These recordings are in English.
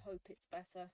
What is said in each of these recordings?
hope it's better.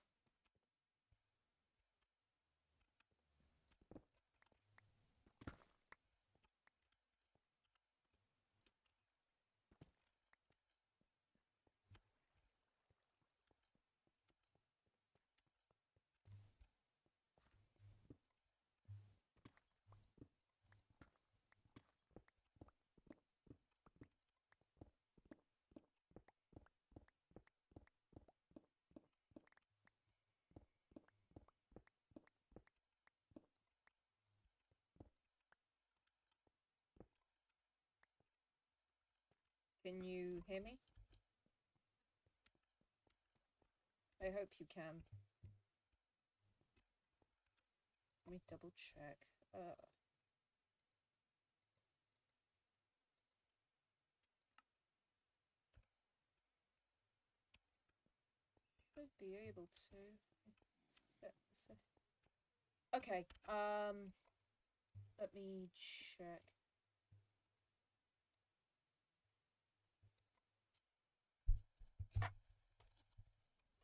Can you hear me? I hope you can. Let me double check. Should be able to. Okay, let me check.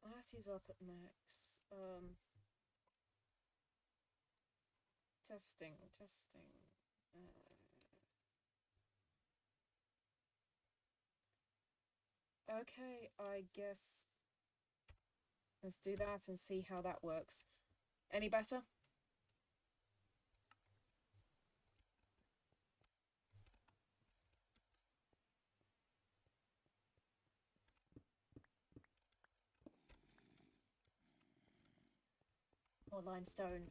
That is up at max. Testing. Okay, I guess let's do that and see how that works. Any better? More limestone.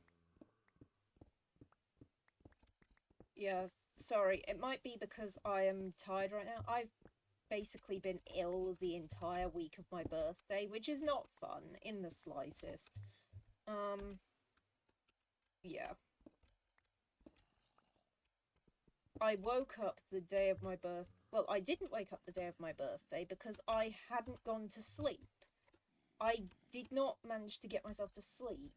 Yeah, sorry. It might be because I am tired right now. I've basically been ill the entire week of my birthday, which is not fun in the slightest. Yeah. I woke up the day of my birth. Well, I didn't wake up the day of my birthday because I hadn't gone to sleep. I did not manage to get myself to sleep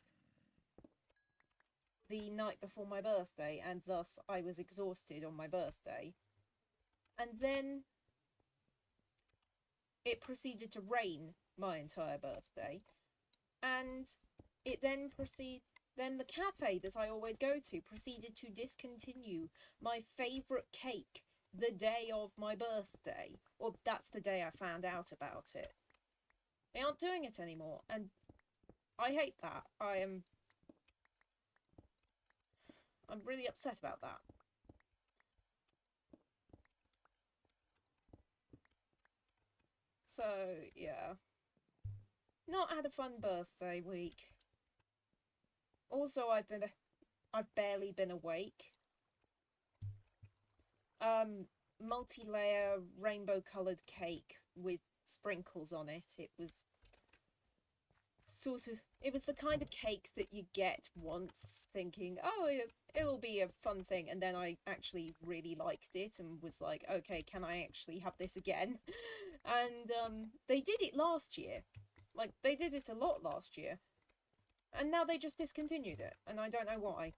the night before my birthday, and thus I was exhausted on my birthday. And then it proceeded to rain my entire birthday, and it then the cafe that I always go to proceeded to discontinue my favourite cake the day of my birthday. Or that's the day I found out about it. They aren't doing it anymore, and I hate that. I'm really upset about that. So, yeah. Not had a fun birthday week. Also, I've barely been awake. Multi-layer rainbow-coloured cake with sprinkles on it. It was it was the kind of cake that you get once thinking, oh, it'll be a fun thing, and then I actually really liked it and was like, okay, can I actually have this again? And they did it last year. Like, they did it a lot last year. And now they just discontinued it, and I don't know why.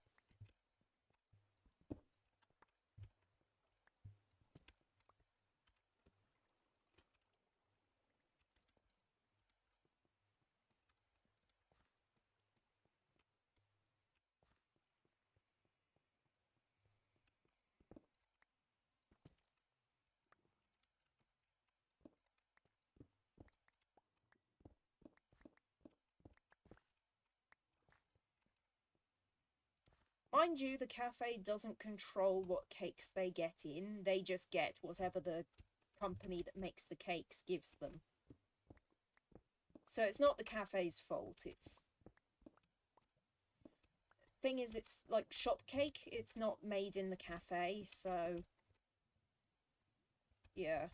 Mind you, the cafe doesn't control what cakes they get in. They just get whatever the company that makes the cakes gives them. So it's not the cafe's fault. Thing is, it's like shop cake. It's not made in the cafe, so yeah.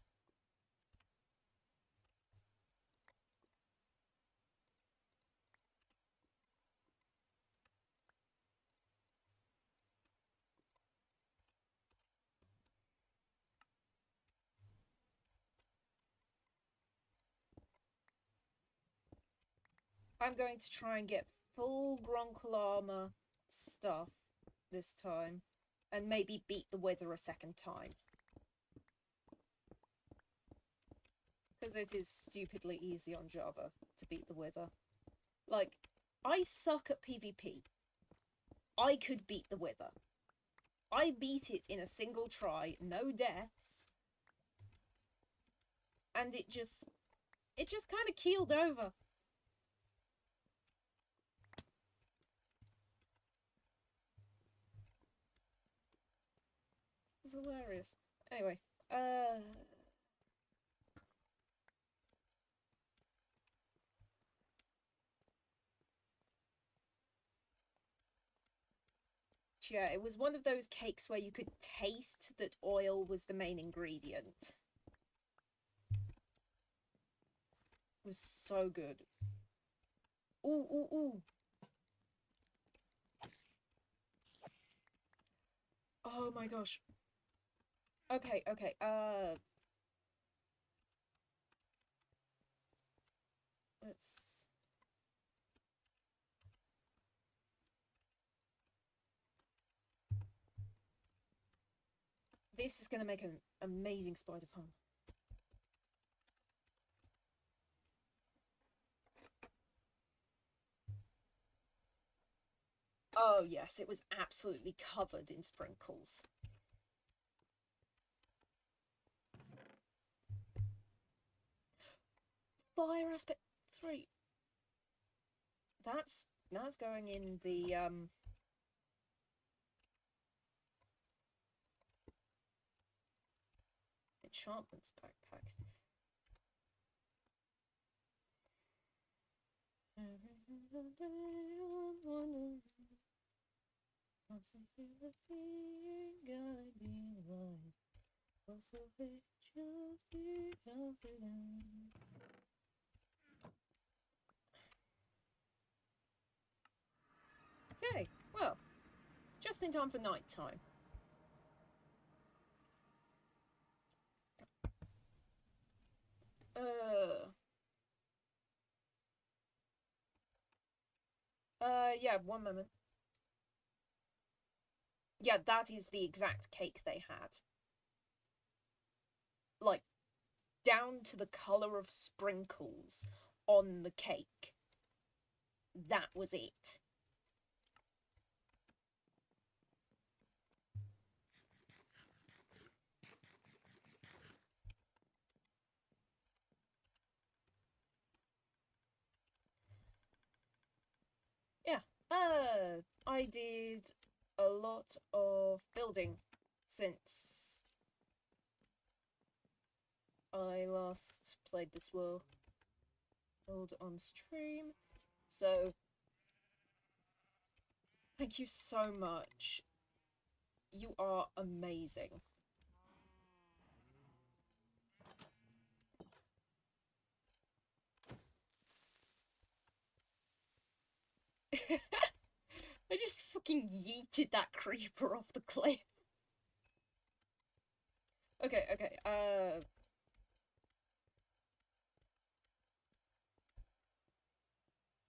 I'm going to try and get full Gronkle armor stuff this time, and maybe beat the weather a second time. Because it is stupidly easy on Java to beat the Wither. Like, I suck at PvP. I could beat the Wither. I beat it in a single try, no deaths. And it just kind of keeled over. It's hilarious. Anyway, yeah, it was one of those cakes where you could taste that oil was the main ingredient. It was so good. Ooh, ooh, ooh. Oh my gosh. Okay, okay, let's... This is gonna make an amazing spider farm. Oh yes, it was absolutely covered in sprinkles. Fire aspect 3. That's going in the enchantments backpack. Okay, well, just in time for night time. Yeah, one moment. Yeah, that is the exact cake they had. Like, down to the colour of sprinkles on the cake. That was it. Yeah, I did a lot of building since I last played this world on stream. So, thank you so much. You are amazing. I just fucking yeeted that creeper off the cliff. Okay, okay,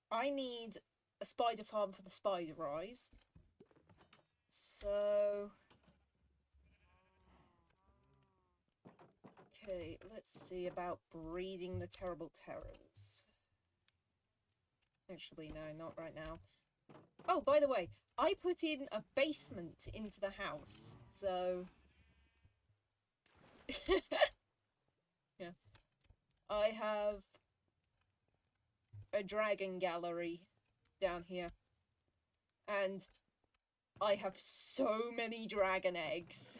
I need a spider farm for the spider eyes. So... Okay, let's see about breeding the terrible terrors. Actually, no, not right now. Oh, by the way, I put in a basement into the house, so... yeah. I have a dragon gallery down here. And I have so many dragon eggs.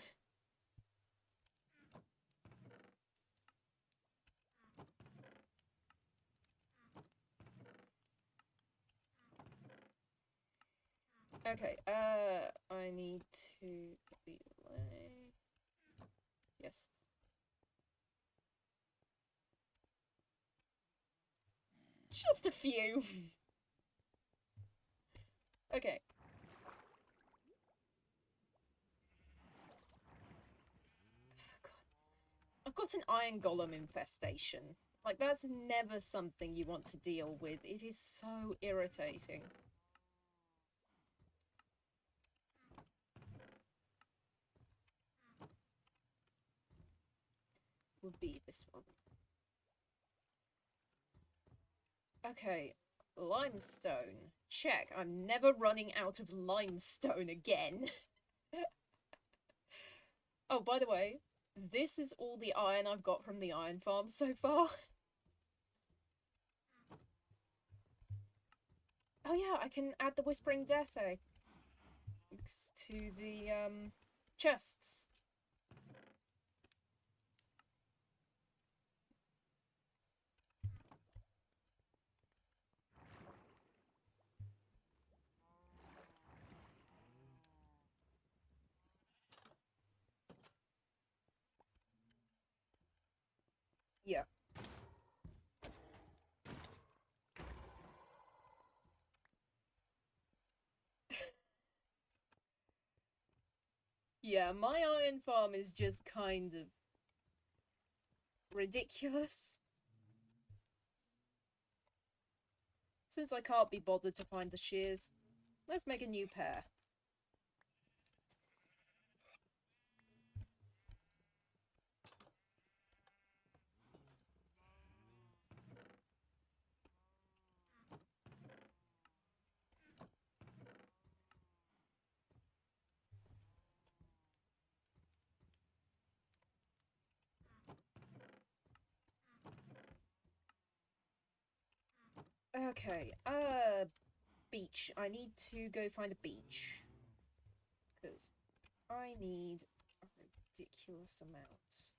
Okay, I need to relay. Yes. Just a few. Okay. God. I've got an iron golem infestation. Like, that's never something you want to deal with. It is so irritating. Would be this one. Okay, limestone. Check. I'm never running out of limestone again. Oh, by the way, this is all the iron I've got from the iron farm so far. Oh yeah, I can add the Whispering Death eggs to the chests. Yeah. Yeah, my iron farm is just kind of ridiculous. Since I can't be bothered to find the shears, let's make a new pair. Okay, beach. I need to go find a beach. Because I need a ridiculous amount.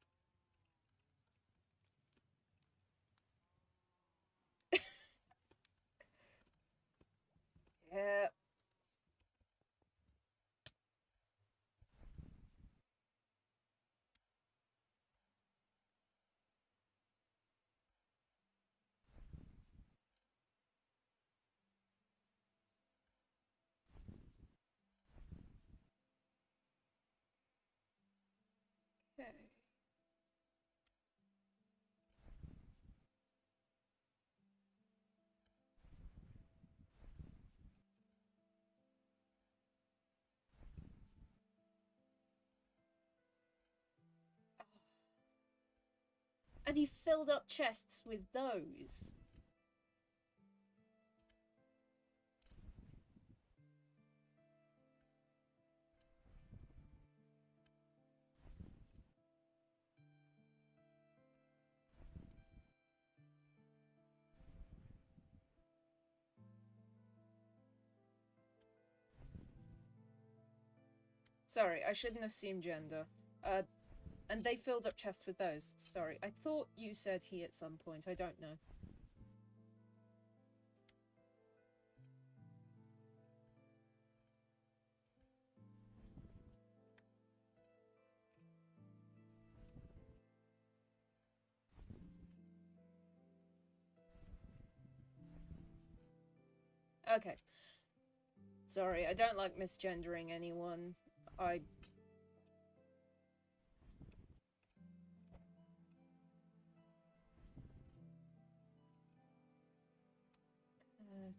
Yeah. Okay. And he filled up chests with those. Sorry, I shouldn't assume gender. And they filled up chests with those. Sorry, I thought you said he at some point. I don't know. Okay. Sorry, I don't like misgendering anyone. I... Okay.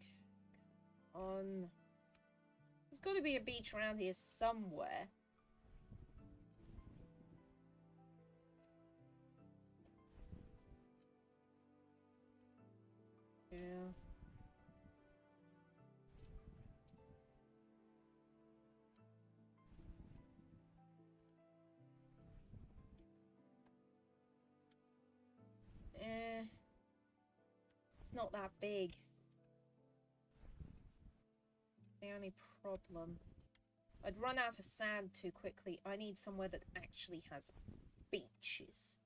On... There's got to be a beach around here somewhere. Yeah. Eh. It's not that big. The only problem. I'd run out of sand too quickly. I need somewhere that actually has beaches.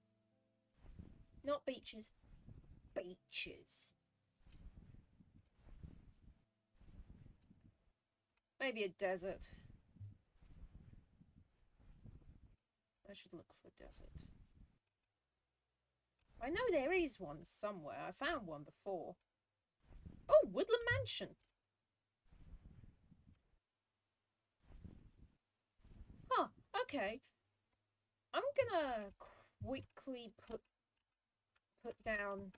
Not beaches. Beaches. Maybe a desert. I should look for a desert. I know there is one somewhere. I found one before. Oh, Woodland Mansion. Huh, okay. I'm gonna quickly put down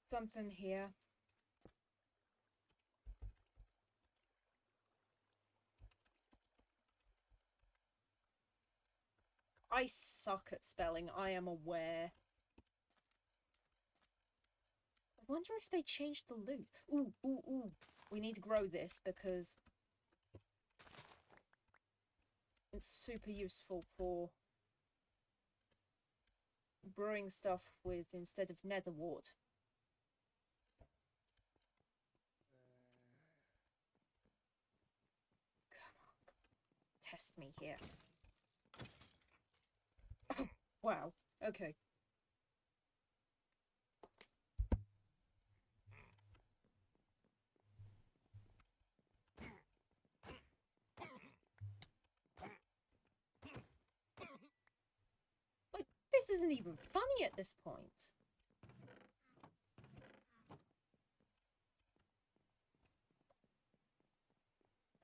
something here. I suck at spelling, I am aware. wonder if they changed the loot. Ooh, ooh, ooh. We need to grow this because it's super useful for brewing stuff with instead of nether wart. Come on. Test me here. Oh, wow. Okay. Like, this isn't even funny at this point.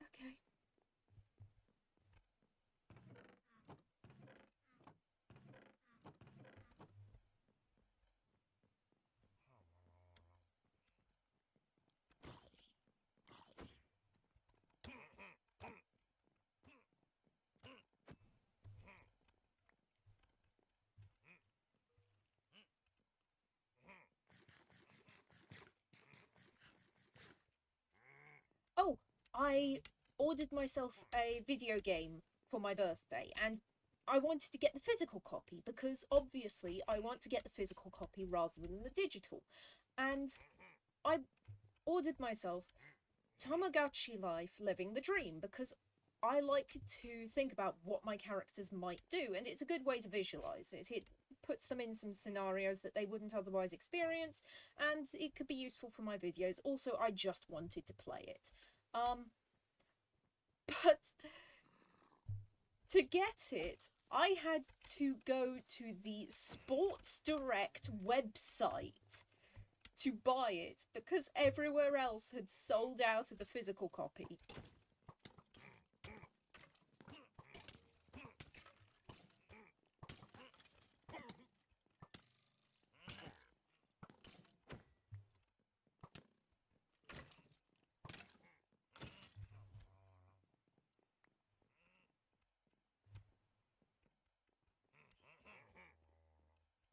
Okay. Oh, I ordered myself a video game for my birthday, and I wanted to get the physical copy because obviously I want to get the physical copy rather than the digital. And I ordered myself Tamagotchi Life Living the Dream because I like to think about what my characters might do, and it's a good way to visualize it. It puts them in some scenarios that they wouldn't otherwise experience, and it could be useful for my videos. Also, I just wanted to play it. But to get it, I had to go to the Sports Direct website to buy it because everywhere else had sold out of the physical copy.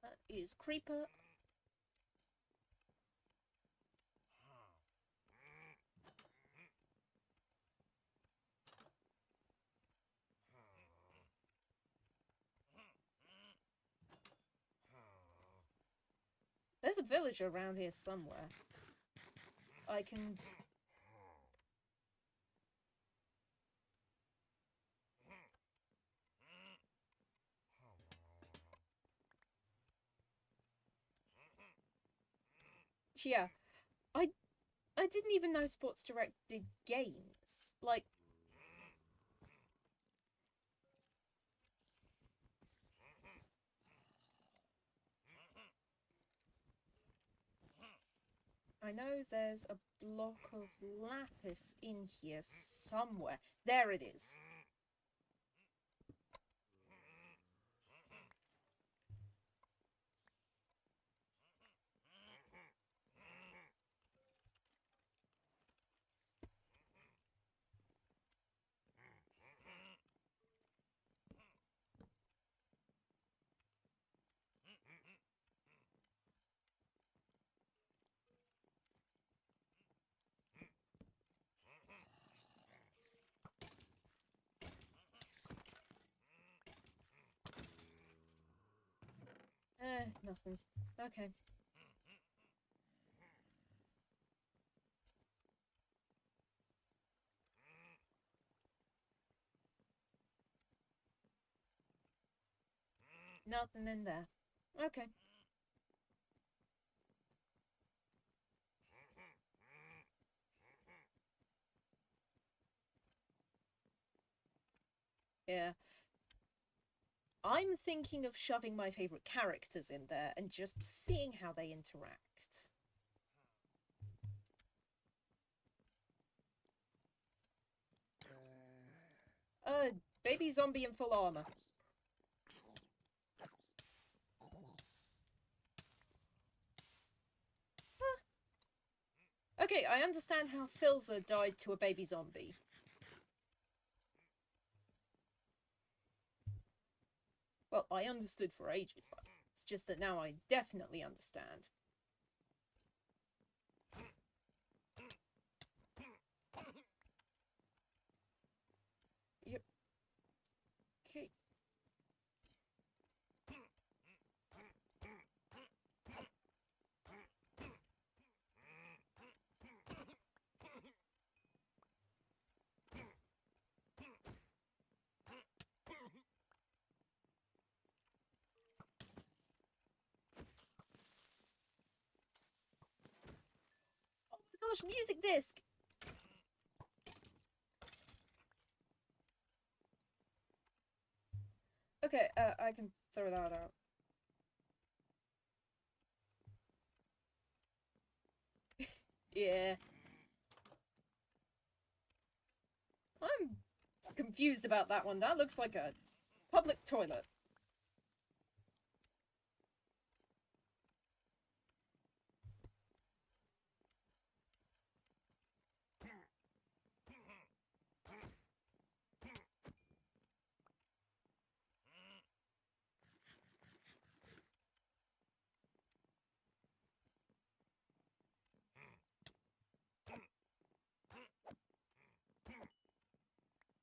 That is Creeper. There's a villager around here somewhere. I can... Yeah, I didn't even know Sports Direct did games. Like... I know there's a block of lapis in here somewhere. There it is. Nothing. Okay. Nothing in there. Okay. Yeah. I'm thinking of shoving my favourite characters in there and just seeing how they interact. Baby zombie in full armour. Okay, I understand how Filza died to a baby zombie. Well, I understood for ages. It's just that now I definitely understand. gosh, music disc! Okay, I can throw that out. Yeah. I'm confused about that one. That looks like a public toilet.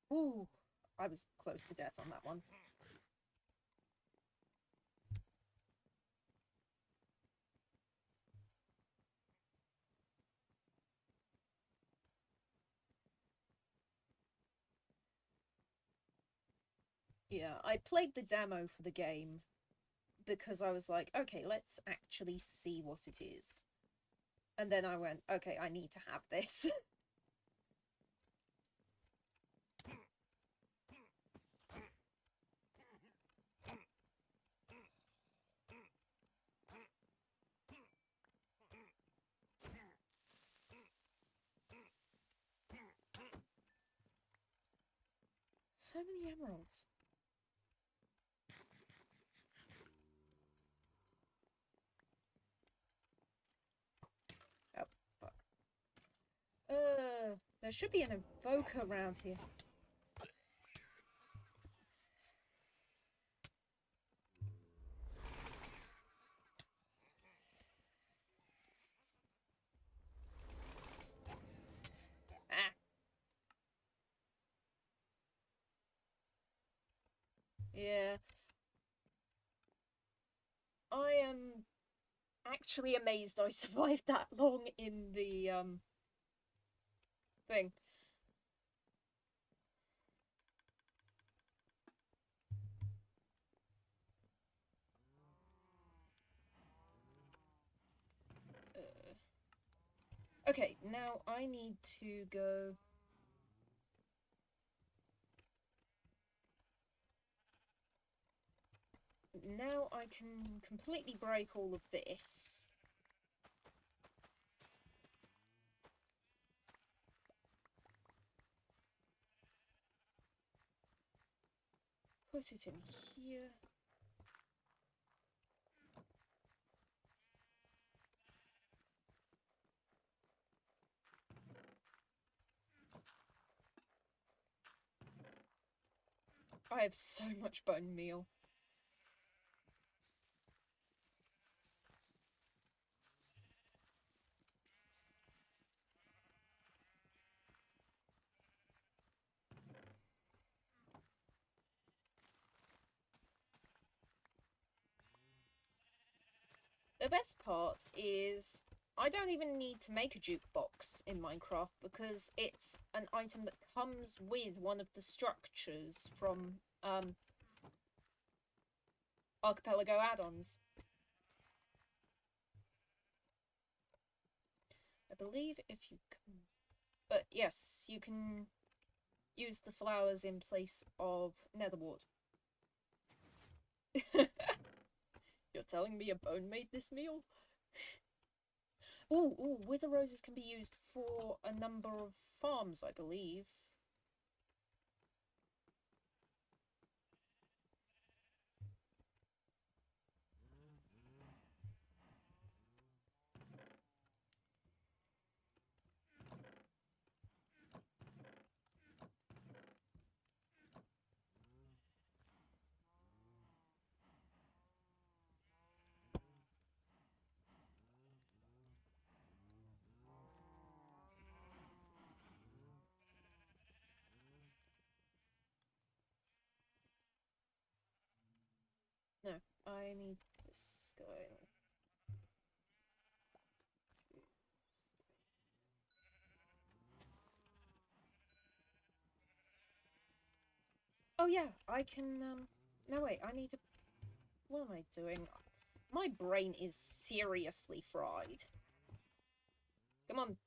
Ooh, I was close to death on that one. Yeah, I played the demo for the game because I was like, okay, let's actually see what it is. And then I went, okay, I need to have this. So many emeralds. Oh, fuck. There should be an evoker around here. Ah. Yeah. I am actually amazed I survived that long in the, thing. Okay, now I need to go... Now I can completely break all of this. Put it in here. I have so much bone meal. The best part is I don't even need to make a jukebox in Minecraft because it's an item that comes with one of the structures from Archipelago add-ons. I believe if you can... But yes, you can use the flowers in place of netherwort. You're telling me a bone made this meal? Ooh, wither roses can be used for a number of farms, I believe. No, I need this guy. Oh yeah, I can, no wait, I need to... What am I doing? My brain is seriously fried. Come on.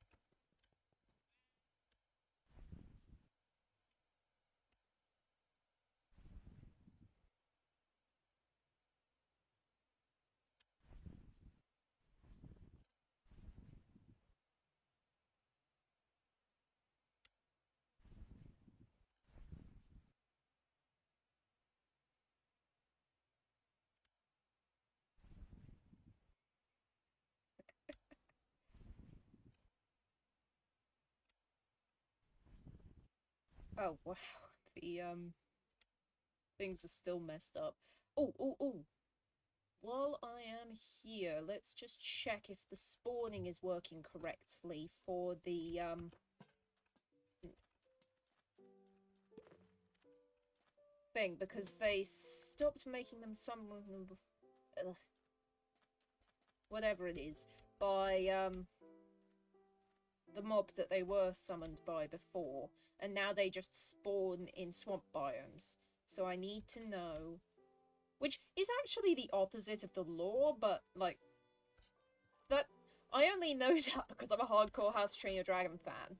Oh, wow. The, things are still messed up. Oh, oh, oh. While I am here, let's just check if the spawning is working correctly for the, thing, because they stopped making them some... whatever it is, by, the mob that they were summoned by before, and now they just spawn in swamp biomes. So I need to know... Which is actually the opposite of the law, but, like... That... I only know that because I'm a hardcore How to Train Your Dragon fan.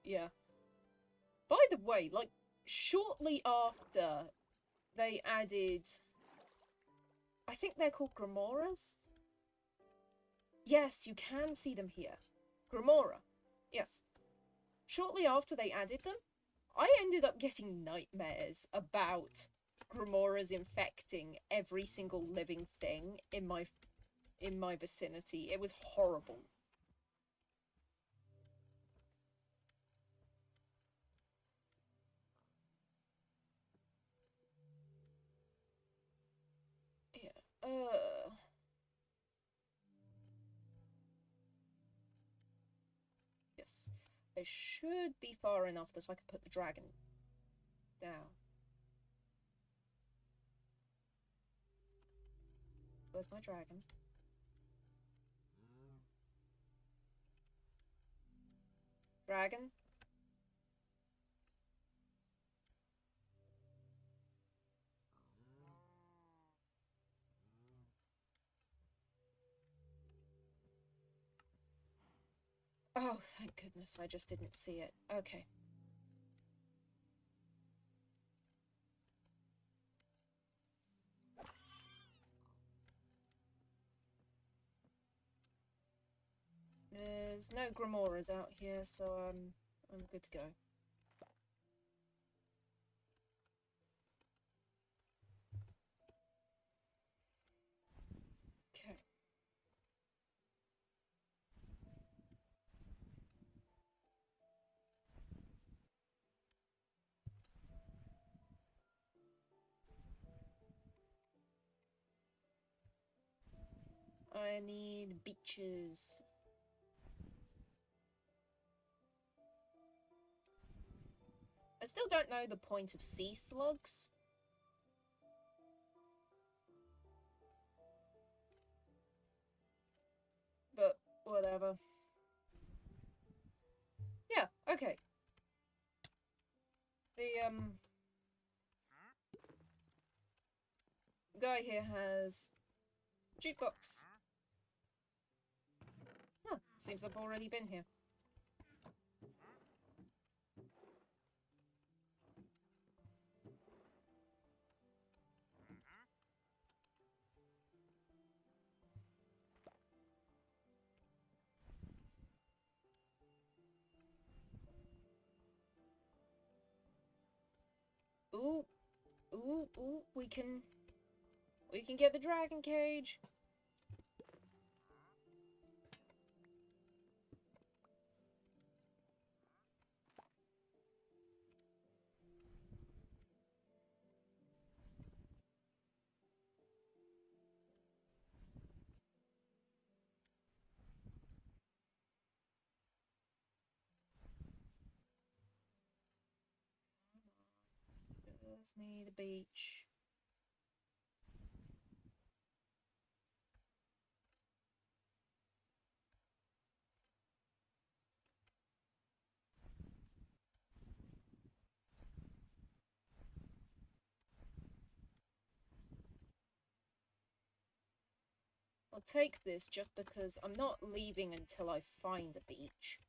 Yeah. By the way, like, shortly after they added... I think they're called Gramoras? Yes, you can see them here. Gramora. Yes. Shortly after they added them, I ended up getting nightmares about Gramoras infecting every single living thing in my vicinity. It was horrible. Yeah. Yes. I should be far enough that I can put the dragon down. Where's my dragon? Dragon? Oh, thank goodness, I just didn't see it. Okay. There's no Gramoras out here, so I'm good to go. Okay. I need beaches. I still don't know the point of sea slugs. But whatever. Yeah, okay. The guy here has jukebox. Huh, seems I've already been here. Ooh, ooh, ooh, we can get the dragon cage. Just need a beach. I'll take this just because I'm not leaving until I find a beach.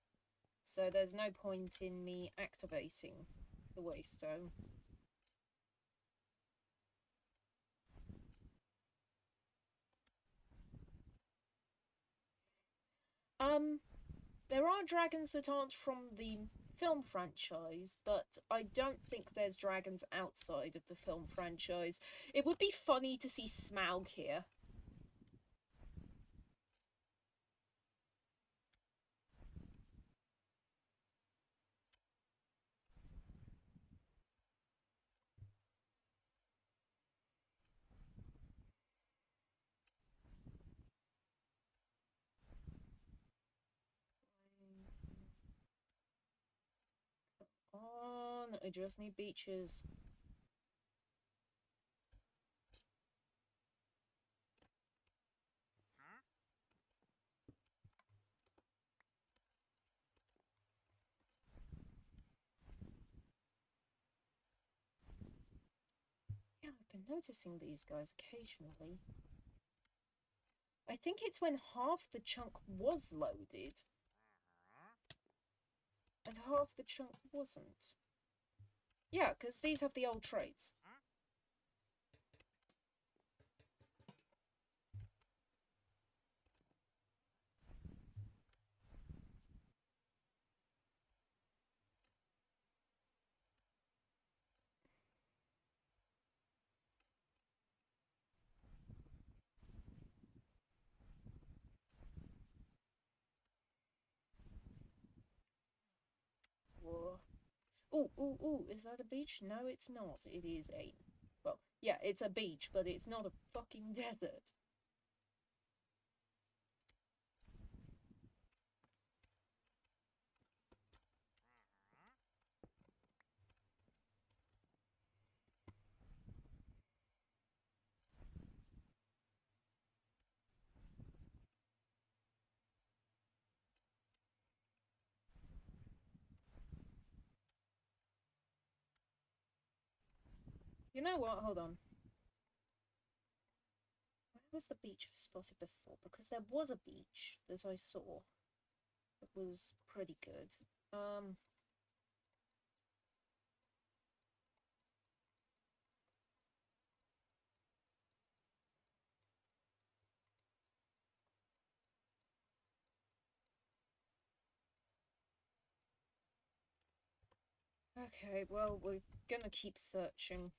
So there's no point in me activating the waystone. There are dragons that aren't from the film franchise, but I don't think there's dragons outside of the film franchise. It would be funny to see Smaug here. On, I just need beaches. Yeah, I've been noticing these guys occasionally. I think it's when half the chunk was loaded and half the chunk wasn't. Yeah, because these have the old traits. Whoa. Ooh, ooh, ooh, is that a beach? No, it's not. It is a... Well, yeah, it's a beach, but it's not a fucking desert. You know what? Hold on. Where was the beach I spotted before? Because there was a beach that I saw that was pretty good. Okay, well, we're gonna keep searching.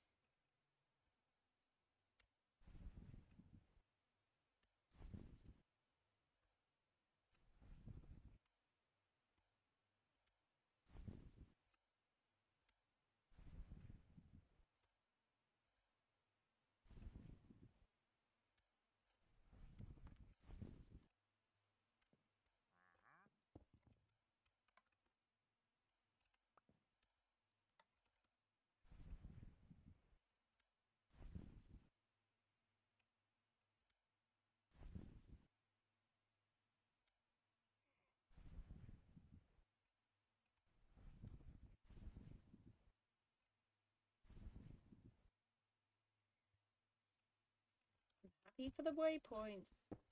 Happy for the waypoint,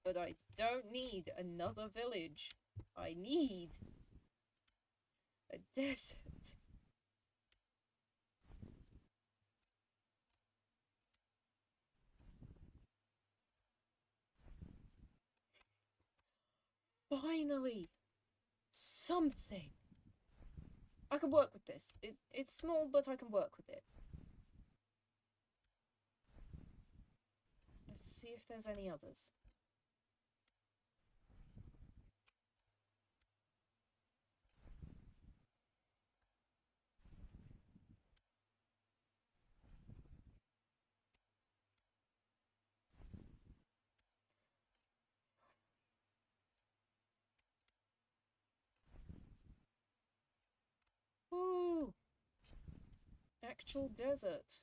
but I don't need another village. I need a desert. Finally! Something! I can work with this. It's small, but I can work with it. Let's see if there's any others. Ooh! Actual desert.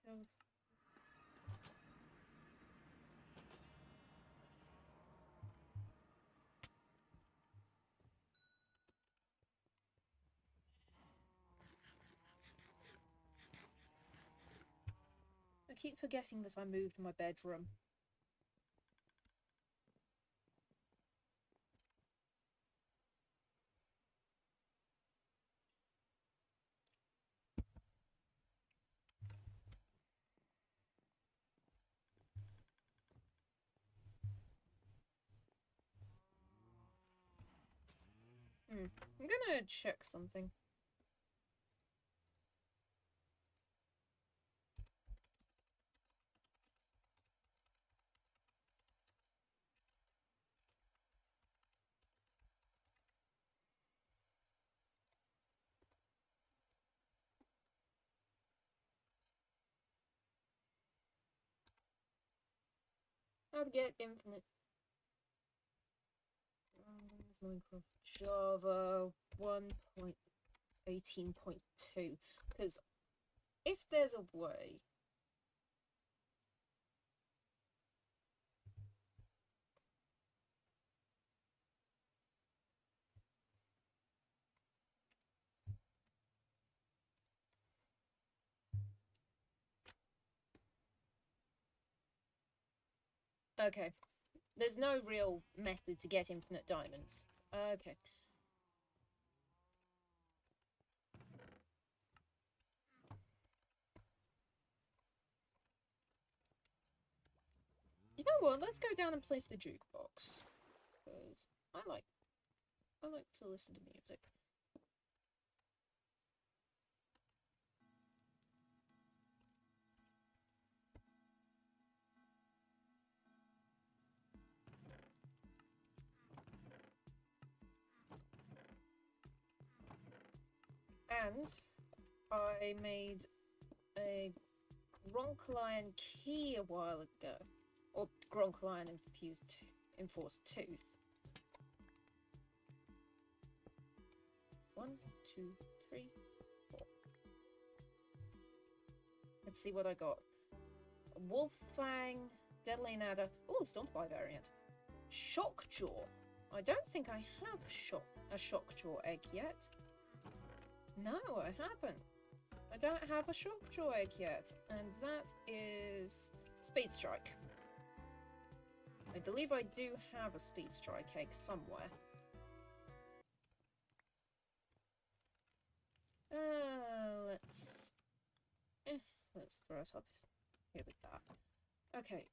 Go. keep forgetting that I moved my bedroom. I'm gonna check something. How to get infinite. Minecraft Java 1.18.2. Because if there's a way. Okay. There's no real method to get infinite diamonds. Okay. You know what? Let's go down and place the jukebox. Because I like to listen to music. And I made a Gronklion key a while ago. Or Gronklion enforced tooth. 1, 2, 3, 4. Let's see what I got. A Wolf Fang, Deadly Adder. Oh, Stompfly variant. Shockjaw. I don't think I have a Shockjaw egg yet. No, I haven't. I don't have a Shockjaw egg yet. And that is Speed Strike. I believe I do have a Speed Strike egg somewhere. Let's throw it up here with that. Okay,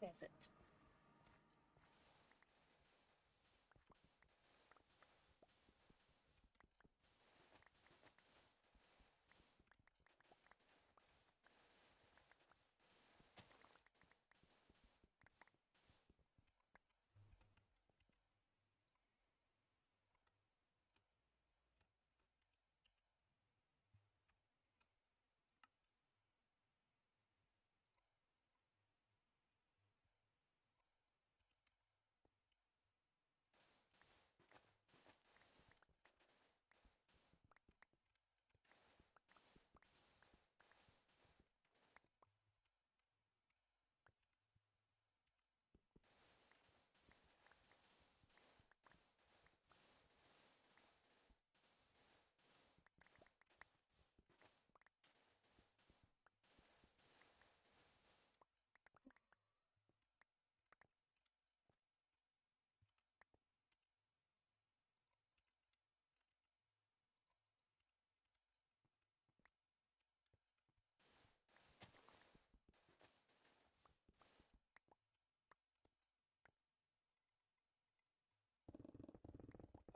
desert.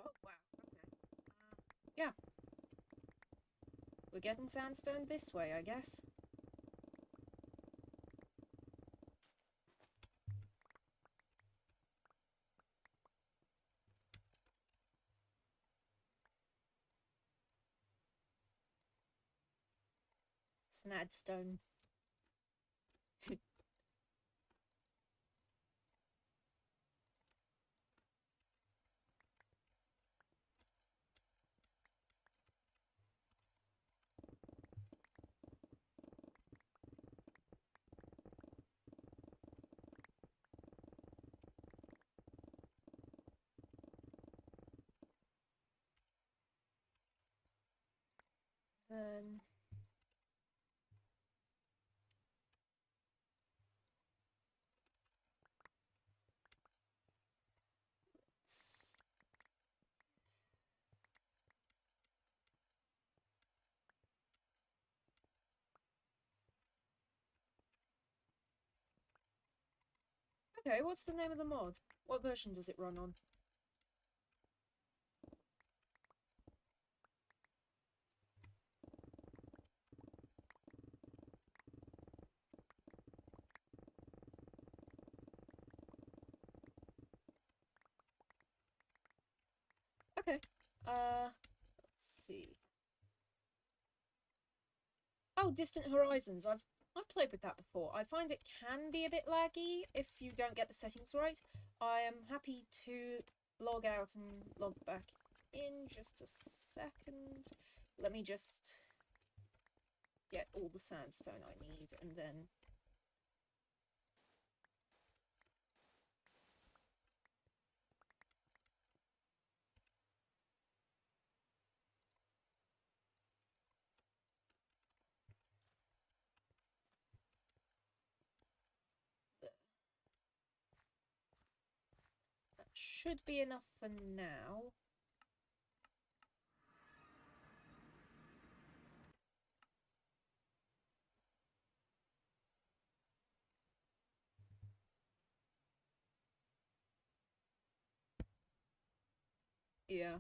Oh, wow, okay. Yeah. We're getting sandstone this way, I guess. Snadstone. Then okay, what's the name of the mod? What version does it run on? Okay. Let's see. Oh, Distant Horizons. I've played with that before. I find it can be a bit laggy if you don't get the settings right. I am happy to log out and log back in just a second. Let me just get all the sandstone I need and then... That should be enough for now. Yeah.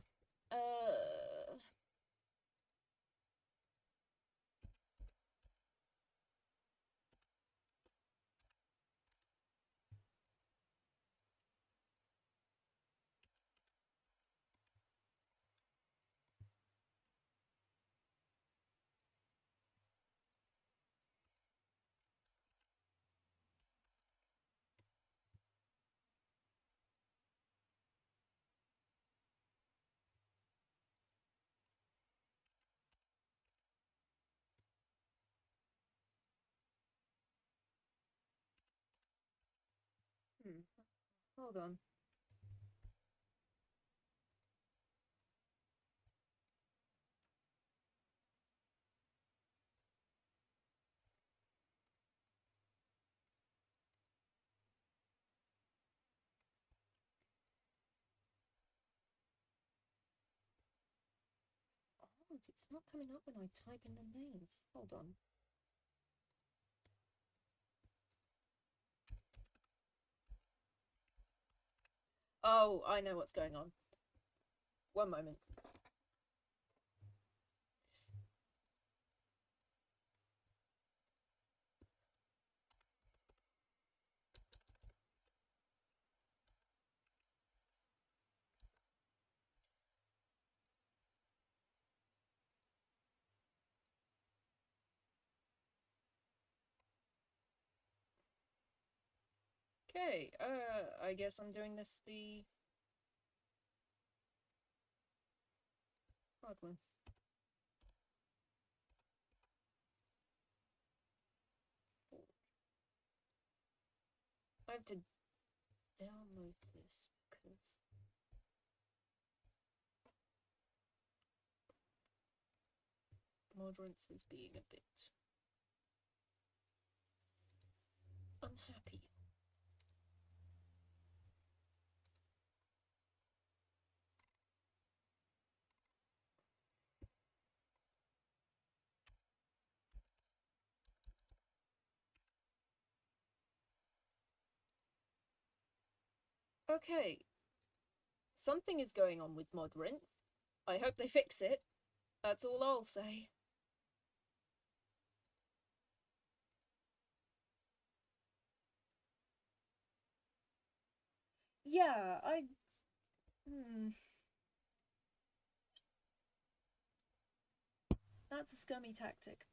Hold on. Oh, it's not coming up when I type in the name. Hold on. Oh, I know what's going on. One moment. Okay, I guess I'm doing this the hard one. I have to download this because Modrance is being a bit unhappy. Okay, something is going on with Modrinth. I hope they fix it. That's all I'll say. Yeah, That's a scummy tactic.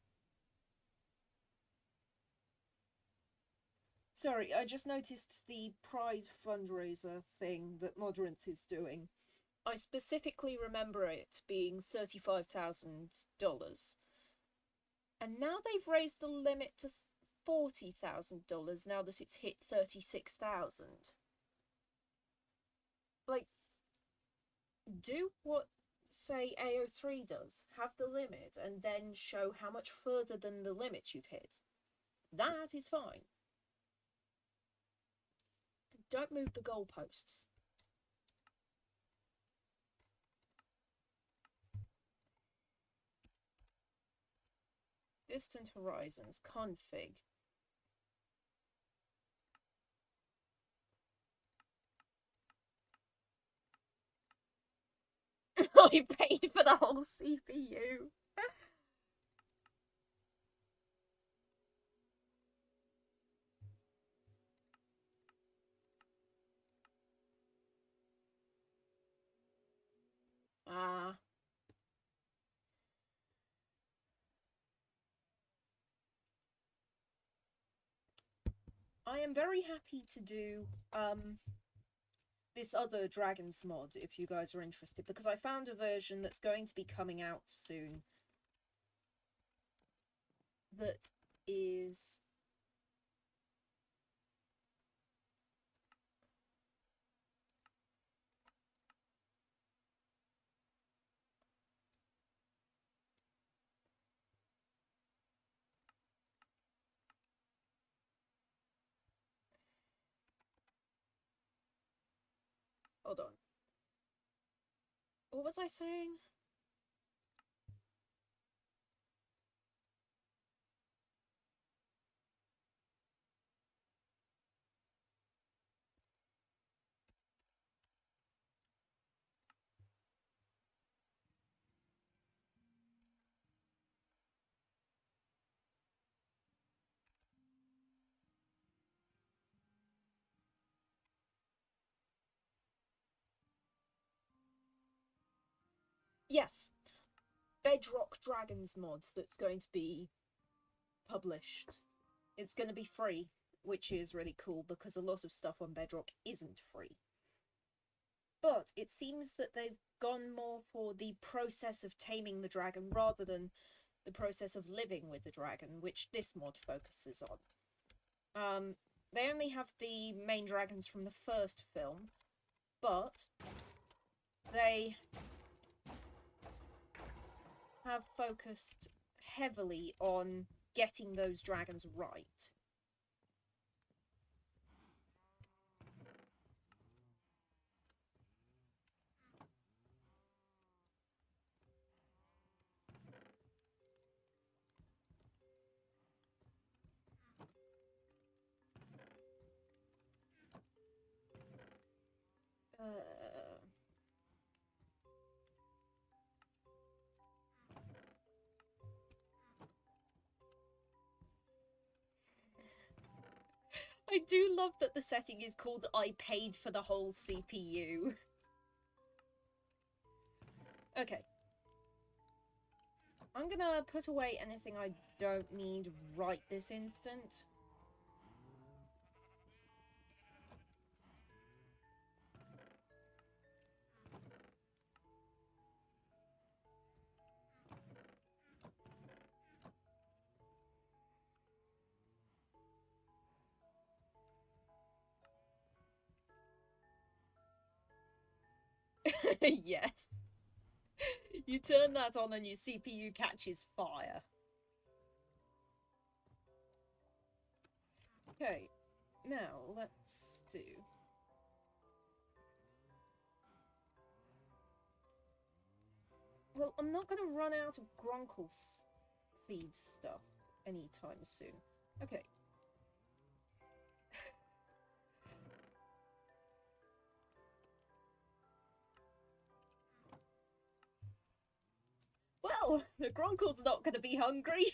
Sorry, I just noticed the Pride fundraiser thing that Modrinth is doing. I specifically remember it being $35,000. And now they've raised the limit to $40,000 now that it's hit 36,000. Like, do what say AO3 does, have the limit and then show how much further than the limit you've hit. That is fine. Don't move the goalposts. Distant horizons, config. I paid for the whole CPU. Ah. I am very happy to do this other Dragons mod if you guys are interested, because I found a version that's going to be coming out soon that is hold on. What was I saying? Yes, Bedrock Dragons mod that's going to be published. It's going to be free, which is really cool because a lot of stuff on Bedrock isn't free. But it seems that they've gone more for the process of taming the dragon rather than the process of living with the dragon, which this mod focuses on. They only have the main dragons from the first film, but they have focused heavily on getting those dragons right. I do love that the setting is called I paid for the whole CPU. Okay. I'm gonna put away anything I don't need right this instant. Yes. You turn that on and your CPU catches fire. Okay, now let's do... Well, I'm not going to run out of Grunkle feed stuff anytime soon. Okay. Well, the Grunkle's not going to be hungry.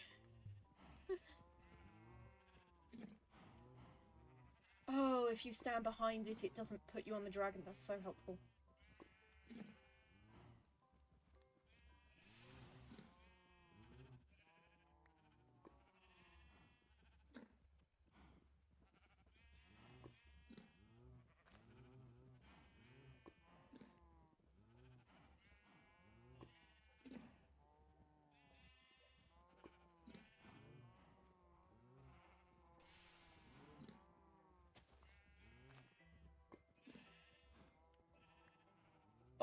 Oh, if you stand behind it, it doesn't put you on the dragon. That's so helpful.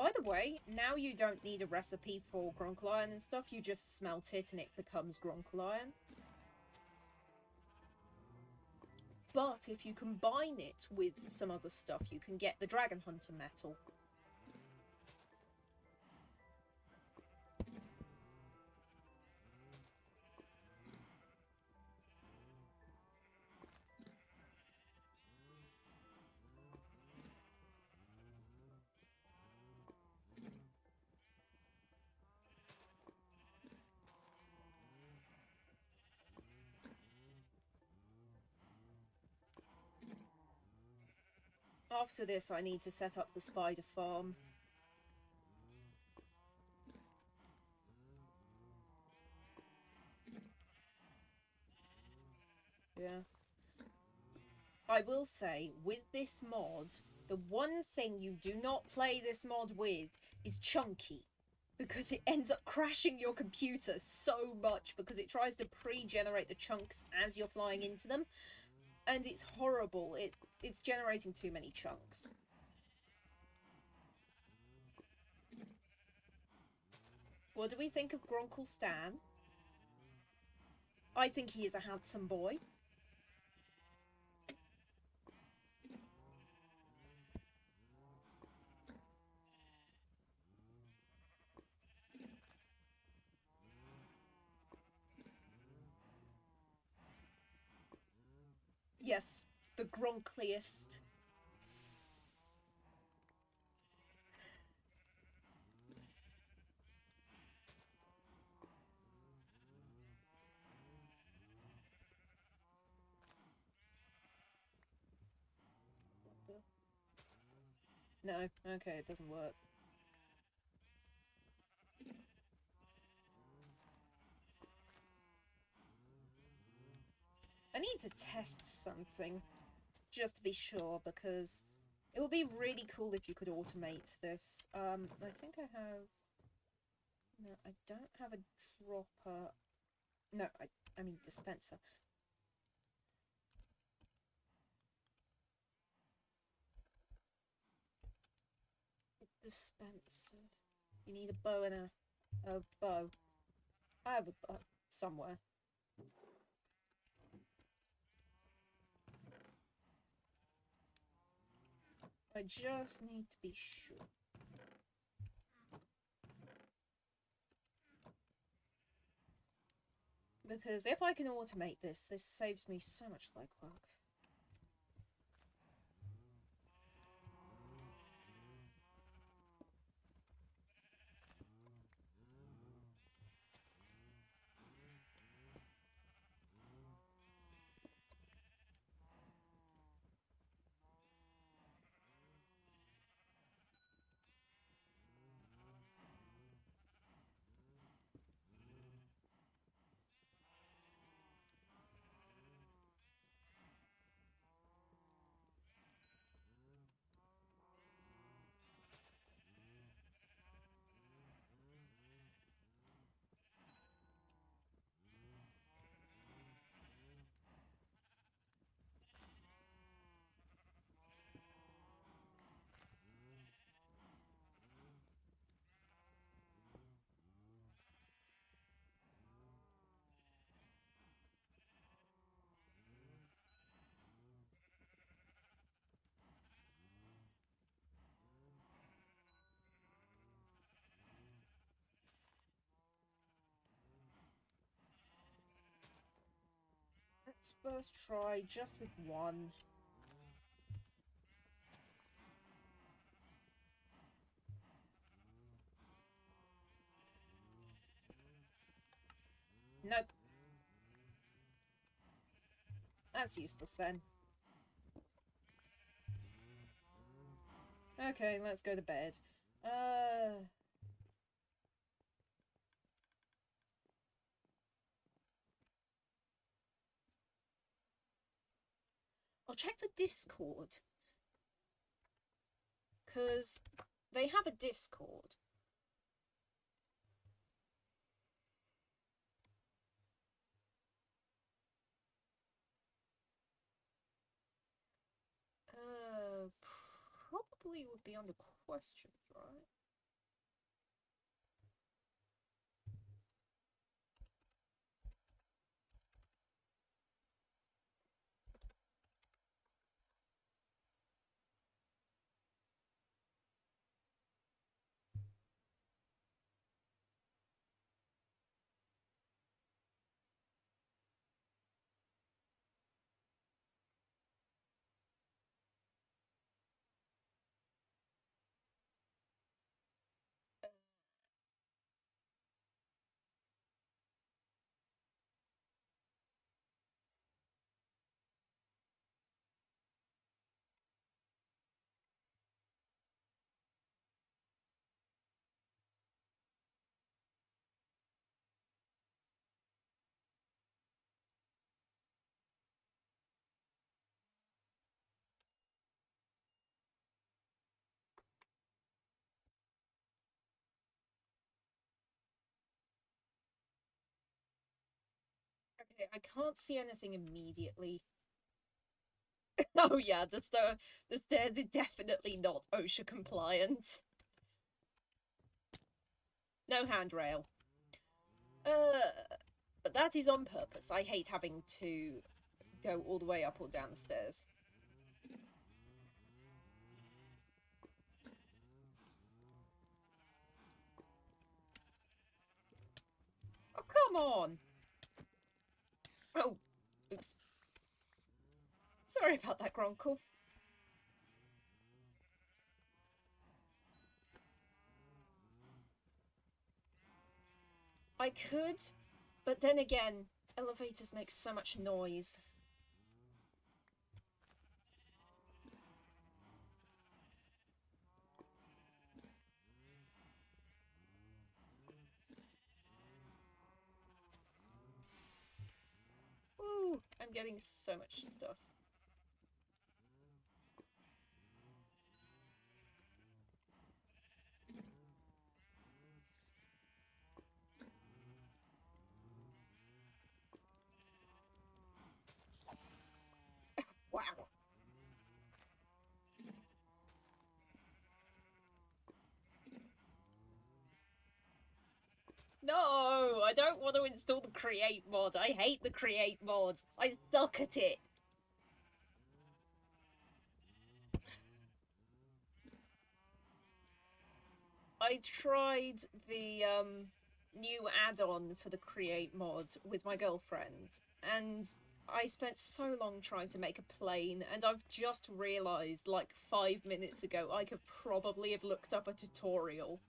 By the way, now you don't need a recipe for Gronkle Iron and stuff. You just smelt it and it becomes Gronkle Iron. But if you combine it with some other stuff, you can get the Dragon Hunter metal. After this, I need to set up the spider farm. Yeah. I will say, with this mod, the one thing you do not play this mod with is chunky. Because it ends up crashing your computer so much because it tries to pre-generate the chunks as you're flying into them. And it's horrible. It's generating too many chunks. What do we think of Gronkle Stan? I think he is a handsome boy. Yes, the Gronkliest. No, okay, it doesn't work. I need to test something, just to be sure, because it would be really cool if you could automate this. I think I have... No, I don't have a dropper. No, I mean dispenser. Dispenser. You need a bow and a bow. I have a bow somewhere. I just need to be sure. Because if I can automate this, this saves me so much legwork. Let's first try just with one. Nope. That's useless then. Okay, let's go to bed. I'll check the Discord. Because they have a Discord. Probably would be under questions, right? Okay, I can't see anything immediately. Oh yeah, the stairs are definitely not OSHA compliant. No handrail. But that is on purpose. I hate having to go all the way up or down the stairs. Oh, come on! Oh, oops. Sorry about that, Gronkle. I could, but then again, elevators make so much noise. Ooh, I'm getting so much stuff. Wow. No, I don't want to install the create mod. I hate the create mod. I suck at it. I tried the new add-on for the create mod with my girlfriend, and I spent so long trying to make a plane, and I've just realised like 5 minutes ago I could probably have looked up a tutorial.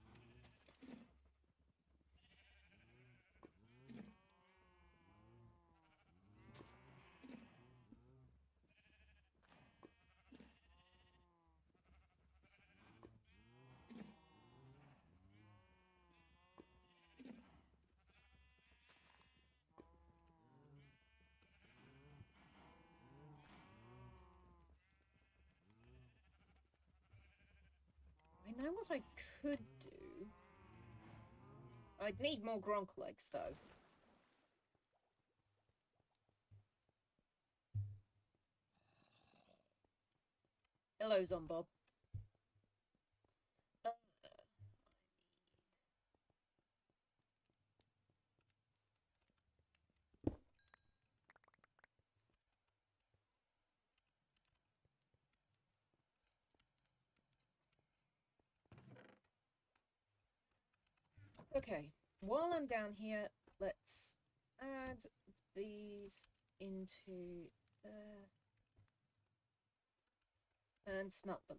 I know what I could do. I'd need more Gronk legs though. Hello, Zombob. Uh, okay, while I'm down here, let's add these into there and smelt them.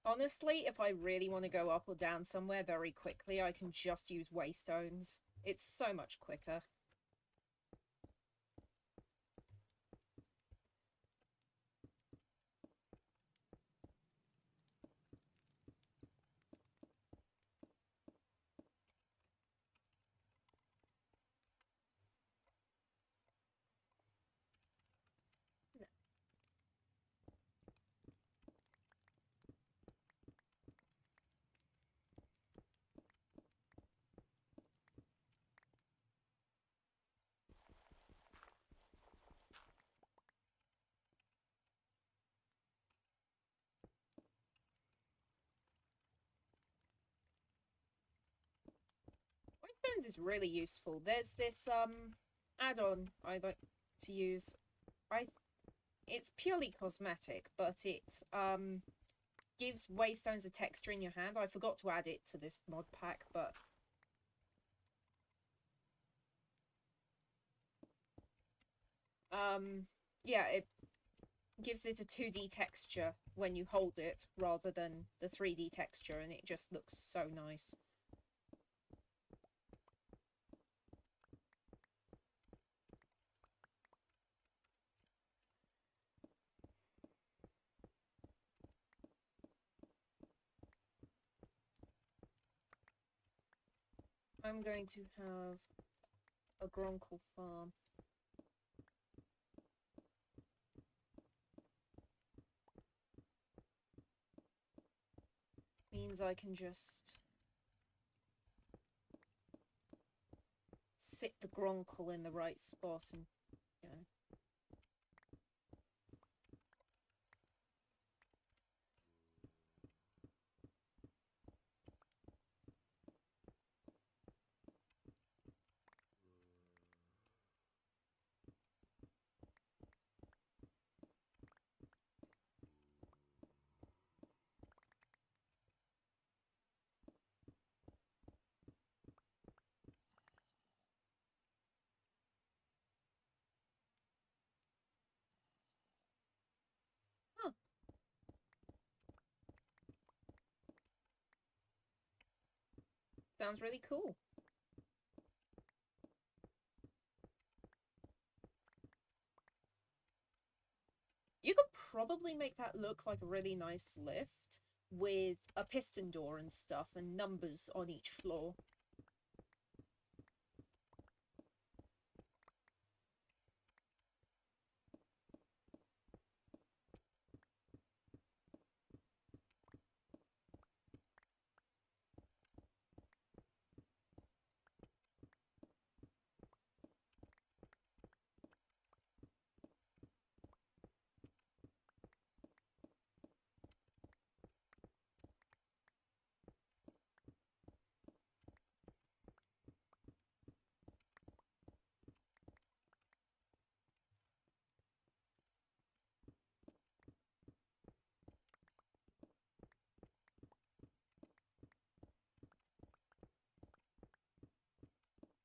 Honestly, if I really want to go up or down somewhere very quickly, I can just use waystones. It's so much quicker. Waystones is really useful. There's this add-on I like to use. It's purely cosmetic, but it gives waystones a texture in your hand. I forgot to add it to this mod pack, but yeah, it gives it a 2D texture when you hold it rather than the 3D texture, and it just looks so nice. I'm going to have a Gronkle farm. means I can just sit the gronkle in the right spot and, you know. Huh. Sounds really cool. You could probably make that look like a really nice lift with a piston door and stuff and numbers on each floor.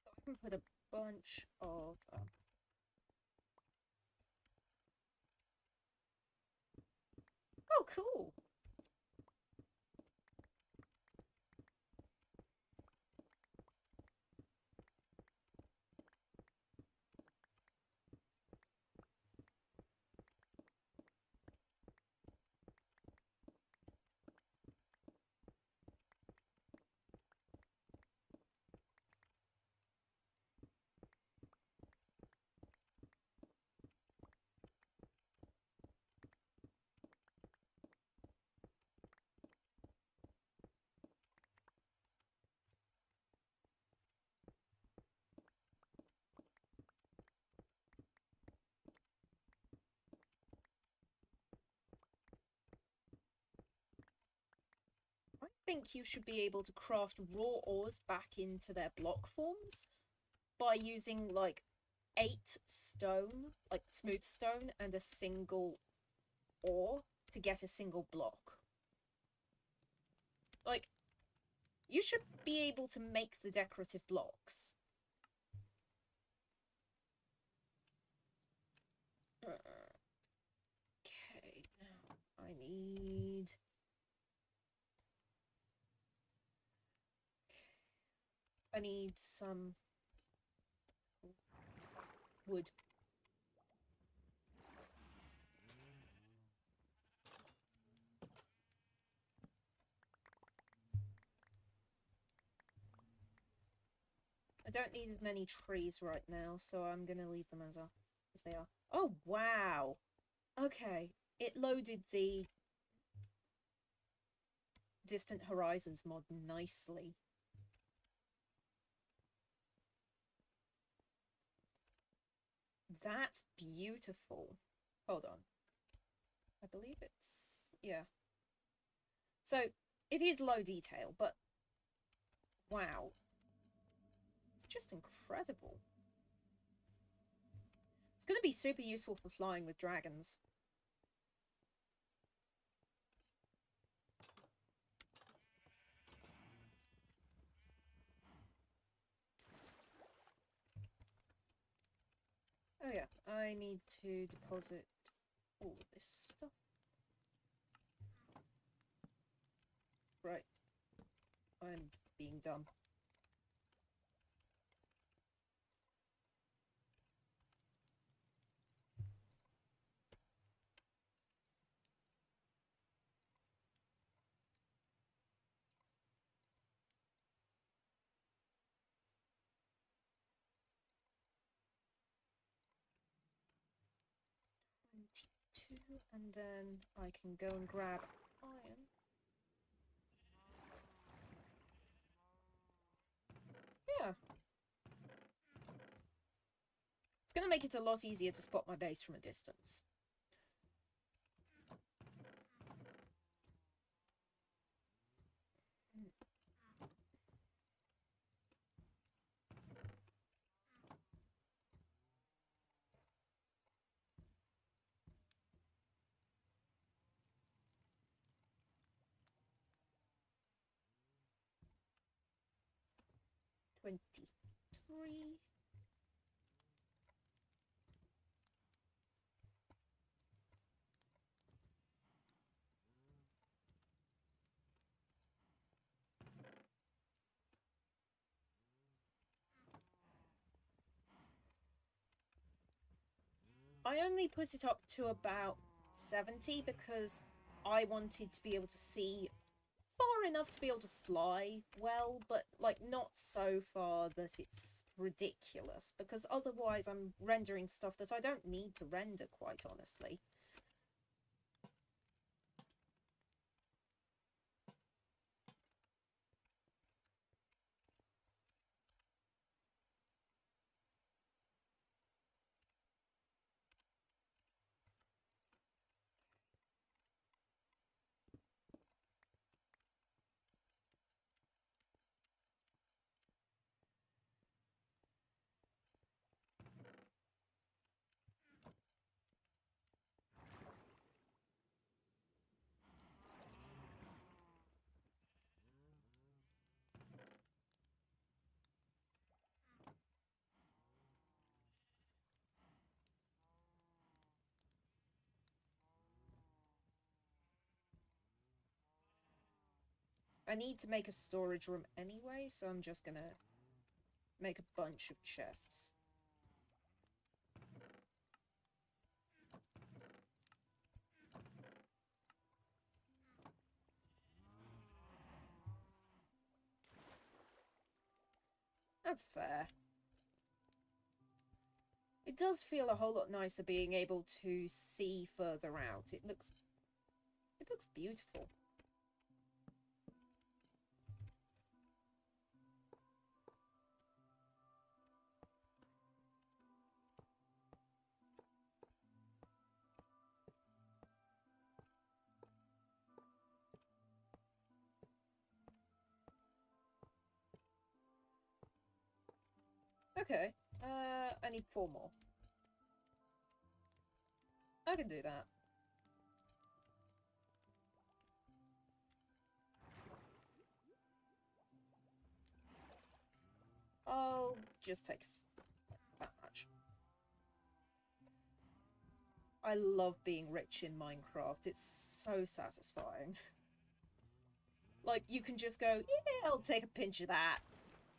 So I can put a bunch of oh, cool. I think you should be able to craft raw ores back into their block forms by using like 8 stone, like smooth stone, and a single ore to get a single block. Like, you should be able to make the decorative blocks. Okay, now I need... I need some wood. I don't need as many trees right now, so I'm gonna leave them as they are. Oh, wow! Okay, it loaded the Distant Horizons mod nicely. That's beautiful. Hold on. I believe it's... yeah. So, it is low detail, but... wow. It's just incredible. It's going to be super useful for flying with dragons. Oh yeah, I need to deposit all of this stuff. Right. I'm being dumb. And then I can go and grab iron. Yeah. It's going to make it a lot easier to spot my base from a distance. $23. I only put it up to about 70 because I wanted to be able to see far enough to be able to fly well, but like not so far that it's ridiculous, because otherwise I'm rendering stuff that I don't need to render, quite honestly. I need to make a storage room anyway, so I'm just gonna make a bunch of chests. That's fair. It does feel a whole lot nicer being able to see further out. It looks beautiful. Okay, I need 4 more. I can do that. I'll just take that much. I love being rich in Minecraft. It's so satisfying. Like, you can just go, yeah, I'll take a pinch of that,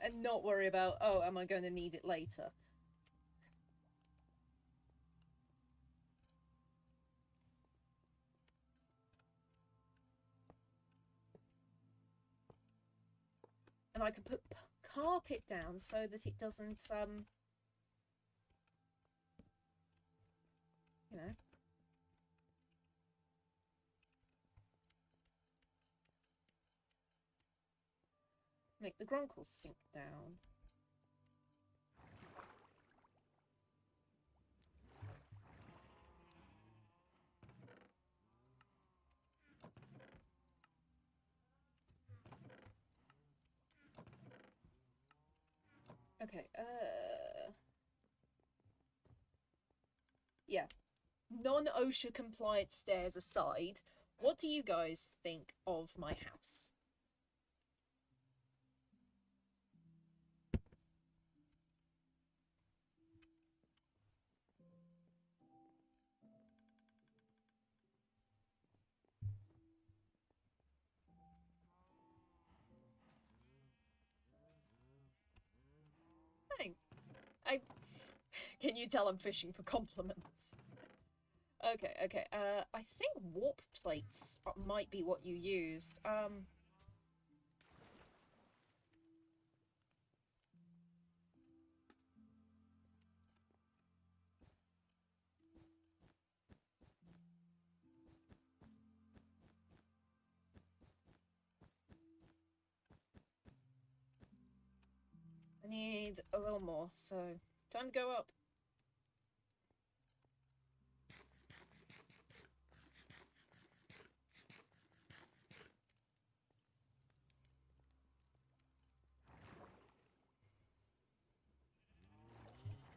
and not worry about, oh, am I going to need it later? And I can put carpet down so that it doesn't, you know. Make the grunkles sink down. Okay, yeah. Non-OSHA compliant stairs aside, what do you guys think of my house? Thanks. Can you tell I'm fishing for compliments? Okay, okay. I think warp plates might be what you used. I more, so time to go up.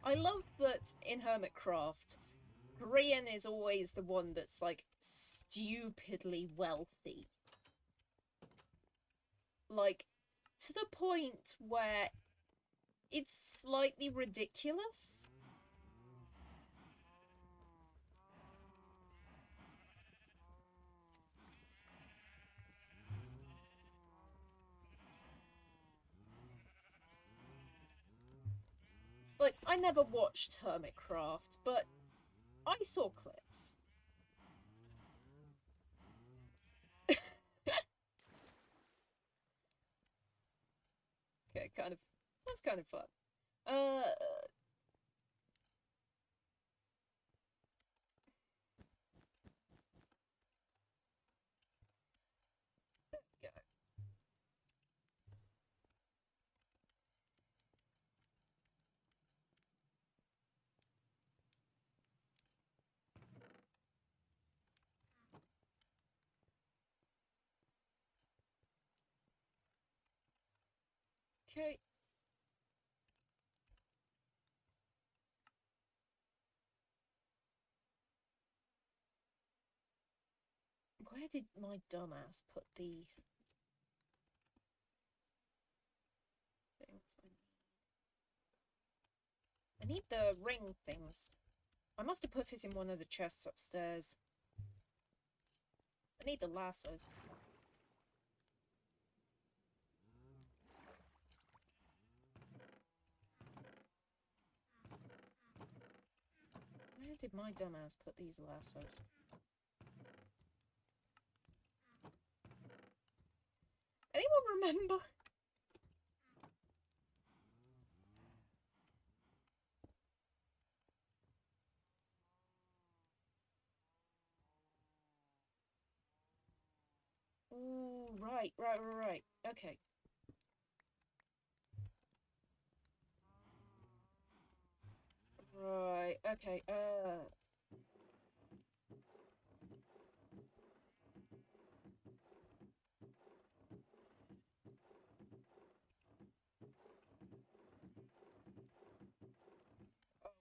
I love that in Hermitcraft, Korean is always the one that's like stupidly wealthy. Like, to the point where it's slightly ridiculous. Like, I never watched Hermitcraft, but I saw clips. Okay, that's kind of fun. There we go. Okay. Where did my dumbass put the things I need the ring things. I must have put it in one of the chests upstairs. I need the lassos. Where did my dumbass put these lassos? Anyone remember? Oh, right. Okay. Right, okay, oh,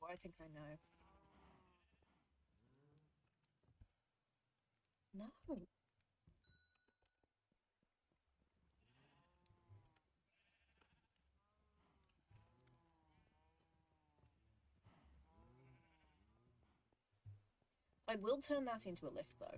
I think I know. No. I will turn that into a lift, though.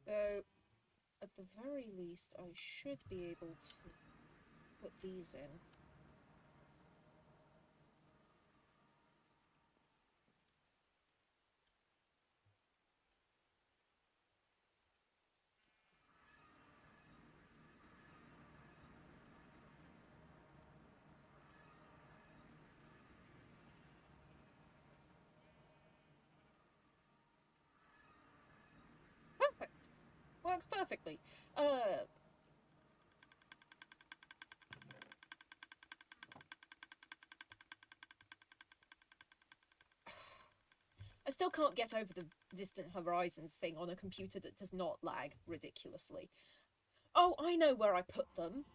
So, at the very least, I should be able to put these in. Perfect! Works perfectly. I still can't get over the distant horizons thing on a computer that does not lag ridiculously. Oh, I know where I put them.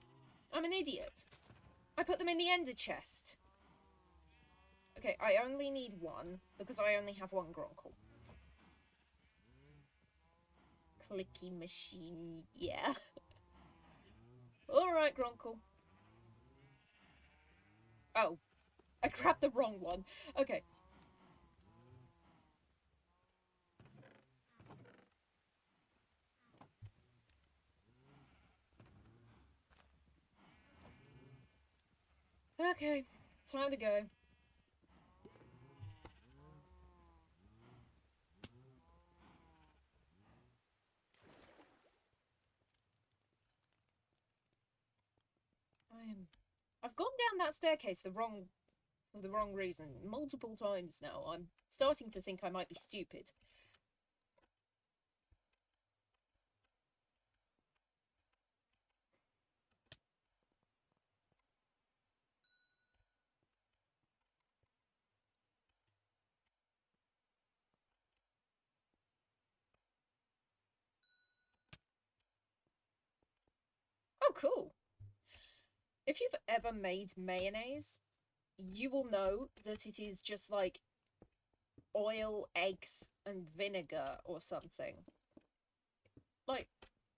I'm an idiot. I put them in the ender chest. Okay, I only need one, because I only have one Gronkle. Clicky machine, yeah. Alright, Gronkle. Oh, I grabbed the wrong one. Okay. Okay, time to go. I've gone down that staircase for the wrong reason multiple times now. I'm starting to think I might be stupid. Oh, cool. If you've ever made mayonnaise, you will know that it is just like oil, eggs, and vinegar or something. Like,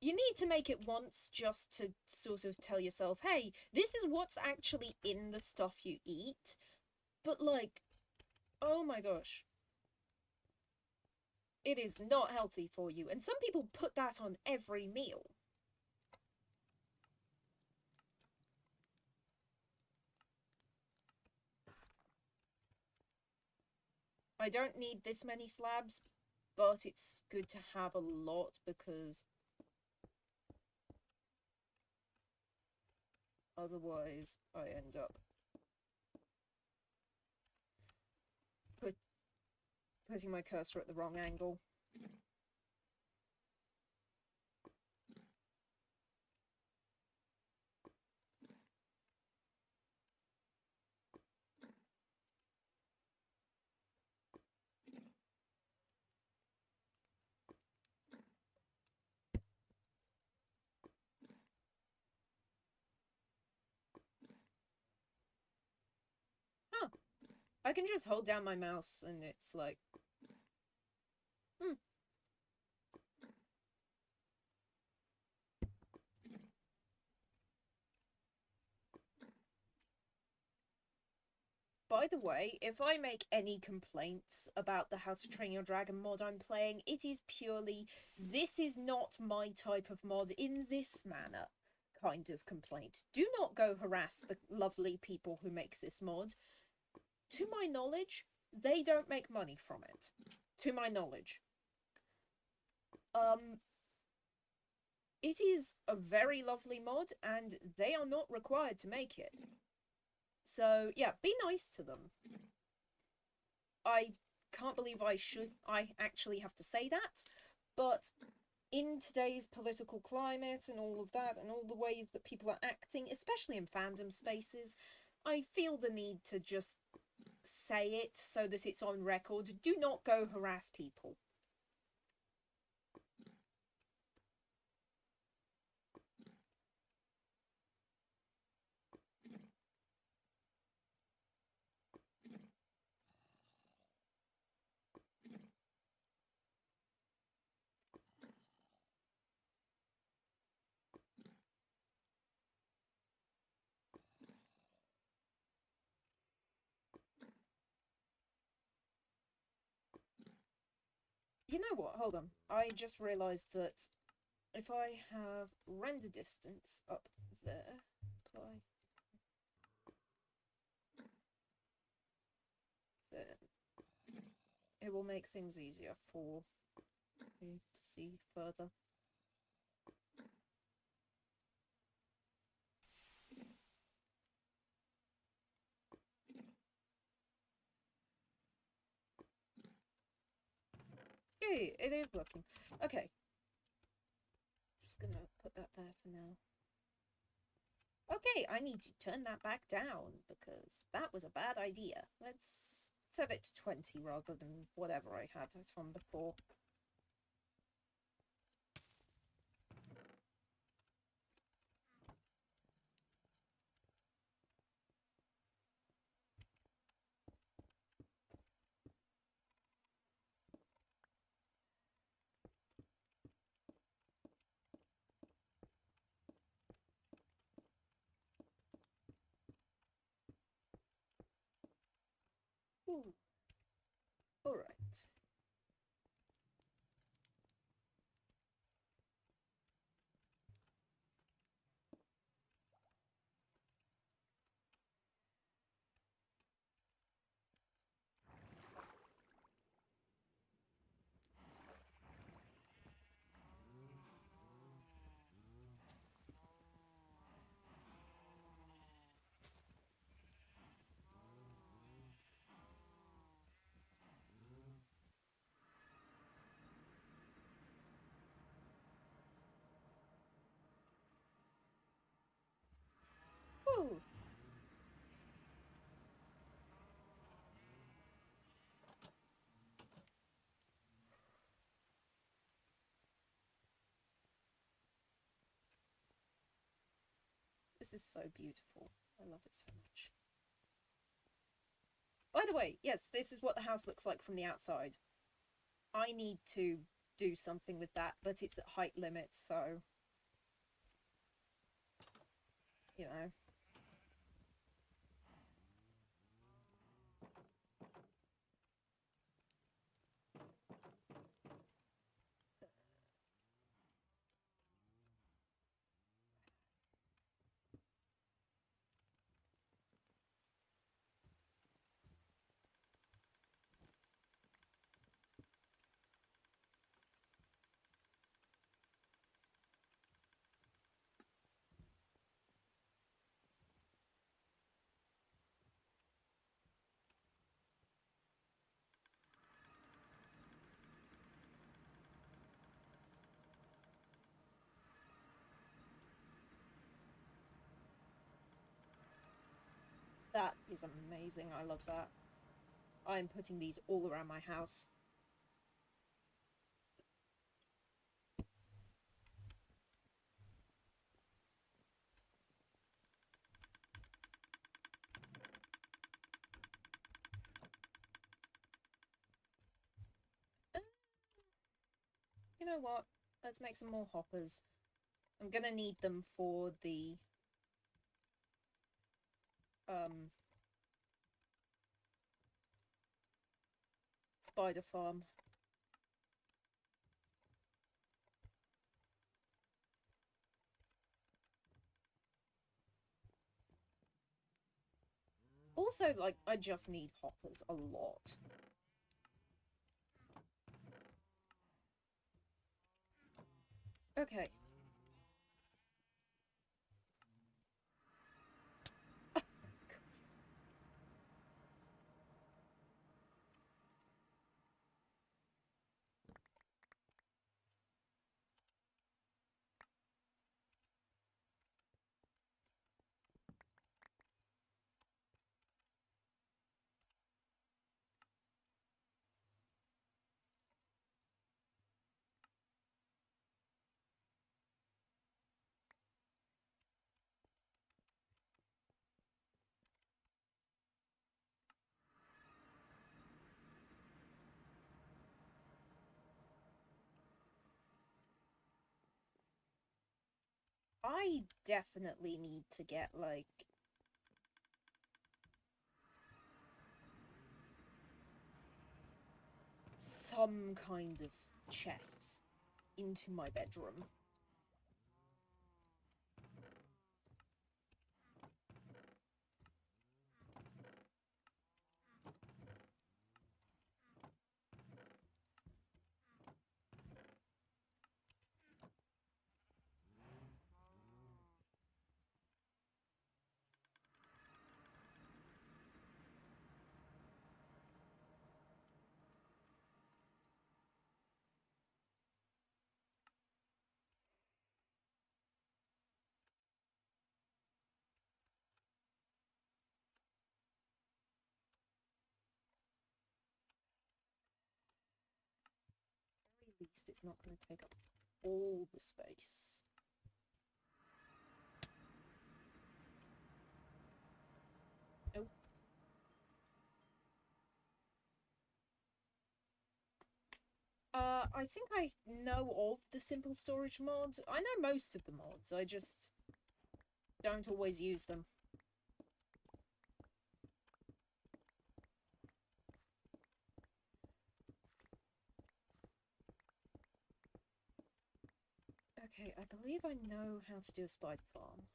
you need to make it once just to sort of tell yourself, hey, this is what's actually in the stuff you eat. But, like, oh my gosh. It is not healthy for you. And some people put that on every meal. I don't need this many slabs, but it's good to have a lot because otherwise I end up putting my cursor at the wrong angle. Huh. I can just hold down my mouse and it's like... By the way, if I make any complaints about the How to Train Your Dragon mod I'm playing, it is purely, this is not my type of mod in this manner kind of complaint. Do not go harass the lovely people who make this mod. To my knowledge, they don't make money from it. To my knowledge. It is a very lovely mod, and they are not required to make it. So, yeah, be nice to them. I can't believe I actually have to say that, but in today's political climate and all of that, and all the ways that people are acting, especially in fandom spaces, I feel the need to just say it so that it's on record. Do not go harass people. You know what? Hold on. I just realised that if I have render distance up there, then it will make things easier for me to see further. Yay, it is working. Okay. Just gonna put that there for now. Okay, I need to turn that back down because that was a bad idea. Let's set it to 20 rather than whatever I had from before. Ooh. Alright. This is so beautiful. I love it so much. By the way, yes, this is what the house looks like from the outside. I need to do something with that, but it's at height limit, so... You know. That is amazing. I love that. I'm putting these all around my house. You know what? Let's make some more hoppers. I'm gonna need them for the spider farm. Also, like, I just need hoppers a lot. Okay. I definitely need to get, like... some kind of chests into my bedroom. At least it's not going to take up all the space. Oh. I think I know of the simple storage mod. I know most of the mods, I just don't always use them. Okay, I believe I know how to do a spider farm.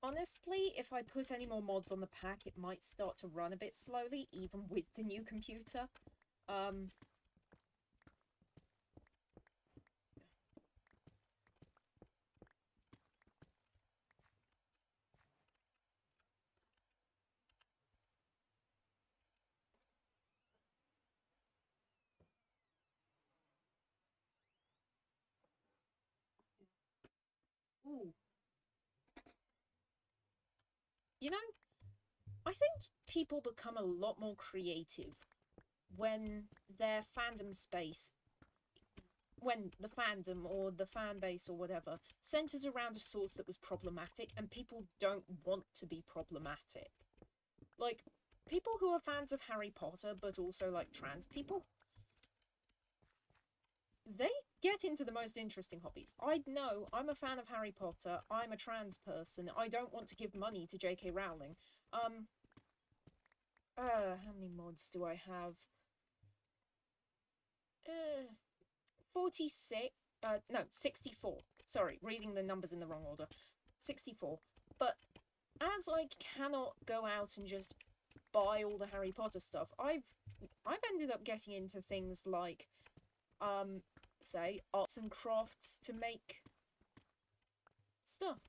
Honestly, if I put any more mods on the pack, it might start to run a bit slowly, even with the new computer. Ooh. You know, I think people become a lot more creative when their fandom space, when the fandom or the fan base or whatever centers around a source that was problematic and people don't want to be problematic. Like, people who are fans of Harry Potter but also like trans people, they get into the most interesting hobbies. I know I'm a fan of Harry Potter, I'm a trans person, I don't want to give money to J.K. Rowling. How many mods do I have? 46, no, 64. Sorry, reading the numbers in the wrong order. 64. But as I cannot go out and just buy all the Harry Potter stuff, I've ended up getting into things like, say, arts and crafts to make stuff.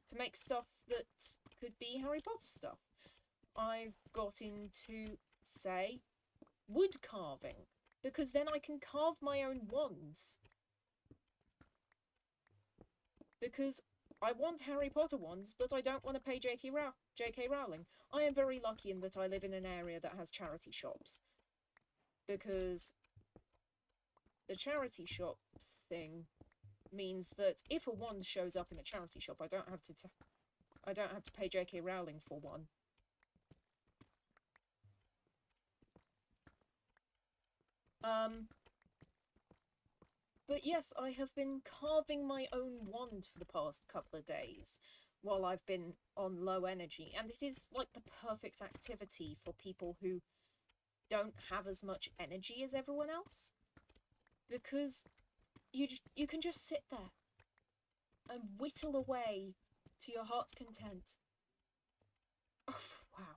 To make stuff that could be Harry Potter stuff. I've got into, say, wood carving, because then I can carve my own wands. Because I want Harry Potter wands, but I don't want to pay J.K. Rowling. I am very lucky in that I live in an area that has charity shops. Because the charity shop thing means that if a wand shows up in a charity shop, I don't have to pay J.K. Rowling for one. But yes, I have been carving my own wand for the past couple of days while I've been on low energy, and it is like the perfect activity for people who don't have as much energy as everyone else, because you can just sit there and whittle away to your heart's content. Oh, wow.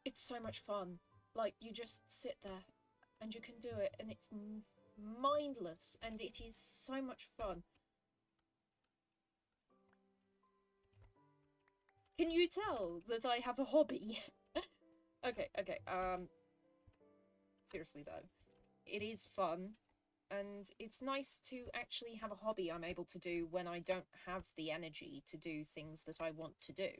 It's so much fun. Like, you just sit there and you can do it, and it's mindless, and it is so much fun. Can you tell that I have a hobby? Okay, seriously though, it is fun, and it's nice to actually have a hobby I'm able to do when I don't have the energy to do things that I want to do.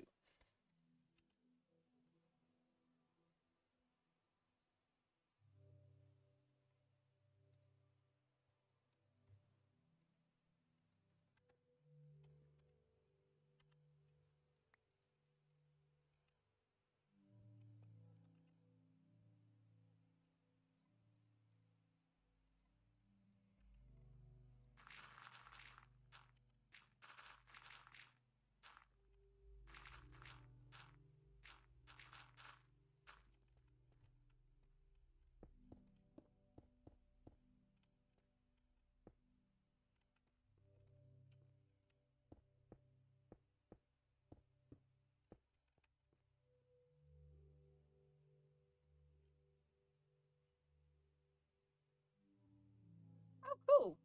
Oh, cool!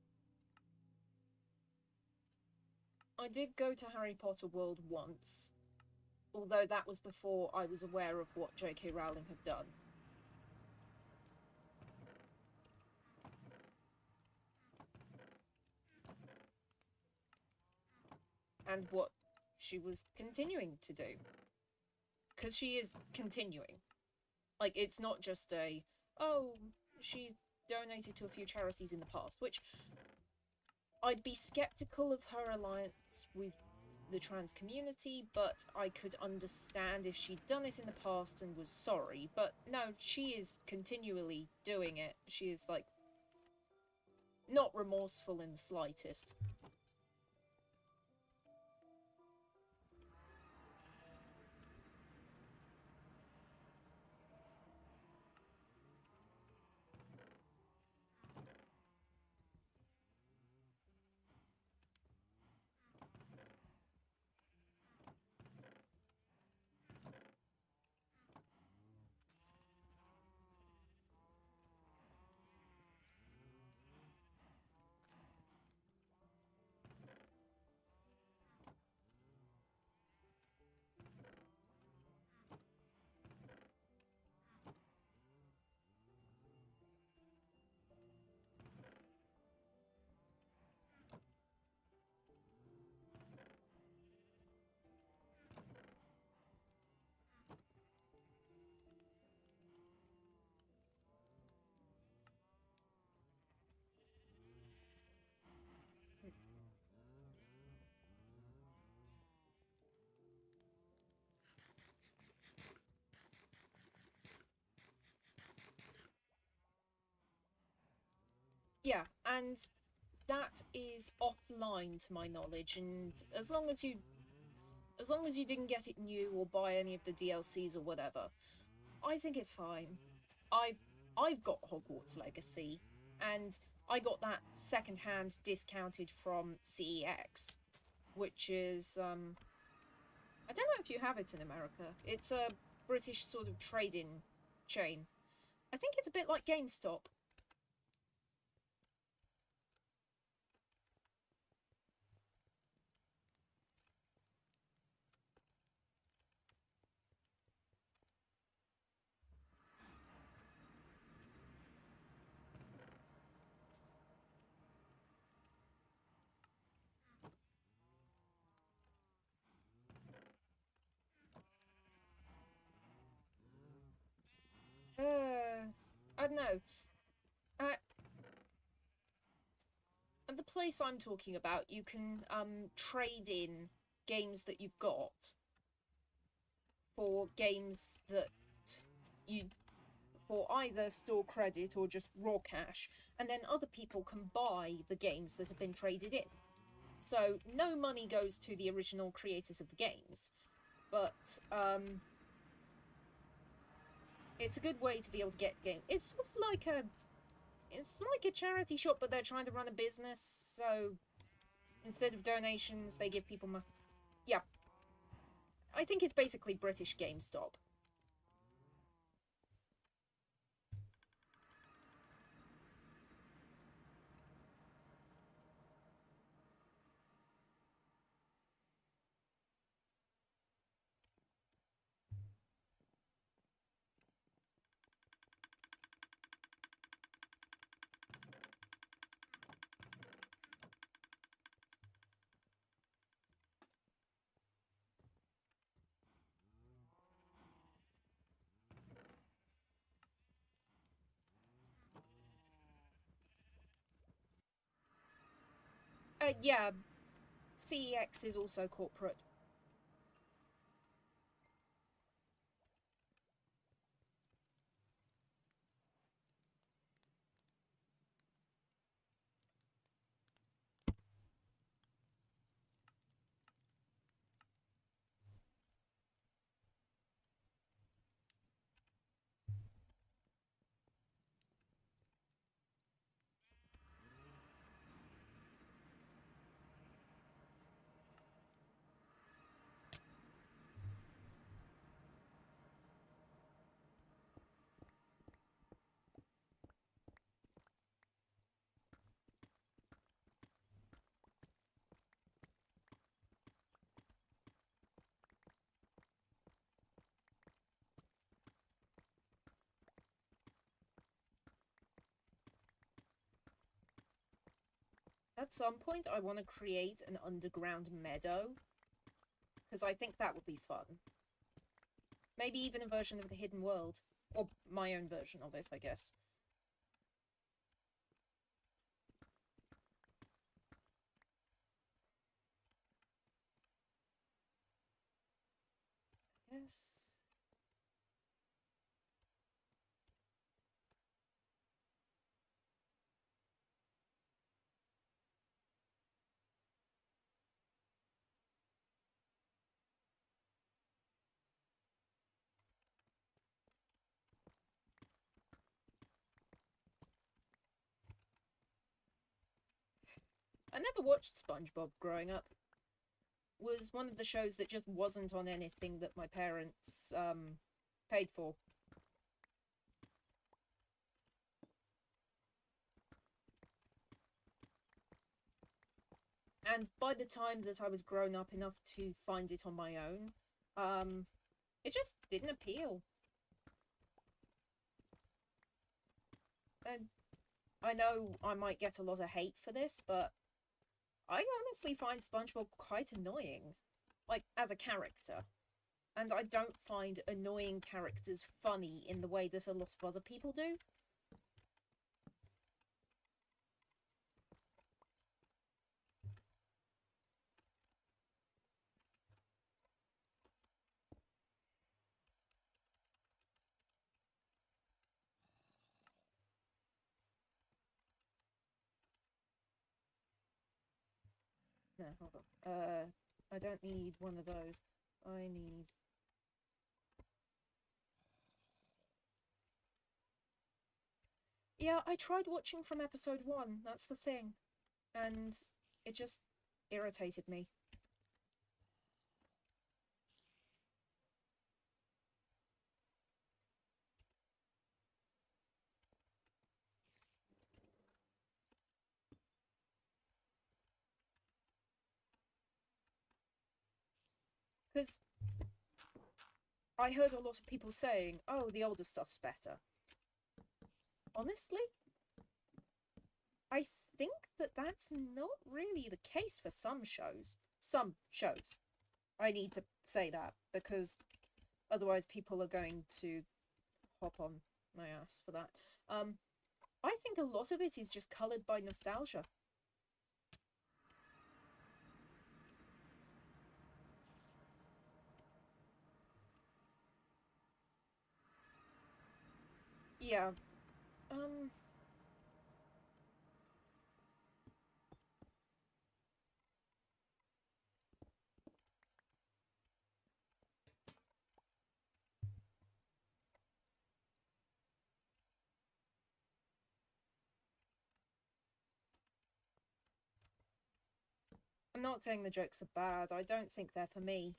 I did go to Harry Potter World once, although that was before I was aware of what J.K. Rowling had done. And what she was continuing to do. Because she is continuing. Like, it's not just a, oh, she donated to a few charities in the past, which I'd be skeptical of her alliance with the trans community, but I could understand if she'd done it in the past and was sorry. But no, she is continually doing it. She is, like, not remorseful in the slightest. Yeah, and that is offline to my knowledge, and as long as you didn't get it new or buy any of the DLCs or whatever, I think it's fine. I've got Hogwarts Legacy, and I got that secondhand discounted from CEX, which is I don't know if you have it in America. It's a British sort of trade-in chain. I think it's a bit like GameStop. I don't know. Uh, at the place I'm talking about, you can trade in games that you've got for games that you for either store credit or just raw cash, and then other people can buy the games that have been traded in. So no money goes to the original creators of the games, but it's a good way to be able to get games. It's sort of like a charity shop, but they're trying to run a business. So instead of donations, they give people money. Yeah, I think it's basically British GameStop. Yeah, CEX is also corporate. At some point, I want to create an underground meadow, because I think that would be fun. Maybe even a version of the Hidden World. Or my own version of it, I guess. Yes. I never watched SpongeBob growing up. Was one of the shows that just wasn't on anything that my parents paid for. And by the time that I was grown up enough to find it on my own, it just didn't appeal. And I know I might get a lot of hate for this, but I honestly find SpongeBob quite annoying. Like, as a character. And I don't find annoying characters funny in the way that a lot of other people do. No, hold on. I don't need one of those. I need... Yeah, I tried watching from episode 1, that's the thing. And it just irritated me. Because I heard a lot of people saying, oh, the older stuff's better. Honestly, I think that that's not really the case for some shows. Some shows. I need to say that, because otherwise people are going to hop on my ass for that. I think a lot of it is just coloured by nostalgia. Yeah. I'm not saying the jokes are bad. I don't think they're for me.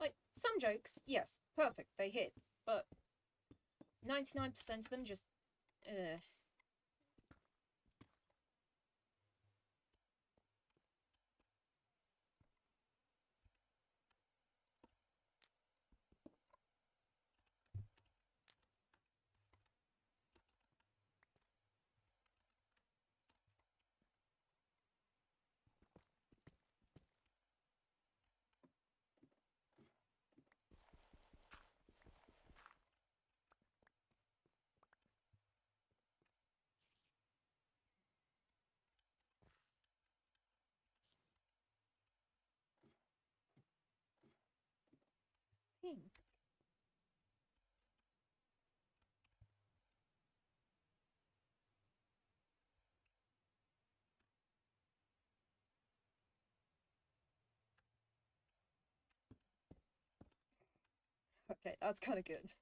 Like, some jokes, yes, perfect, they hit. But 99% of them just... Okay, that's kind of good.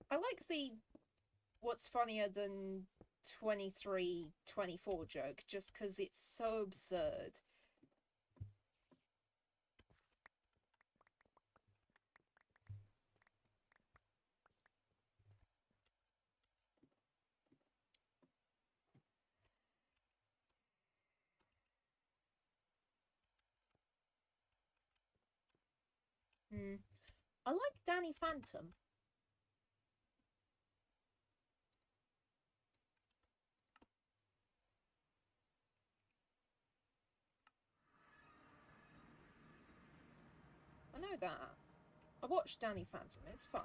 I like the what's funnier than 23, 24 joke, just because it's so absurd. I like Danny Phantom. I know that. I watched Danny Phantom, it's fun.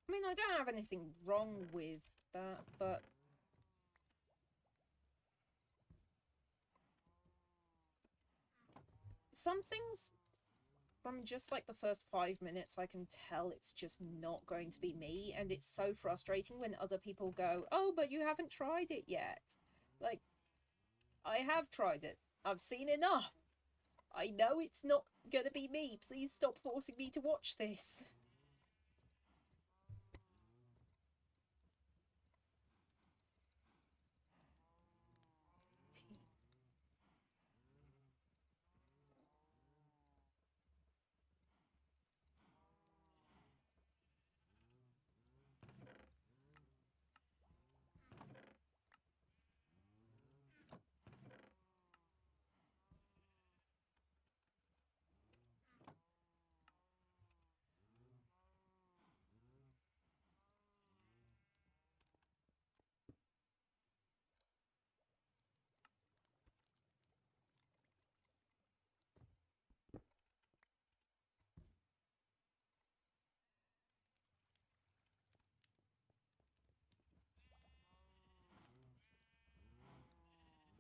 I mean, I don't have anything wrong with that, but... some things, from just like the first 5 minutes, I can tell it's just not going to be me, and it's so frustrating when other people go, oh, but you haven't tried it yet. Like, I have tried it. I've seen enough. I know it's not gonna be me. Please stop forcing me to watch this.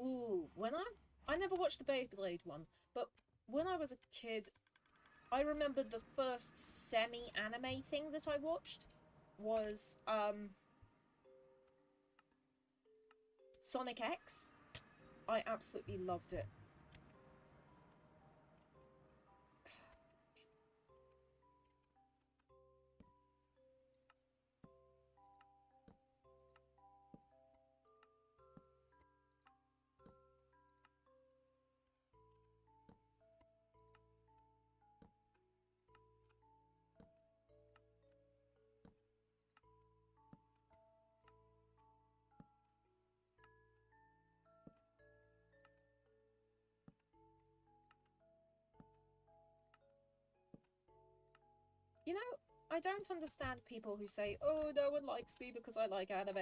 Ooh, I never watched the Beyblade one, but when I was a kid, I remember the first semi-anime thing that I watched was, Sonic X. I absolutely loved it. You know, I don't understand people who say, oh, no one likes me because I like anime,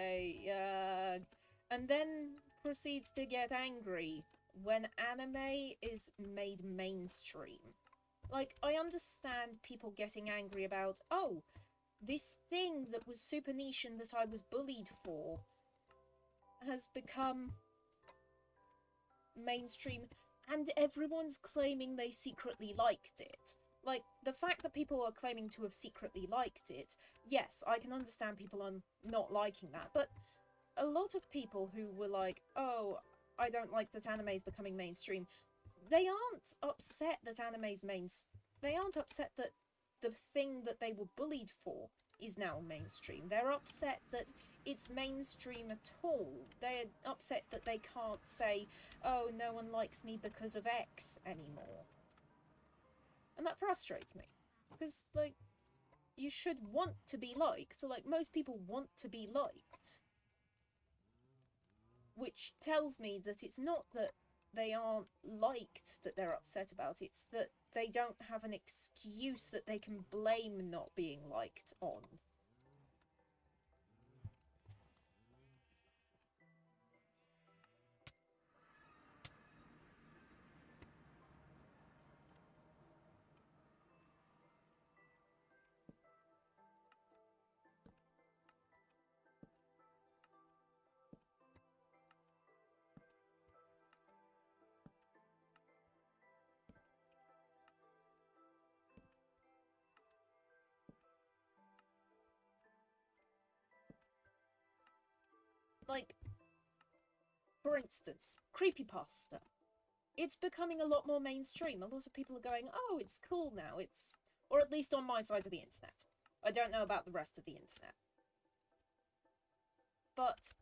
and then proceeds to get angry when anime is made mainstream. Like, I understand people getting angry about, oh, this thing that was super niche and that I was bullied for has become mainstream and everyone's claiming they secretly liked it. Like, the fact that people are claiming to have secretly liked it, yes, I can understand people are not liking that, but a lot of people who were like, oh, I don't like that anime is becoming mainstream, they aren't upset that anime's they aren't upset that the thing that they were bullied for is now mainstream. They're upset that it's mainstream at all. They're upset that they can't say, oh, no one likes me because of X anymore. And that frustrates me. Because, like, you should want to be liked. So, like, most people want to be liked. Which tells me that it's not that they aren't liked that they're upset about, it's that they don't have an excuse that they can blame not being liked on. Like, for instance, creepypasta. It's becoming a lot more mainstream. A lot of people are going, oh, it's cool now. It's... Or at least on my side of the internet. I don't know about the rest of the internet. But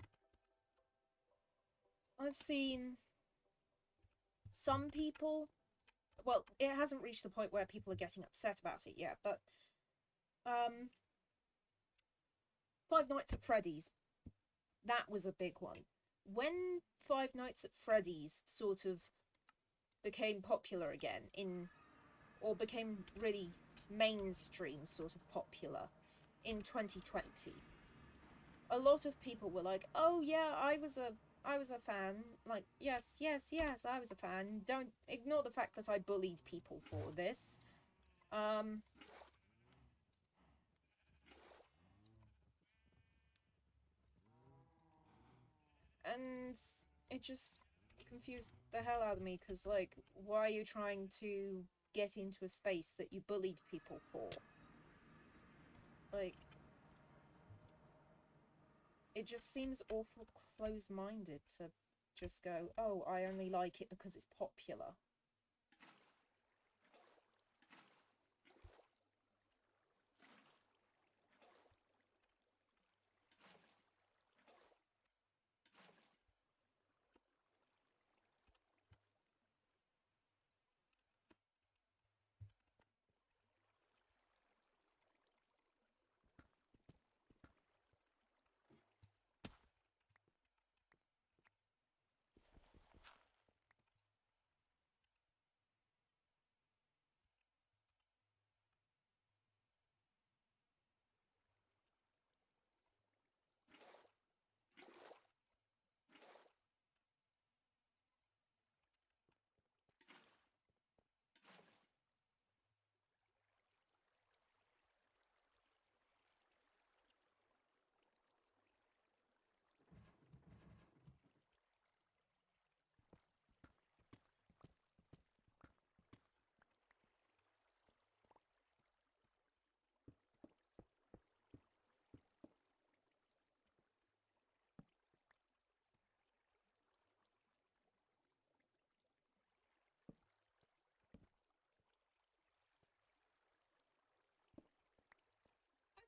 I've seen some people... Well, it hasn't reached the point where people are getting upset about it yet, but... Five Nights at Freddy's. That was a big one. When Five Nights at Freddy's sort of became popular again or became really mainstream sort of popular in 2020, a lot of people were like, oh yeah, I was a fan. Like, yes, I was a fan. Don't ignore the fact that I bullied people for this. And it just confused the hell out of me, because, like, why are you trying to get into a space that you bullied people for? Like, it just seems awful close-minded to just go, oh, I only like it because it's popular.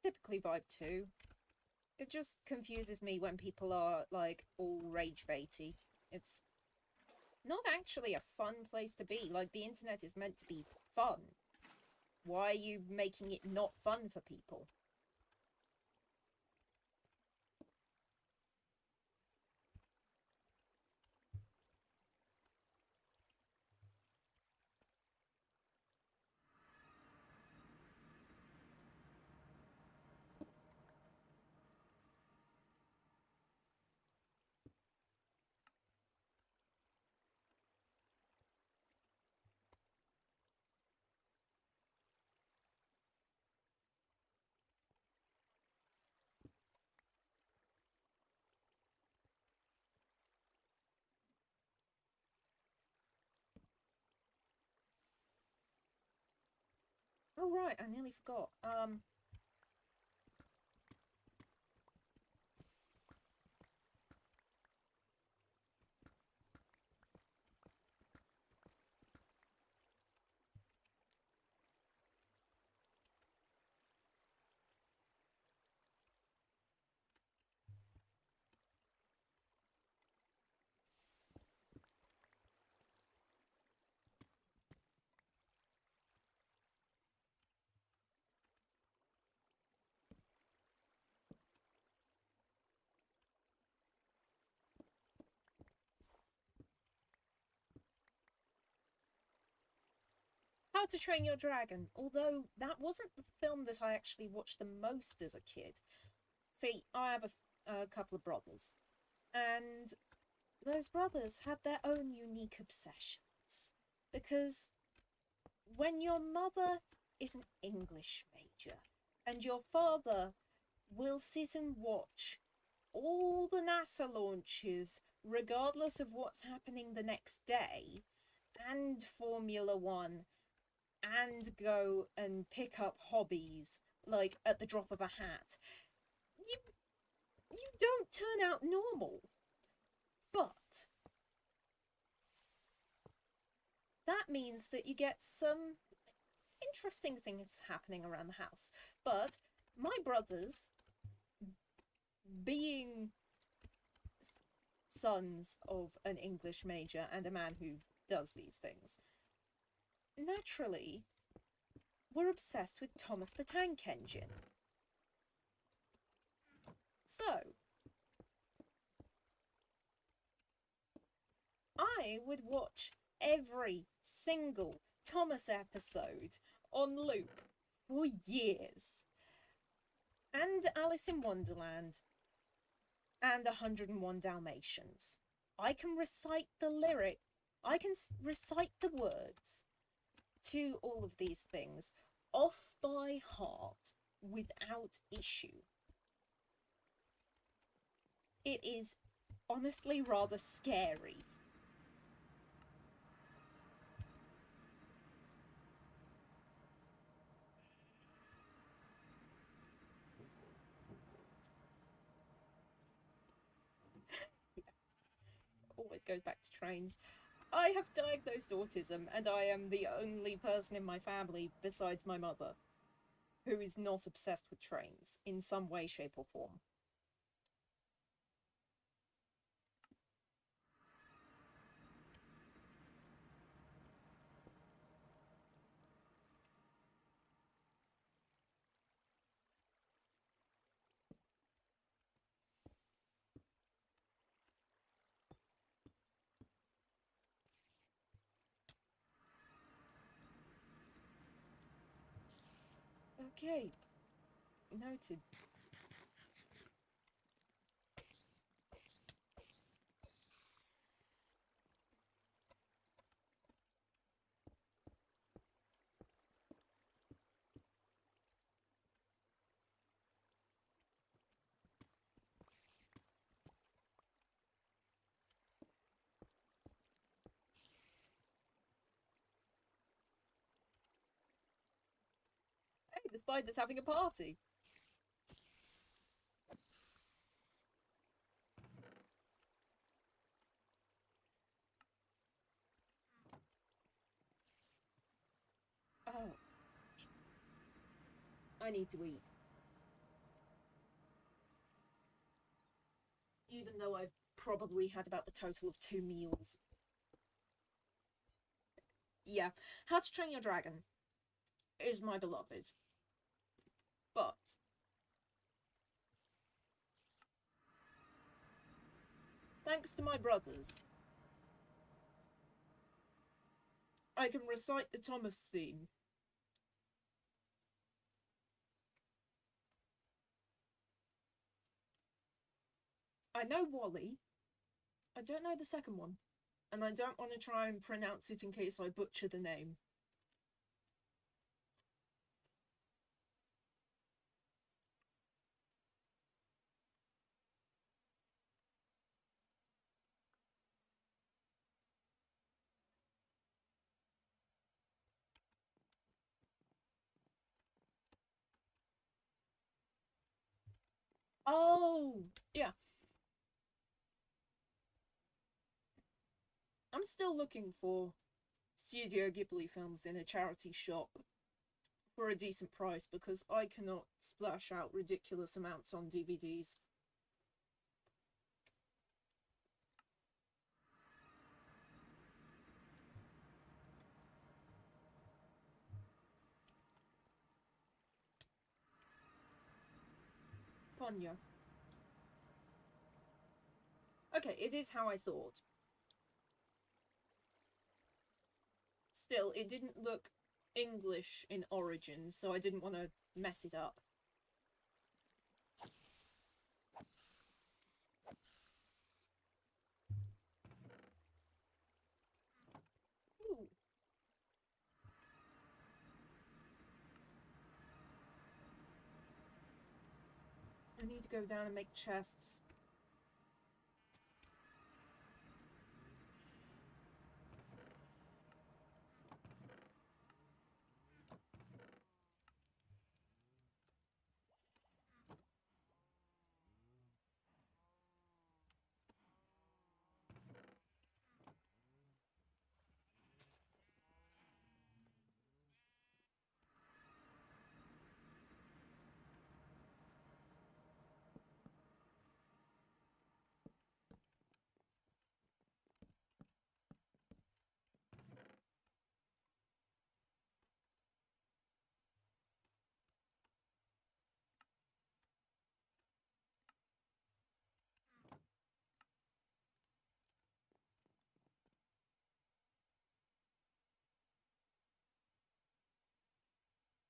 typically vibe too. It just confuses me when people are, like, all rage baity. It's not actually a fun place to be. Like, the internet is meant to be fun. Why are you making it not fun for people? Oh, right, I nearly forgot. How to Train Your Dragon, although that wasn't the film that I actually watched the most as a kid. See, I have a couple of brothers, and those brothers had their own unique obsessions. Because when your mother is an English major, and your father will sit and watch all the NASA launches, regardless of what's happening the next day, and Formula One, and go and pick up hobbies like at the drop of a hat, you don't turn out normal. But that means that you get some interesting things happening around the house. But my brothers, being sons of an English major and a man who does these things, naturally were obsessed with Thomas the Tank Engine. So, I would watch every single Thomas episode on loop for years. And Alice in Wonderland. And 101 Dalmatians. I can recite the lyric. I can recite the words to all of these things off by heart without issue. It is honestly rather scary. Always goes back to trains. I have diagnosed autism, and I am the only person in my family, besides my mother, who is not obsessed with trains in some way, shape, or form. Okay, noted. Hey, the spider's having a party. Oh, I need to eat. even though I've probably had about the total of 2 meals. Yeah, How to Train Your Dragon is my beloved. But thanks to my brothers, I can recite the Thomas theme. I know Wally. I don't know the second one. And I don't want to try and pronounce it in case I butcher the name. Oh, yeah. I'm still looking for Studio Ghibli films in a charity shop for a decent price because I cannot splash out ridiculous amounts on DVDs. Ponyo. Okay, it is how I thought. Still, it didn't look English in origin, so I didn't want to mess it up. Ooh. I need to go down and make chests.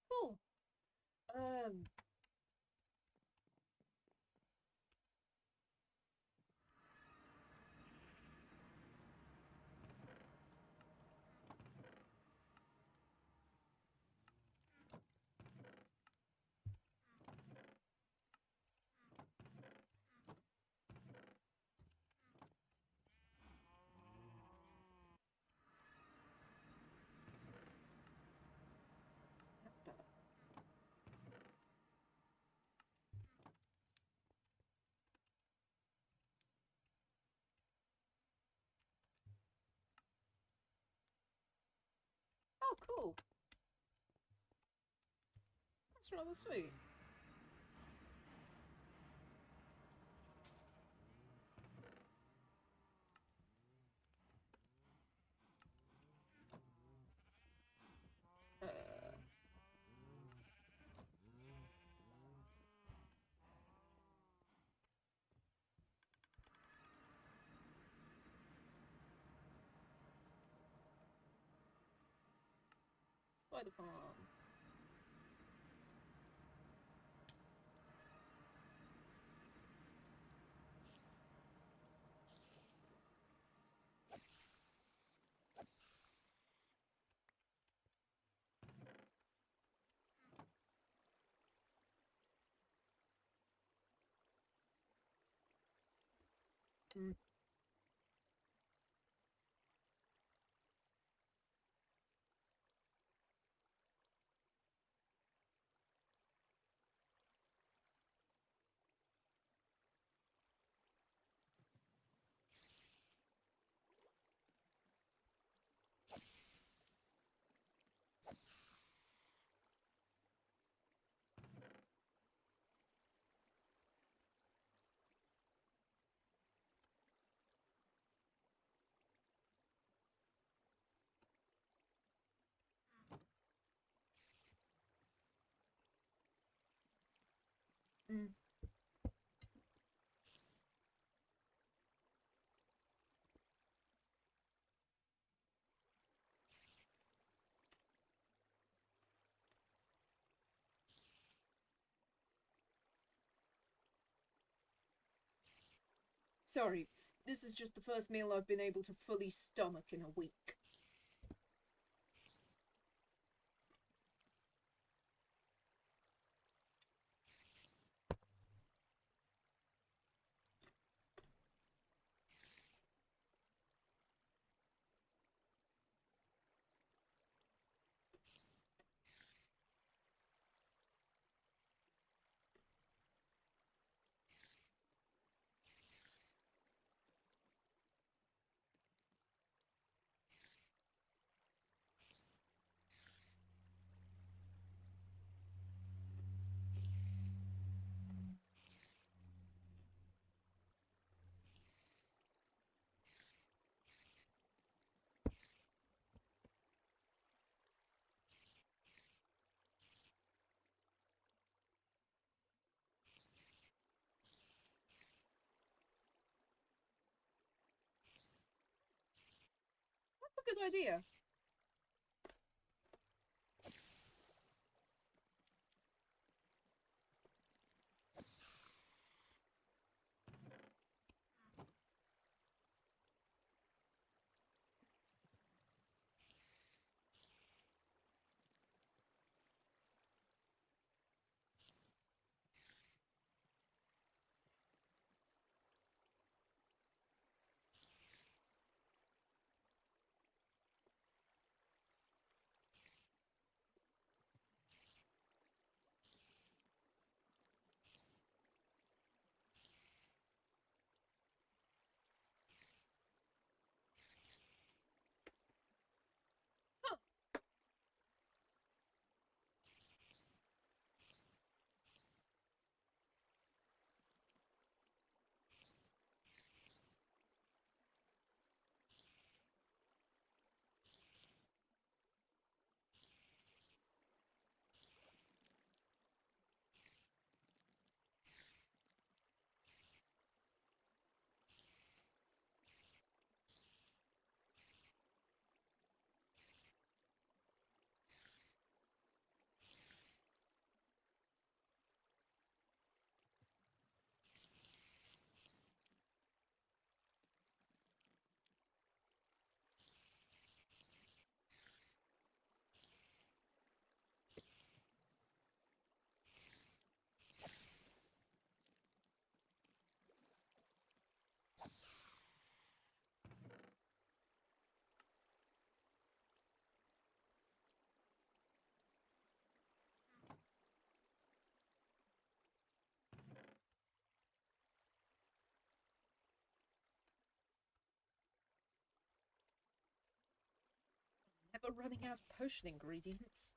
Cool. That's better. Oh, cool. That's rather sweet. Spider farm. Mm. Sorry, this is just the first meal I've been able to fully stomach in a week. That's a good idea. Huh. Never running out of potion ingredients.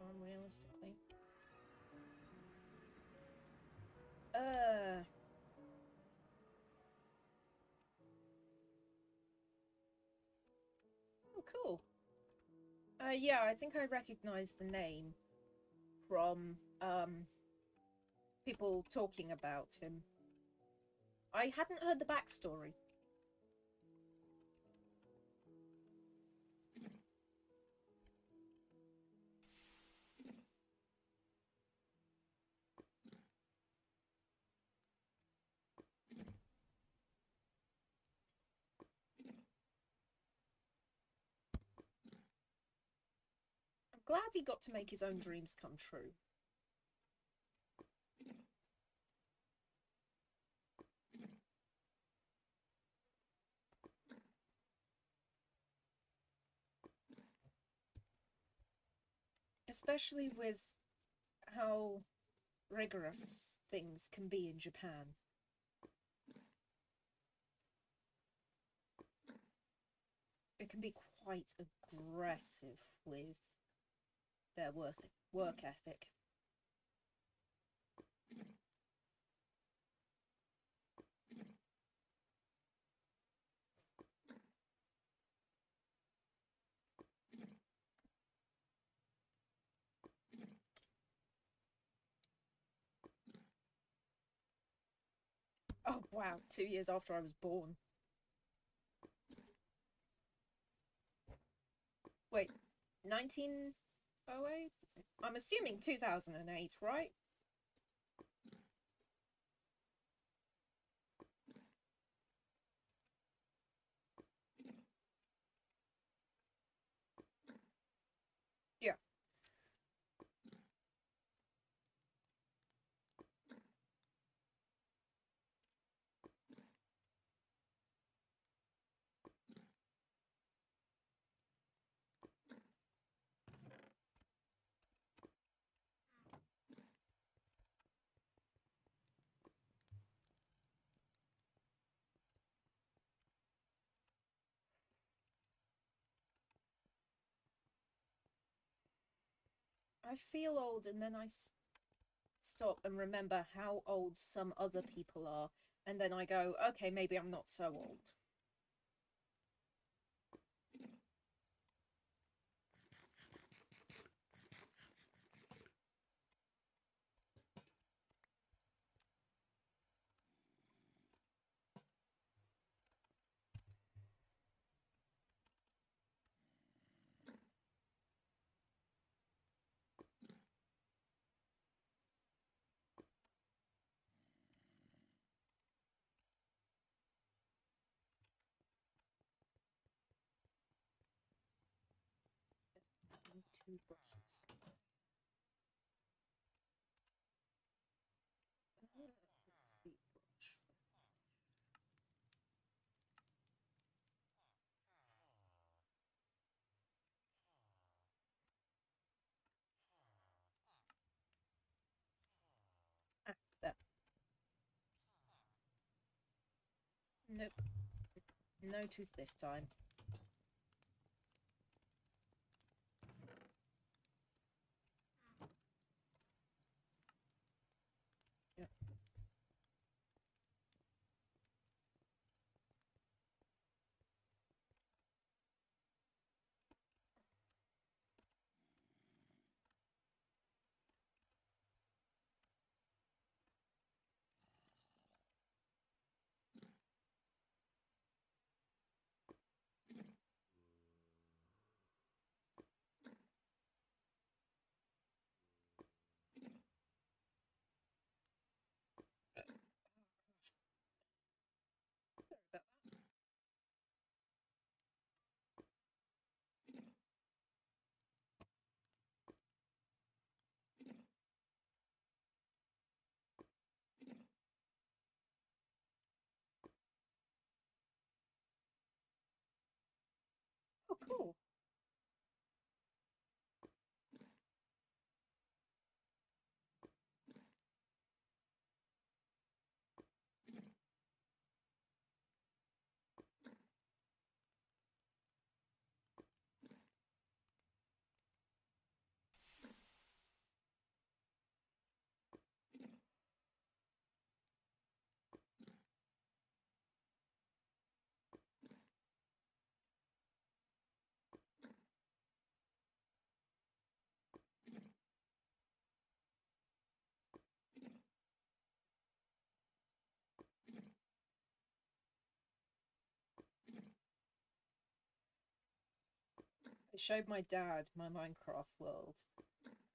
Unrealistically. Oh, cool. Yeah, I think I recognize the name from, people talking about him. I hadn't heard the backstory. I'm glad he got to make his own dreams come true. Especially with how rigorous things can be in Japan. It can be quite aggressive with their work ethic. Oh wow, 2 years after I was born. Wait, 1908? I'm assuming 2008, right? Yeah. I feel old and then I stop and remember how old some other people are. And then I go, okay, maybe I'm not so old. Two brushes. The brush. Ah, there. Nope. No tooth this time. Yeah. Sorry about that. Oh, cool. I showed my dad my Minecraft world,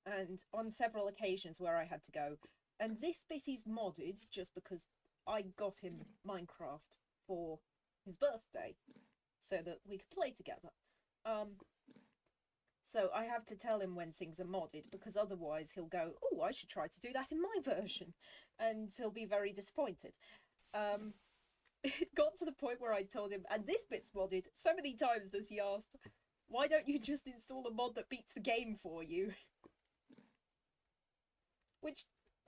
and on several occasions where I had to go, and this bit is modded just because I got him Minecraft for his birthday so that we could play together. Um, so I have to tell him when things are modded because otherwise he'll go, "Oh, I should try to do that in my version," and he'll be very disappointed. Um, it got to the point where I told him, and this bit's modded so many times that he asked, Why don't you just install a mod that beats the game for you? Which,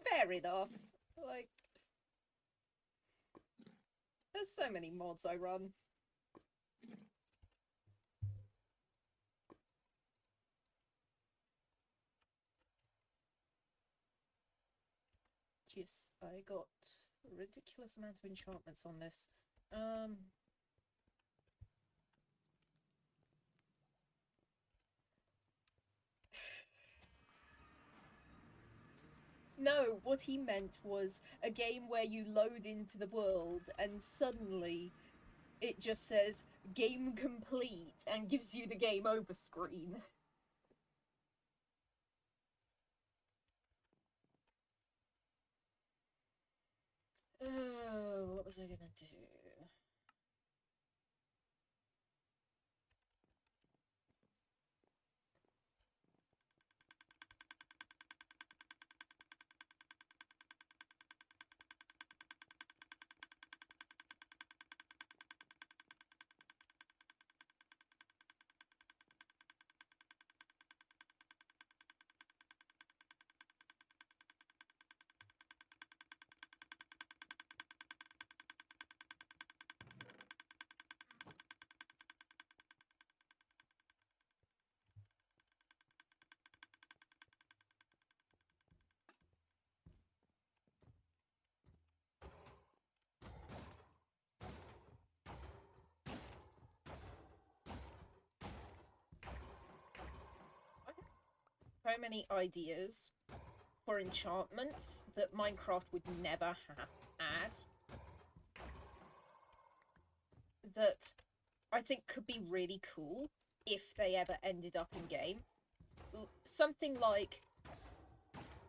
fair enough. Like, there's so many mods I run. Jeez, I got a ridiculous amount of enchantments on this. No, what he meant was a game where you load into the world and suddenly it just says game complete and gives you the game over screen. Oh, what was I gonna do? So many ideas for enchantments that Minecraft would never add that I think could be really cool if they ever ended up in game. Something like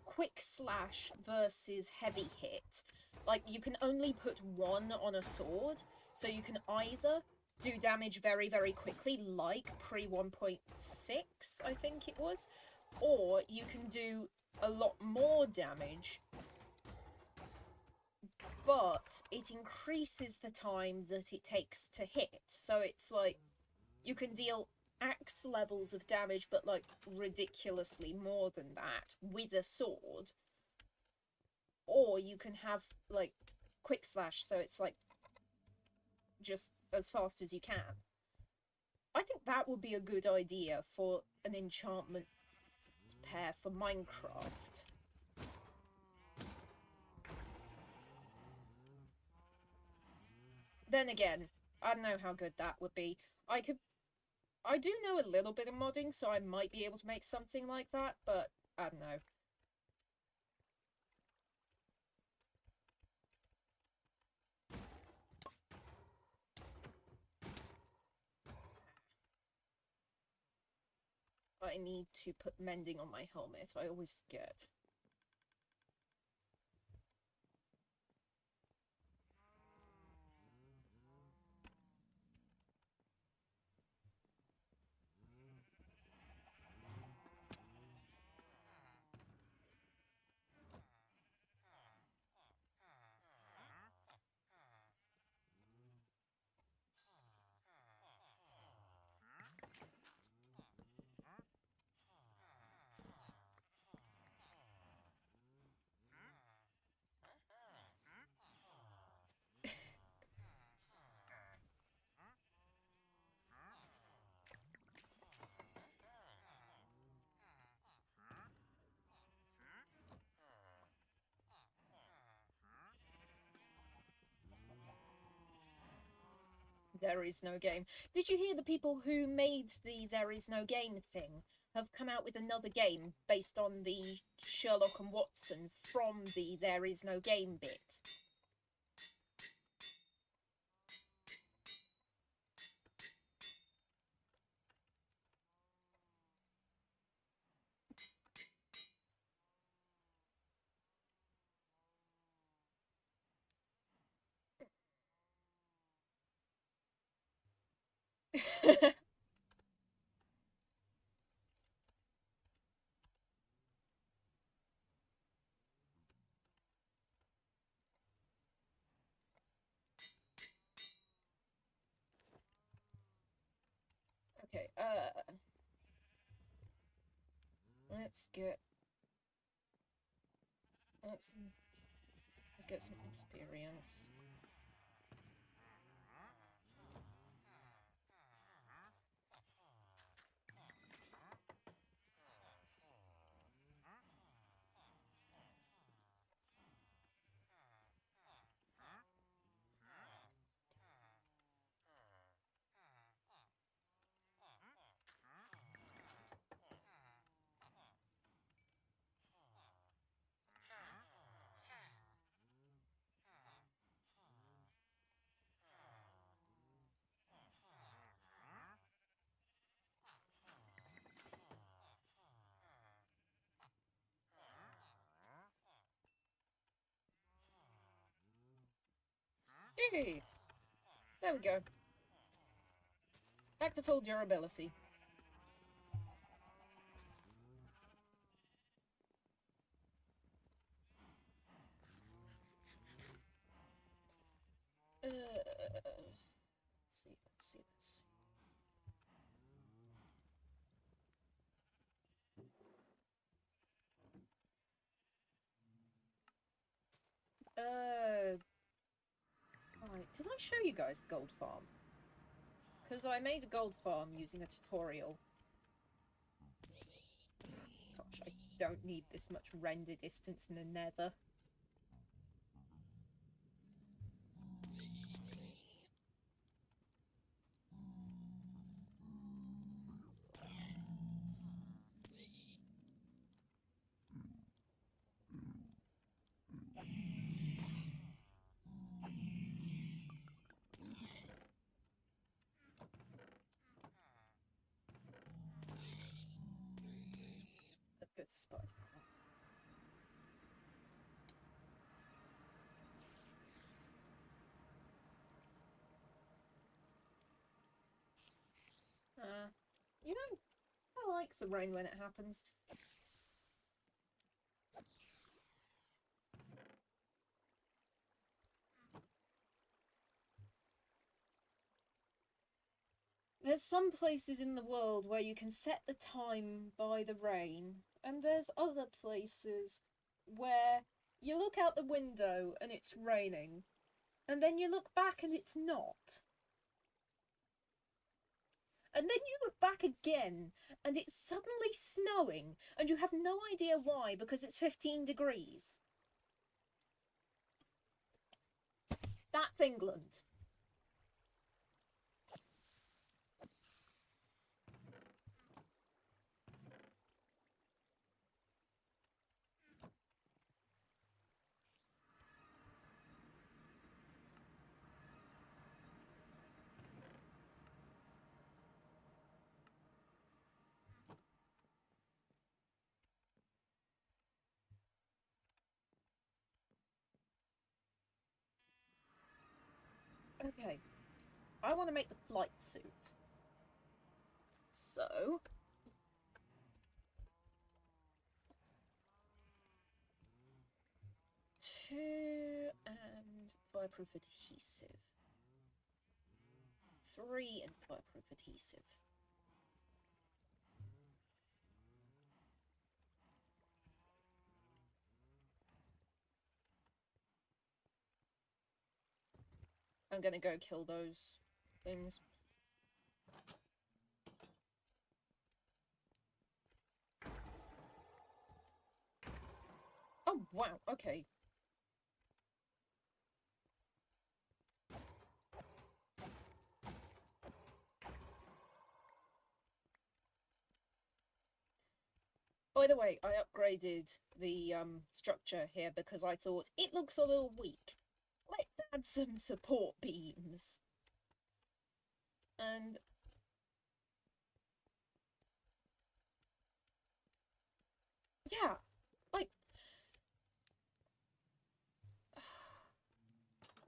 quick slash versus heavy hit. Like, you can only put one on a sword, so you can either do damage very, very quickly, like pre 1.6, I think it was, or you can do a lot more damage, but it increases the time that it takes to hit. So it's like, you can deal axe levels of damage, but like ridiculously more than that with a sword. Or you can have like quick slash, so it's like just as fast as you can. I think that would be a good idea for an enchantment pair for Minecraft. Then again, I don't know how good that would be. I do know a little bit of modding, so I might be able to make something like that, but I don't know. I need to put mending on my helmet. I always forget. There is no game. Did you hear the people who made the There Is No Game thing have come out with another game based on the Sherlock and Watson from the There Is No Game bit? Okay, let's get some experience. Yay! There we go. Back to full durability. Let's see. Right. Did I show you guys the gold farm? Because I made a gold farm using a tutorial. Gosh, I don't need this much render distance in the nether. Let's go to Spider. You know, I like the rain when it happens. There's some places in the world where you can set the time by the rain, and there's other places where you look out the window and it's raining, and then you look back and it's not. And then you look back again and it's suddenly snowing, and you have no idea why because it's 15 degrees. That's England. Okay, I want to make the flight suit. So, 2 and fireproof adhesive. 3 and fireproof adhesive. I'm gonna go kill those things. Oh, wow, okay. By the way, I upgraded the structure here because I thought it looks a little weak. Let's add some support beams. And yeah, like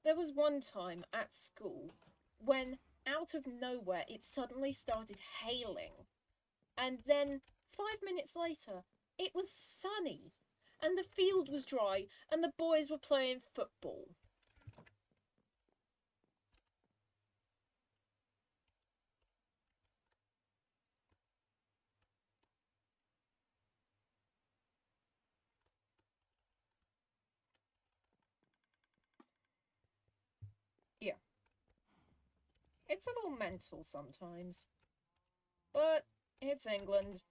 there was one time at school when out of nowhere it suddenly started hailing, and then 5 minutes later it was sunny and the field was dry and the boys were playing football. It's a little mental sometimes. But it's England.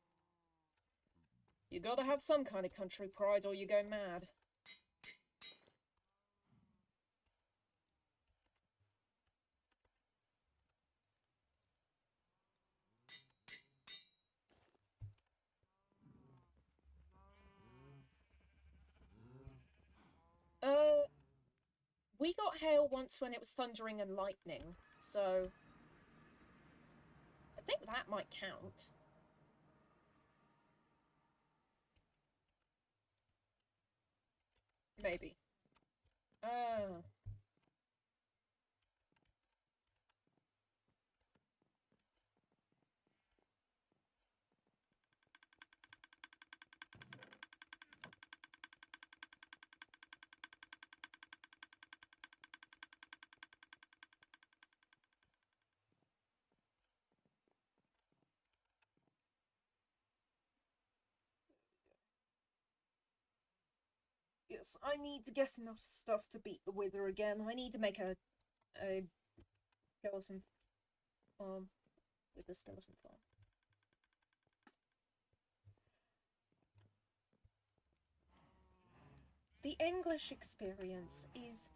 You gotta have some kind of country pride or you go mad. We got hail once when it was thundering and lightning, so I think that might count. Maybe. Uh, yes, I need to get enough stuff to beat the Wither again. I need to make a skeleton farm with the skeleton farm. The English experience is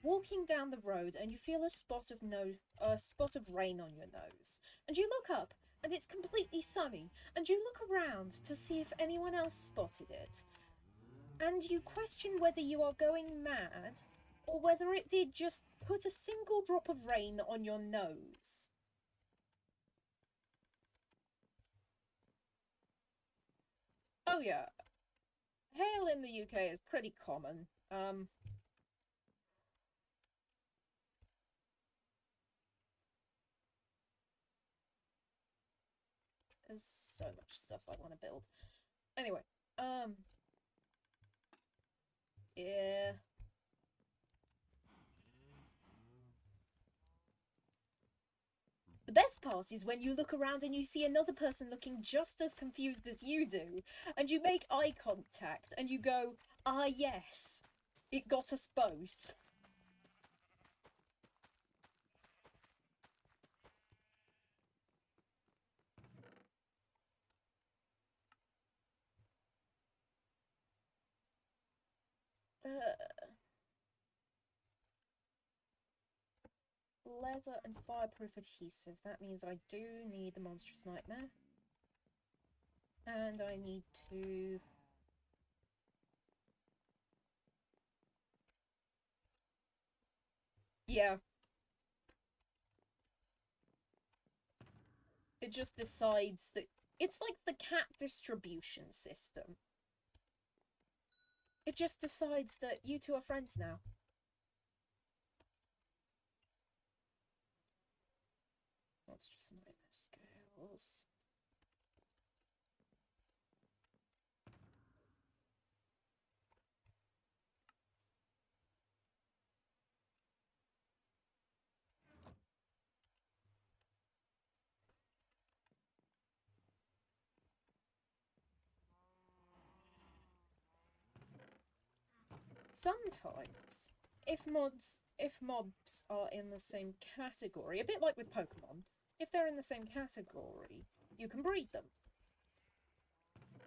walking down the road and you feel a spot of rain on your nose, and you look up and it's completely sunny, and you look around to see if anyone else spotted it, and you question whether you are going mad or whether it did just put a single drop of rain on your nose. Oh yeah, hail in the UK is pretty common. There's so much stuff I want to build. Anyway, yeah. The best part is when you look around and you see another person looking just as confused as you do, and you make eye contact and you go, ah yes, it got us both. Leather and fireproof adhesive. That means I do need the monstrous nightmare. And I need to... Yeah. It just decides that... It's like the cat distribution system. It just decides that you two are friends now. Monstrous nightmare scales. Sometimes, if mobs are in the same category, a bit like with Pokemon, if they're in the same category, you can breed them.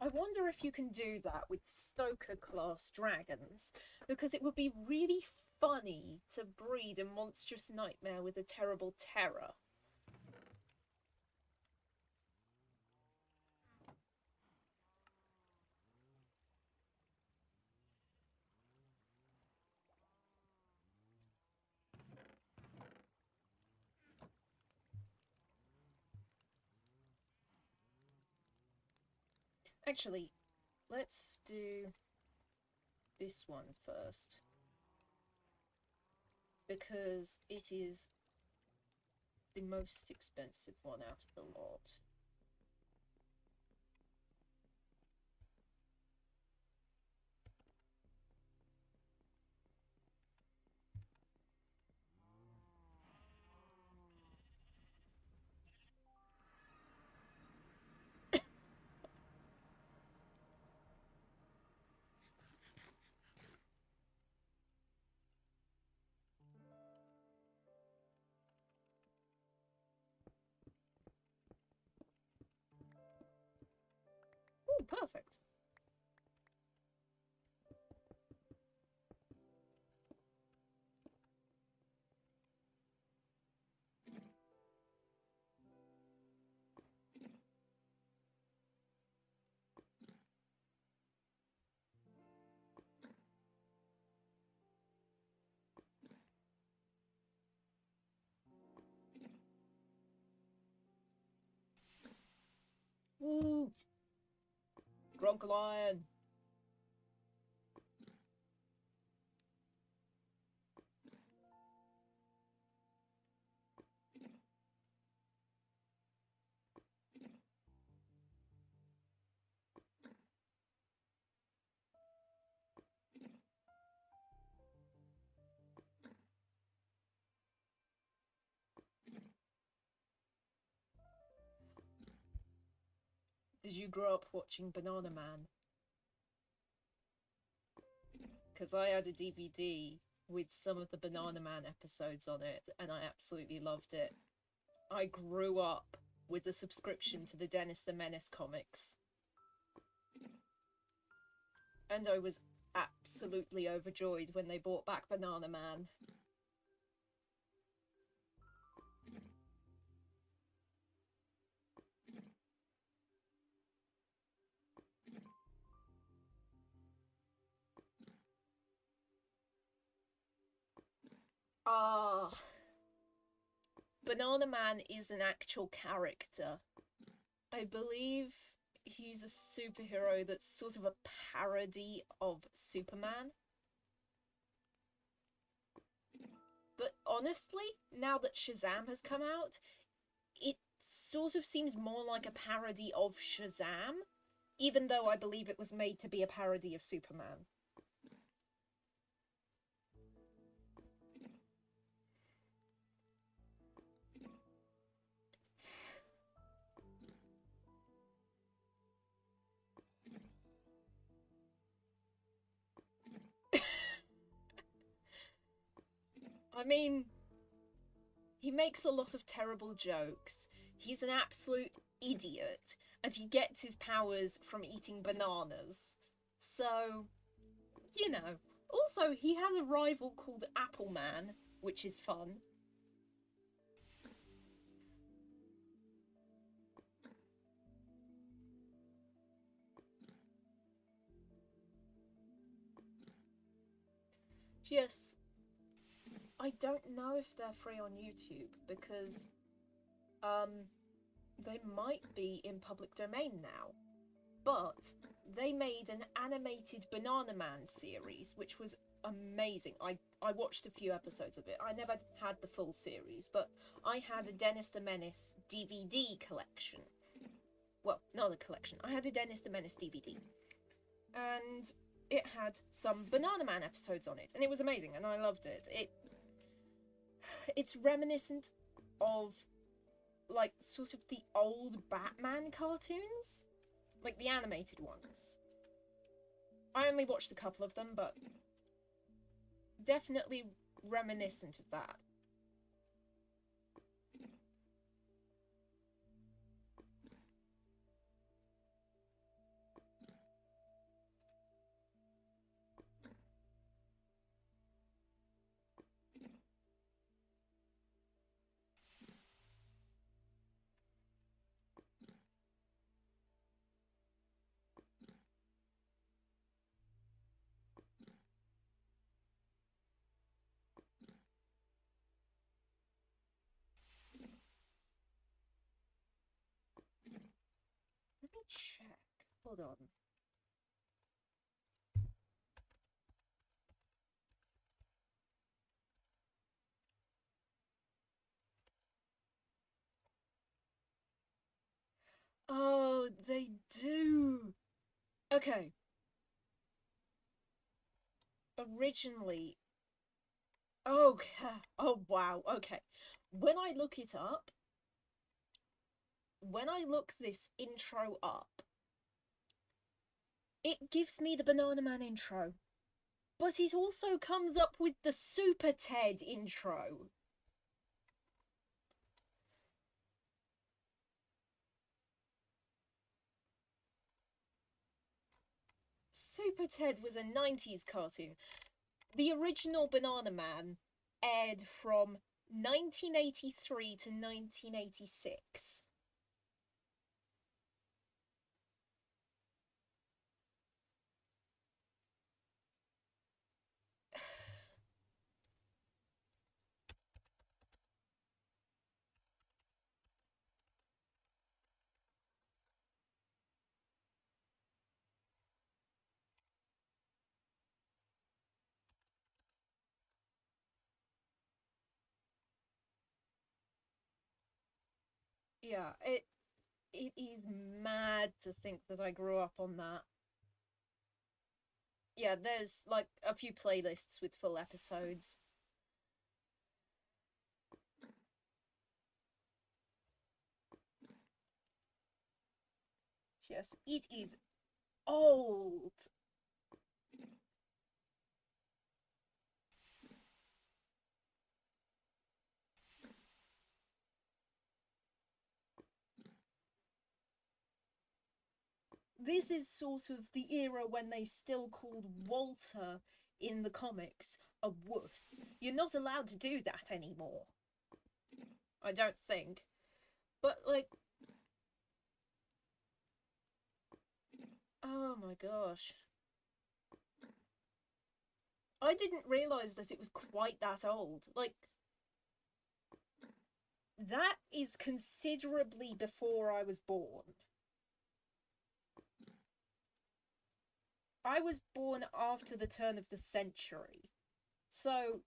I wonder if you can do that with Stoker class dragons, because it would be really funny to breed a monstrous nightmare with a terrible terror. Actually, let's do this one first, because it is the most expensive one out of the lot. perfect. Woo! Grog Lion! Did you grow up watching Banana Man? Because I had a DVD with some of the Banana Man episodes on it, and I absolutely loved it. I grew up with a subscription to the Dennis the Menace comics. And I was absolutely overjoyed when they brought back Banana Man. Ah, Banana Man is an actual character. I believe he's a superhero that's sort of a parody of Superman. But honestly, now that Shazam has come out, it sort of seems more like a parody of Shazam, even though I believe it was made to be a parody of Superman. I mean, he makes a lot of terrible jokes. He's an absolute idiot, and he gets his powers from eating bananas. So, you know. Also, he has a rival called Apple Man, which is fun. Yes, I don't know if they're free on YouTube because they might be in public domain now. But they made an animated Banana Man series, which was amazing. I watched a few episodes of it. I never had the full series, but I had a Dennis the Menace DVD collection. Well, not a collection. I had a Dennis the Menace DVD. And it had some Banana Man episodes on it, and it was amazing, and I loved it. It's reminiscent of, like, sort of the old Batman cartoons. Like, the animated ones. I only watched a couple of them, but definitely reminiscent of that. Let me check. Hold on. Oh, they do. Okay. Originally. Oh, oh wow. Okay. When I look it up, when I look this intro up, it gives me the Banana Man intro. But it also comes up with the Super Ted intro. Super Ted was a 90s cartoon. The original Banana Man aired from 1983 to 1986. Yeah, it is mad to think that I grew up on that. Yeah, there's like a few playlists with full episodes. Yes, it is old. This is sort of the era when they still called Walter in the comics a wuss. You're not allowed to do that anymore. I don't think. But, like, oh my gosh. I didn't realise that it was quite that old. Like, that is considerably before I was born. I was born after the turn of the century. So,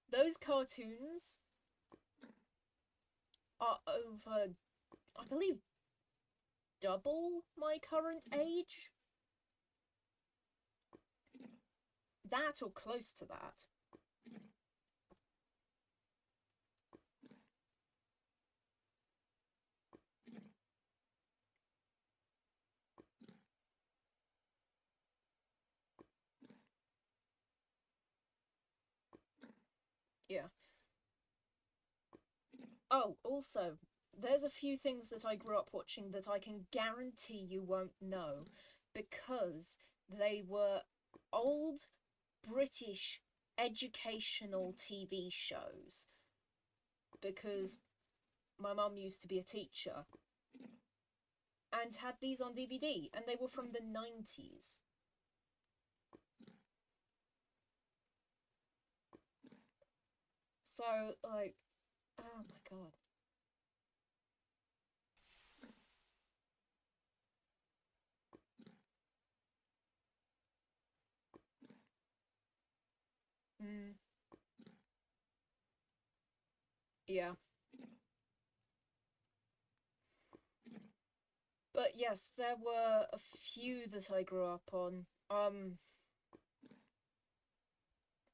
those cartoons are over, I believe, double my current age. That or close to that. Yeah. Oh, also, there's a few things that I grew up watching that I can guarantee you won't know because they were old British educational TV shows. Because my mum used to be a teacher and had these on DVD, and they were from the 90s. So, like, oh my god. Mm, yeah. But yes, there were a few that I grew up on.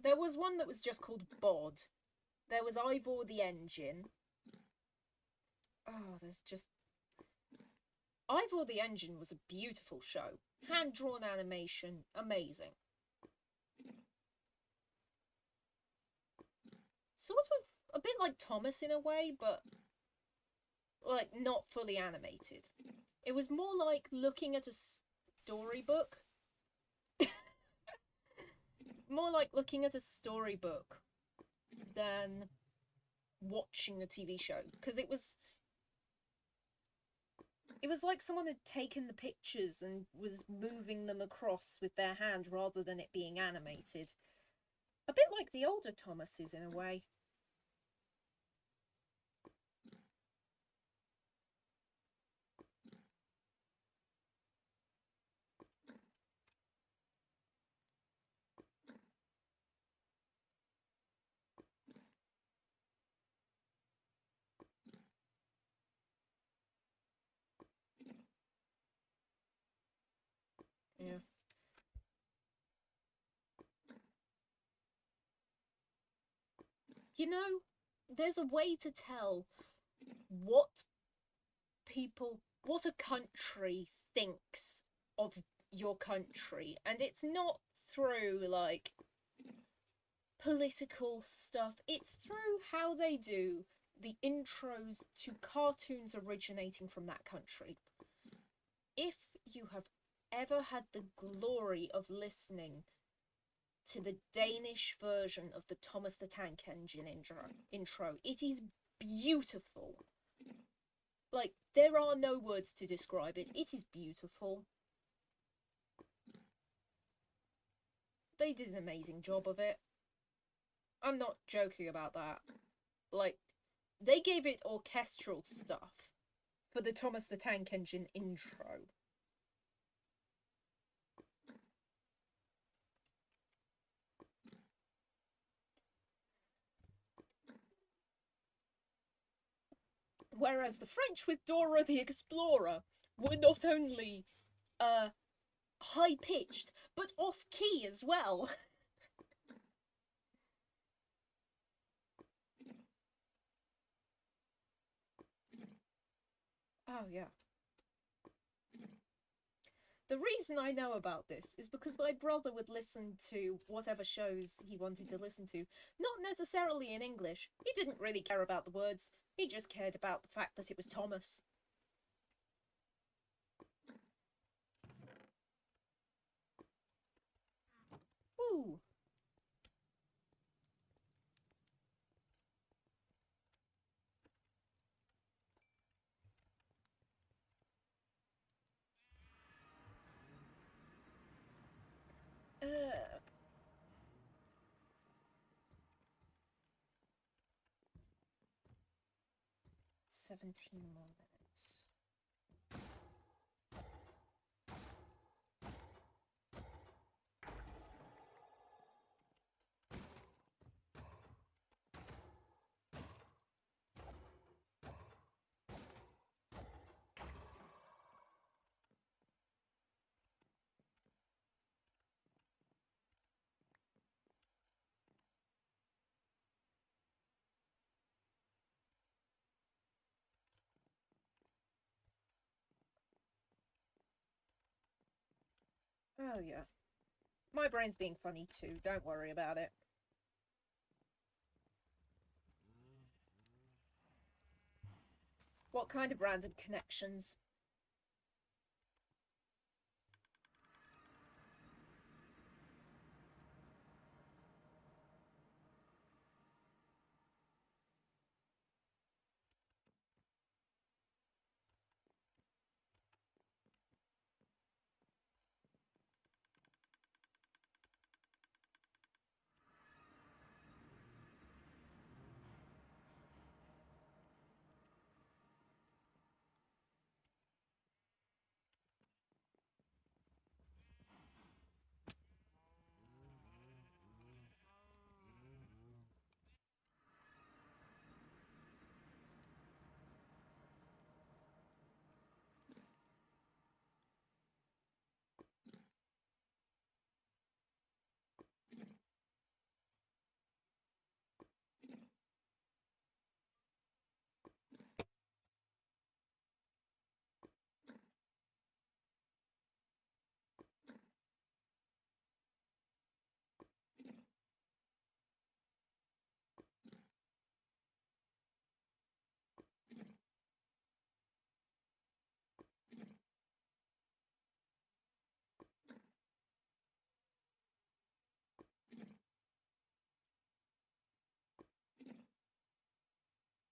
There was one that was just called Bod. There was Ivor the Engine. Oh, there's just Ivor the Engine was a beautiful show. Hand drawn animation, amazing. Sort of a bit like Thomas in a way, but like not fully animated. It was more like looking at a storybook. More like looking at a storybook than watching a TV show because it was like someone had taken the pictures and was moving them across with their hand rather than it being animated. A bit like the older Thomases in a way. Yeah. You know, there's a way to tell what what a country thinks of your country, and it's not through like political stuff, it's through how they do the intros to cartoons originating from that country. If you have ever had the glory of listening to the Danish version of the Thomas the Tank Engine intro, it is beautiful. Like, there are no words to describe it. It is beautiful. They did an amazing job of it. I'm not joking about that. Like, they gave it orchestral stuff for the Thomas the Tank Engine intro. Whereas the French with Dora the Explorer were not only high-pitched, but off-key as well. Oh, yeah. The reason I know about this is because my brother would listen to whatever shows he wanted to listen to, not necessarily in English. He didn't really care about the words, he just cared about the fact that it was Thomas. Ooh. Uh, 17 more minutes. Oh, yeah. My brain's being funny too, don't worry about it. What kind of random connections?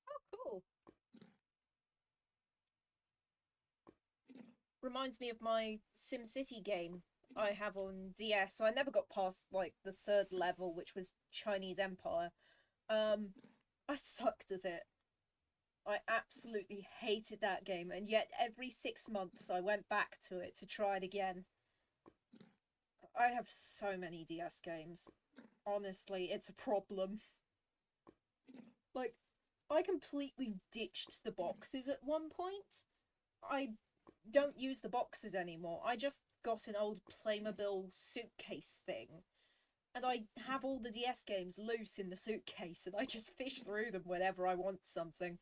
Oh, cool. Reminds me of my SimCity game I have on DS. So I never got past like the third level, which was Chinese Empire. I sucked at it. I absolutely hated that game, and yet every 6 months I went back to it to try it again. I have so many DS games. Honestly, it's a problem. Like, I completely ditched the boxes at one point. I don't use the boxes anymore. I just got an old Playmobil suitcase thing. And I have all the DS games loose in the suitcase, and I just fish through them whenever I want something.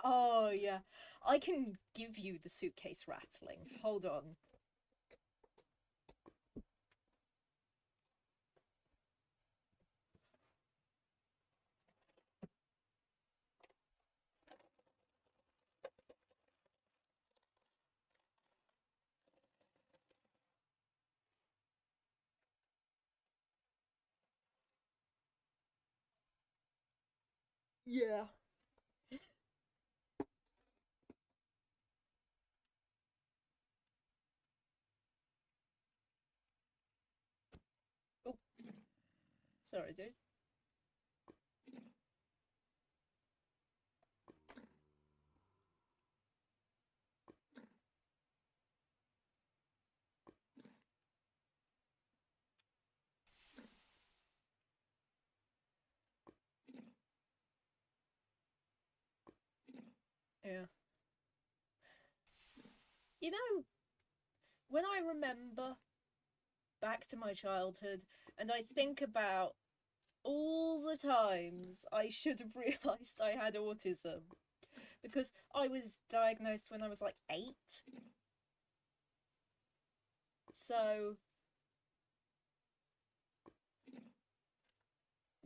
Oh, yeah. I can give you the suitcase rattling. Hold on. Yeah. Oh, sorry, dude. Yeah. You know, when I remember back to my childhood and I think about all the times I should have realised I had autism because I was diagnosed when I was like 8. So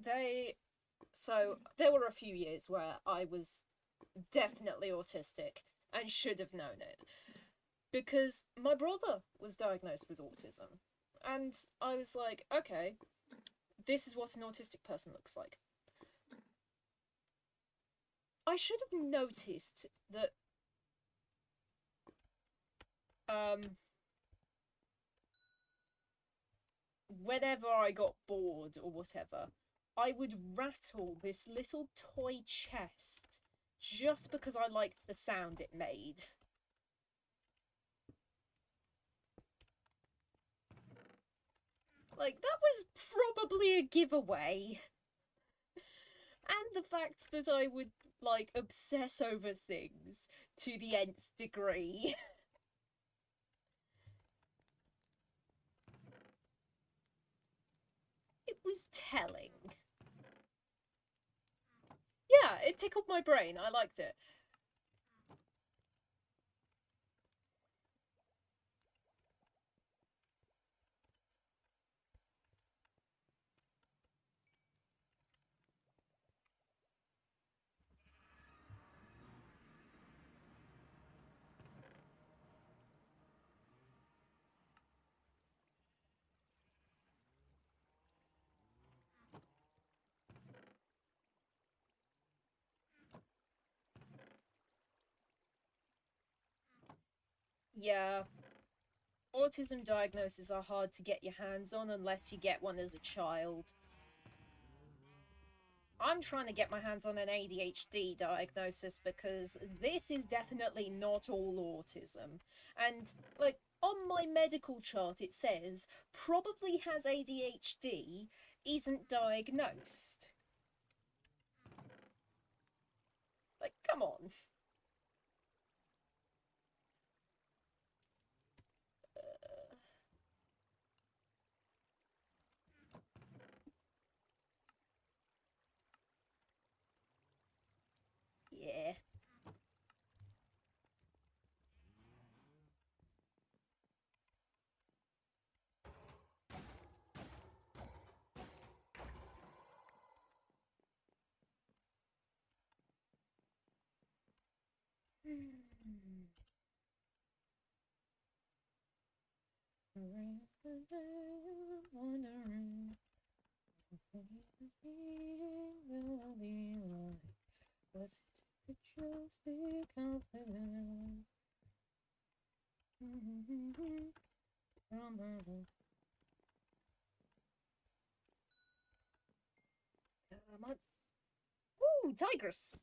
they there were a few years where I was definitely autistic and should have known it because my brother was diagnosed with autism. And I was like, okay, this is what an autistic person looks like. I should have noticed that whenever I got bored or whatever, I would rattle this little toy chest just because I liked the sound it made. Like, that was probably a giveaway. And the fact that I would, like, obsess over things to the nth degree. It was telling. Yeah, it tickled my brain. I liked it. Yeah, autism diagnoses are hard to get your hands on unless you get one as a child. I'm trying to get my hands on an ADHD diagnosis because this is definitely not all autism. And, like, on my medical chart, it says probably has ADHD, isn't diagnosed. Like, come on. Yeah. Wondering was to just be confident. Come on. Ooh, tigress!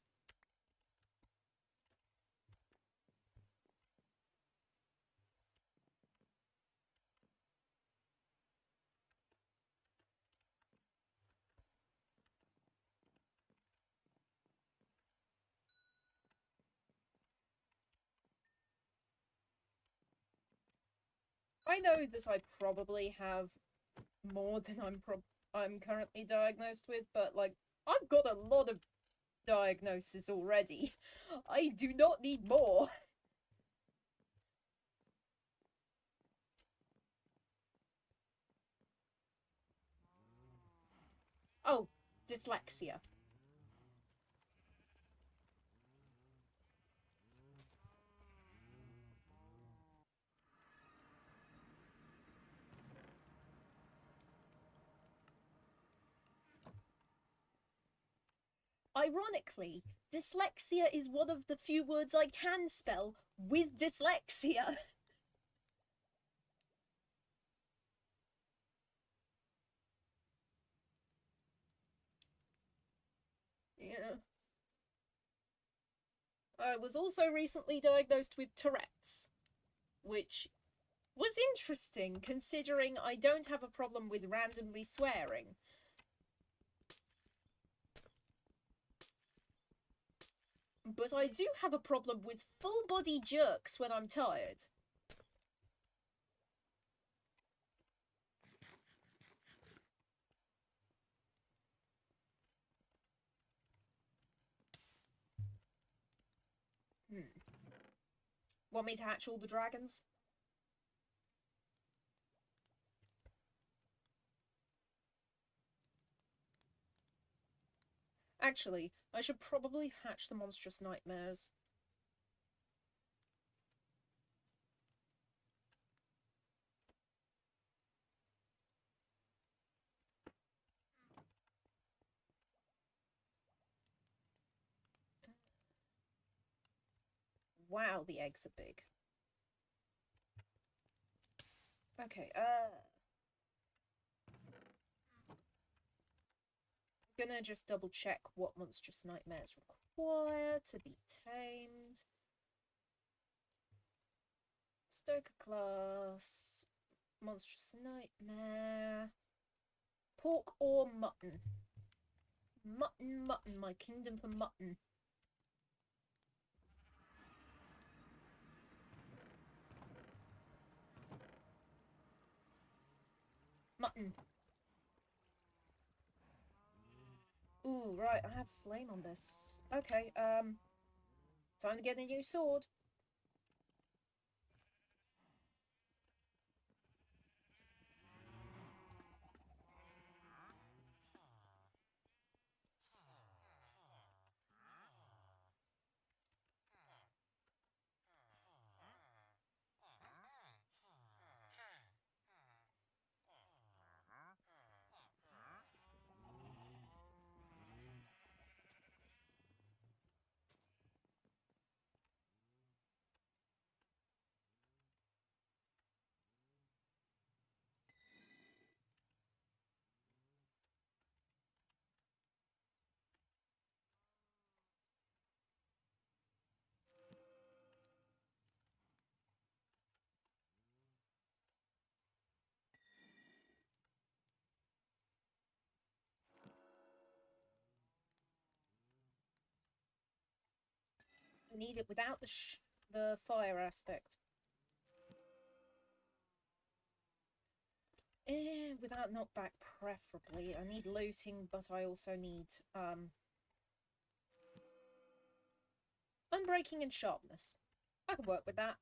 I know that I probably have more than I'm currently diagnosed with, but like I've got a lot of diagnosis already. I do not need more. Oh, dyslexia. Ironically, dyslexia is one of the few words I can spell with dyslexia. Yeah. I was also recently diagnosed with Tourette's, which was interesting considering I don't have a problem with randomly swearing. But I do have a problem with full body jerks when I'm tired. Want me to hatch all the dragons? Actually, I should probably hatch the monstrous nightmares. Wow, the eggs are big. Okay, I'm gonna just double check what monstrous nightmares require to be tamed. Stoker class, monstrous nightmare, pork or mutton. Mutton, mutton, my kingdom for mutton. Mutton. Ooh, right, I have flame on this. Okay, time to get a new sword. I need it without the fire aspect. Without knockback, preferably. I need looting, but I also need, unbreaking and sharpness. I can work with that.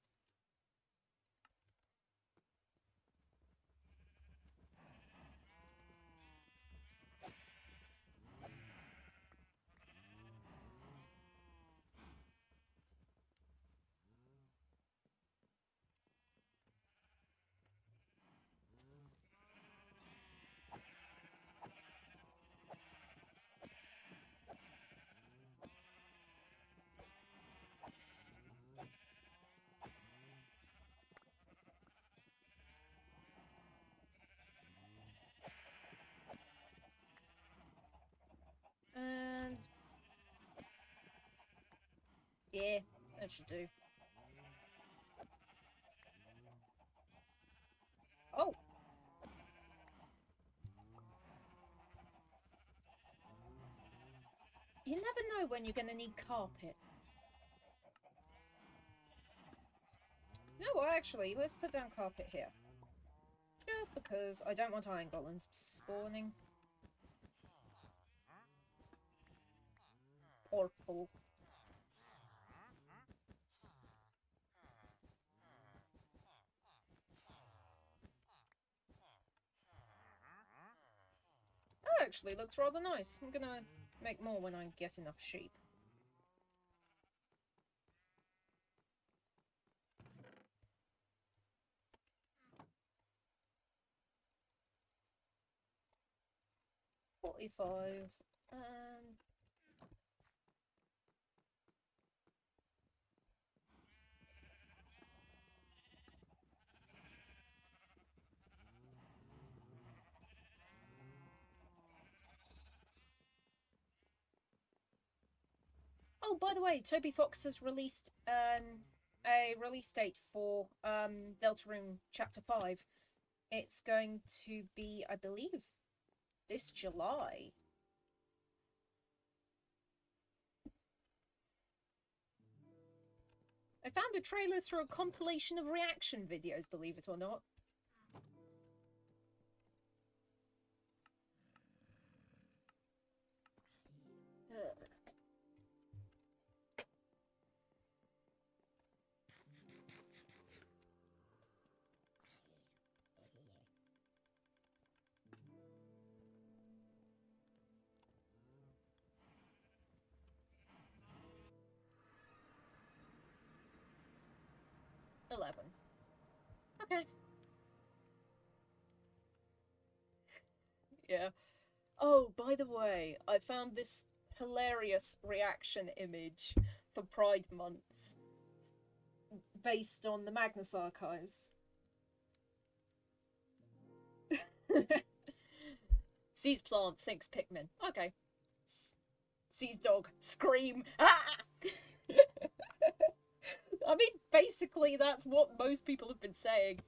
And... yeah, that should do. Oh! You never know when you're gonna need carpet. No, actually, let's put down carpet here. Just because I don't want iron golems spawning. Purple. That actually looks rather nice. I'm gonna make more when I get enough sheep. $45 and 'Oh, by the way, Toby Fox has released a release date for Deltarune Chapter 5. It's going to be, I believe, this July. I found a trailer through a compilation of reaction videos, believe it or not. $11. Okay. Yeah. Oh, by the way, I found this hilarious reaction image for Pride Month based on the Magnus archives. Sees plant, thinks Pikmin. Okay. Sees dog, scream. Ah! I mean, basically, that's what most people have been saying.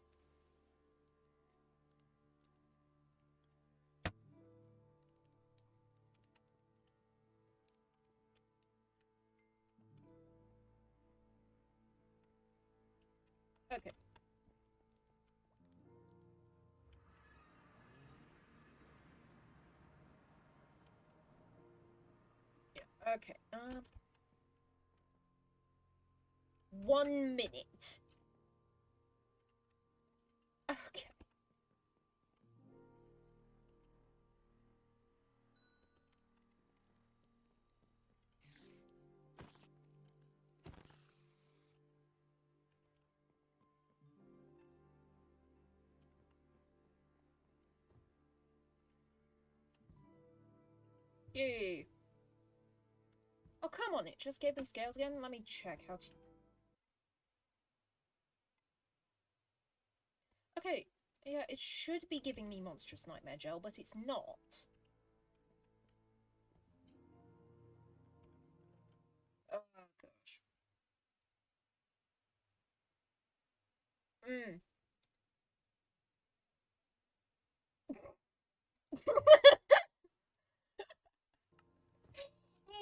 Okay. Yeah, okay. 1 minute. Okay. Yay. Oh, come on, it just gave me scales again. Let me check how to... Okay, yeah, it should be giving me Monstrous Nightmare Gel, but it's not. Oh, gosh.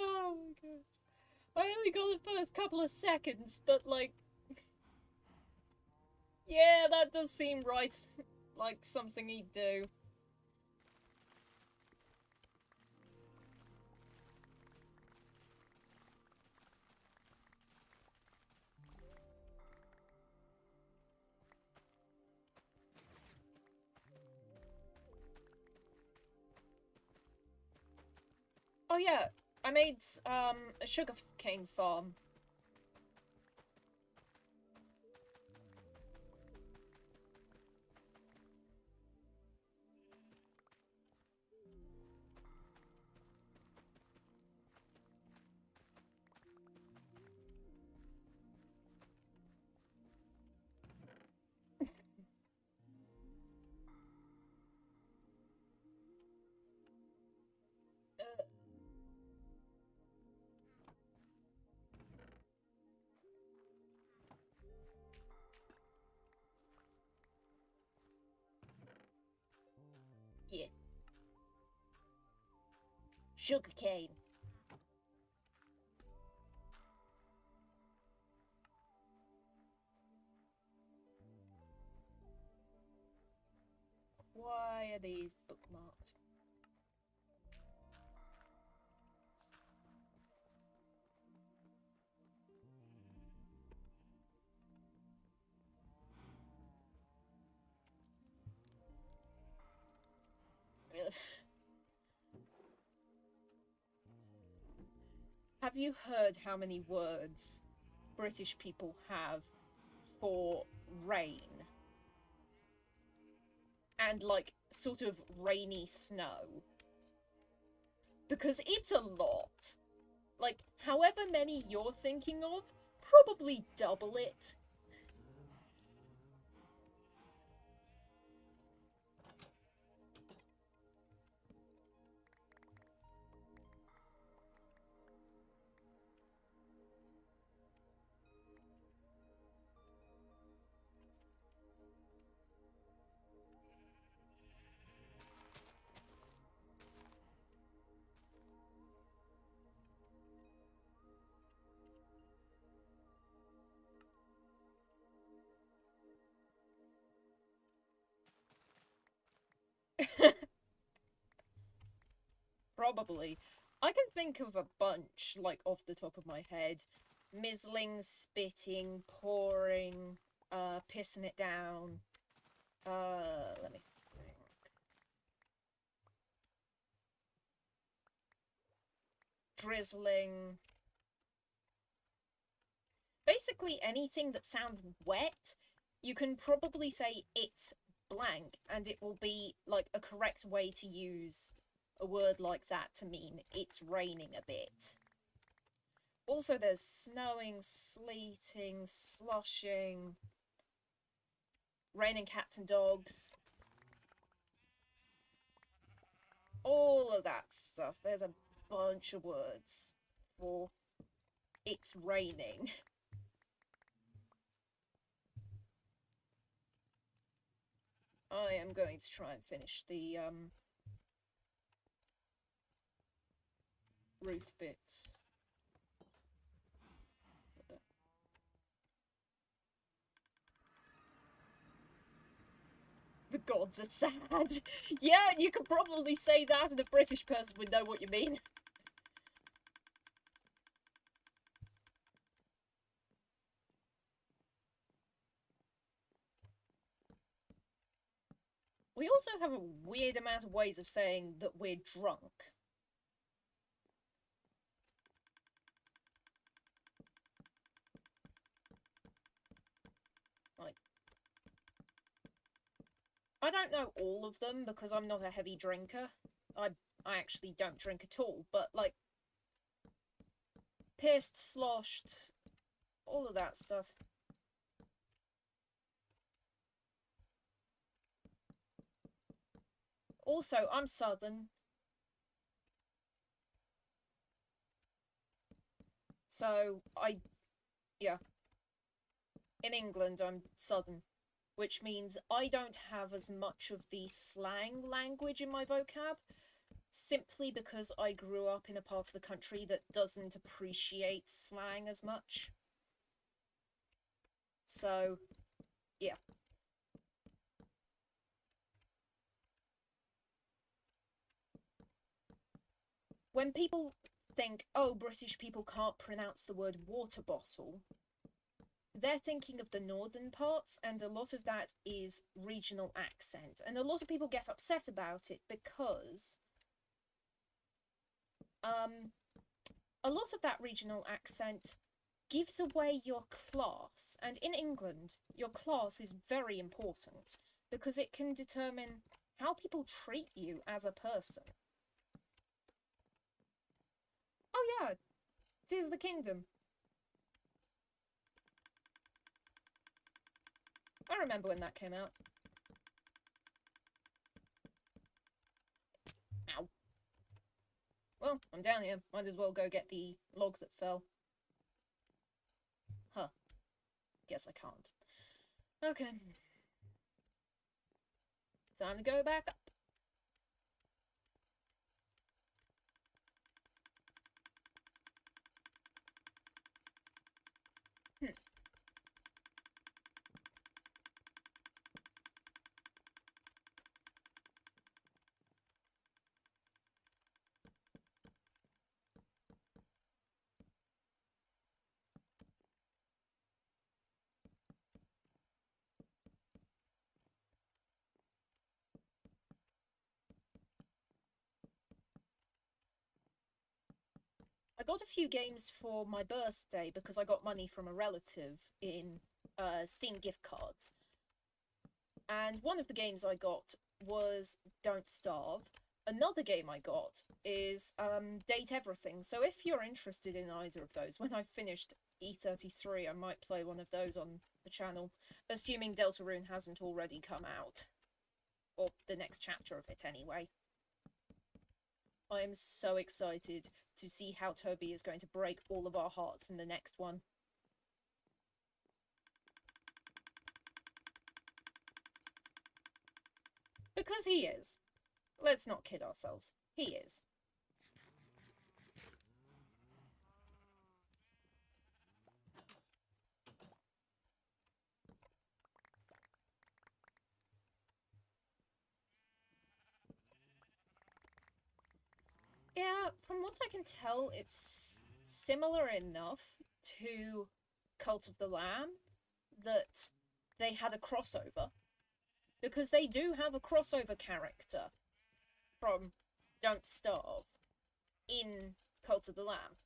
Oh my god. I only got the first couple of seconds, but like... Yeah, that does seem right. Like something he'd do. Oh yeah, I made a sugarcane farm. Yeah. Sugarcane. Why are these bookmarked? have you heard how many words British people have for rain? And, like, sort of rainy snow? Because it's a lot. Like, however many you're thinking of, probably double it. Probably. I can think of a bunch, like, off the top of my head. Mizzling, spitting, pouring, pissing it down. Let me think. Drizzling. Basically anything that sounds wet, you can probably say it's blank, and it will be, like, a correct way to use a word like that to mean it's raining a bit. Also, there's snowing, sleeting, slushing, raining cats and dogs. All of that stuff. There's a bunch of words for it's raining. I am going to try and finish the roof bit. The gods are sad. Yeah, you could probably say that and a British person would know what you mean. We also have a weird amount of ways of saying that we're drunk. Like, I don't know all of them because I'm not a heavy drinker. I actually don't drink at all, but, like, pissed, sloshed, all of that stuff. Also, I'm Southern. So, yeah. In England, I'm Southern, which means I don't have as much of the slang language in my vocab, simply because I grew up in a part of the country that doesn't appreciate slang as much. So, yeah. When people think, oh, British people can't pronounce the word water bottle, they're thinking of the northern parts, and a lot of that is regional accent. And a lot of people get upset about it because a lot of that regional accent gives away your class. And in England, your class is very important because it can determine how people treat you as a person. Oh yeah, 'tis the kingdom. I remember when that came out. Ow. Well, I'm down here. Might as well go get the log that fell. Huh. Guess I can't. Okay. Time to go back up. I got a few games for my birthday because I got money from a relative in Steam gift cards. And one of the games I got was Don't Starve. Another game I got is Date Everything. So if you're interested in either of those, when I've finished E33, I might play one of those on the channel, assuming Deltarune hasn't already come out. Or the next chapter of it, anyway. I am so excited to see how Toby is going to break all of our hearts in the next one. Because he is. Let's not kid ourselves. He is. Yeah, from what I can tell, it's similar enough to Cult of the Lamb that they had a crossover. Because they do have a crossover character from Don't Starve in Cult of the Lamb.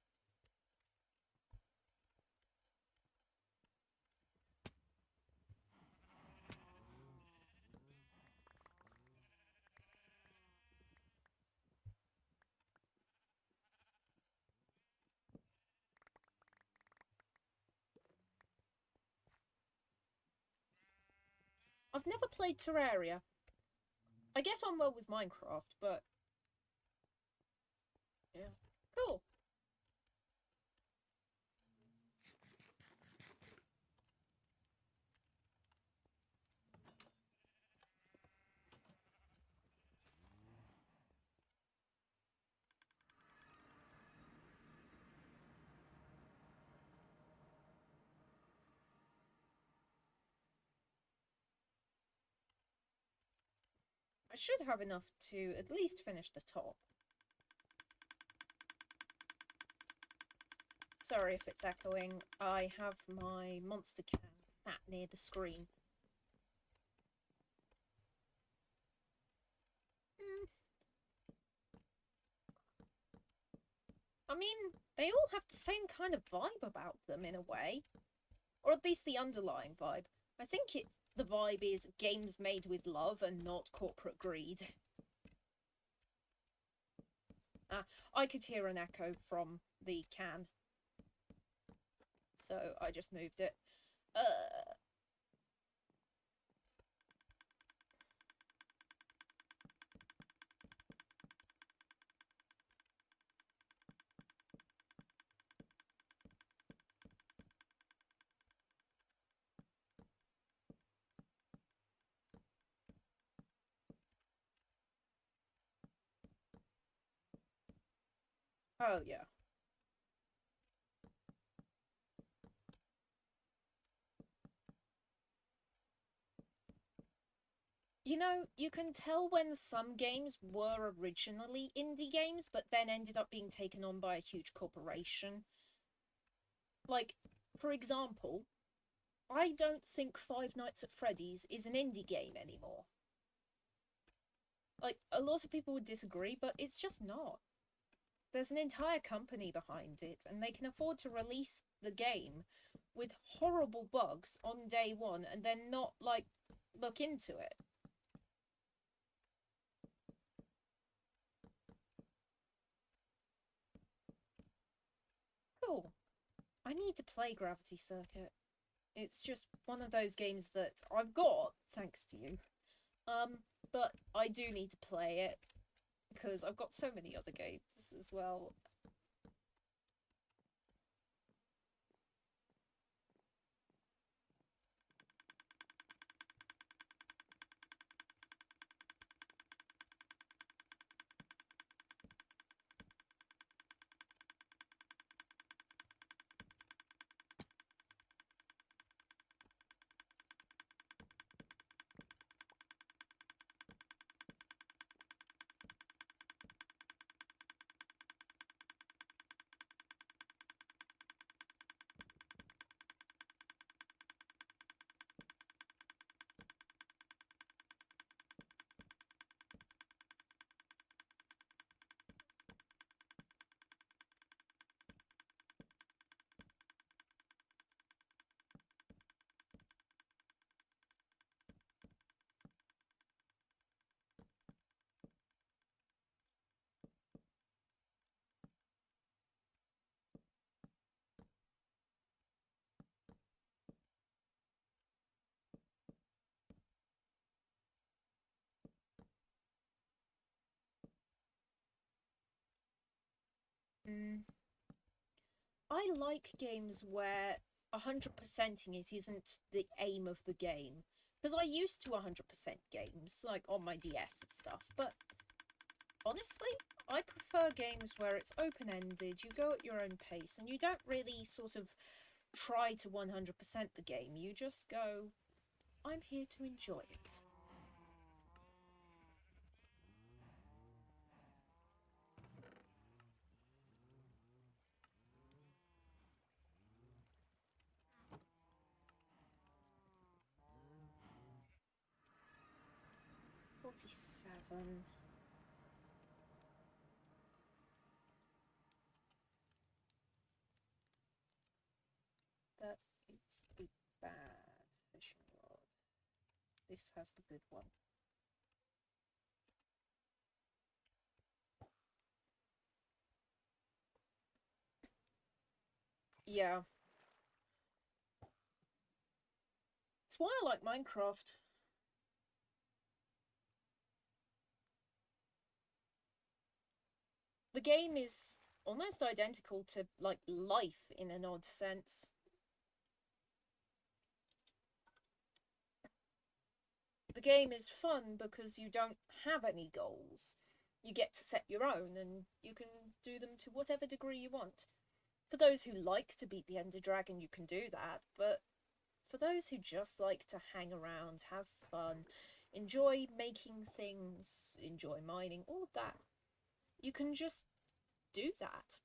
I've never played Terraria. I get on well with Minecraft, but... yeah. Cool. I should have enough to at least finish the top. Sorry if it's echoing. I have my monster can sat near the screen. I mean, they all have the same kind of vibe about them in a way. Or at least the underlying vibe. I think the vibe is games made with love and not corporate greed. I could hear an echo from the can. So I just moved it. Oh, yeah. You know, you can tell when some games were originally indie games, but then ended up being taken on by a huge corporation. Like, for example, I don't think Five Nights at Freddy's is an indie game anymore. Like, a lot of people would disagree, but it's just not. There's an entire company behind it, and they can afford to release the game with horrible bugs on day one and then not, like, look into it. Cool. I need to play Gravity Circuit. It's just one of those games that I've got, thanks to you. But I do need to play it, because I've got so many other games as well. Mm. I like games where 100%ing it isn't the aim of the game. Because I used to 100% games, like on my DS and stuff, but honestly, I prefer games where it's open-ended, you go at your own pace, and you don't really sort of try to 100% the game. You just go, I'm here to enjoy it. $47. That is a bad fishing rod. This has the good one. Yeah. It's why I like Minecraft. The game is almost identical to, like, life in an odd sense. The game is fun because you don't have any goals. You get to set your own, and you can do them to whatever degree you want. For those who like to beat the Ender Dragon, you can do that, but for those who just like to hang around, have fun, enjoy making things, enjoy mining, all of that, you can just do that.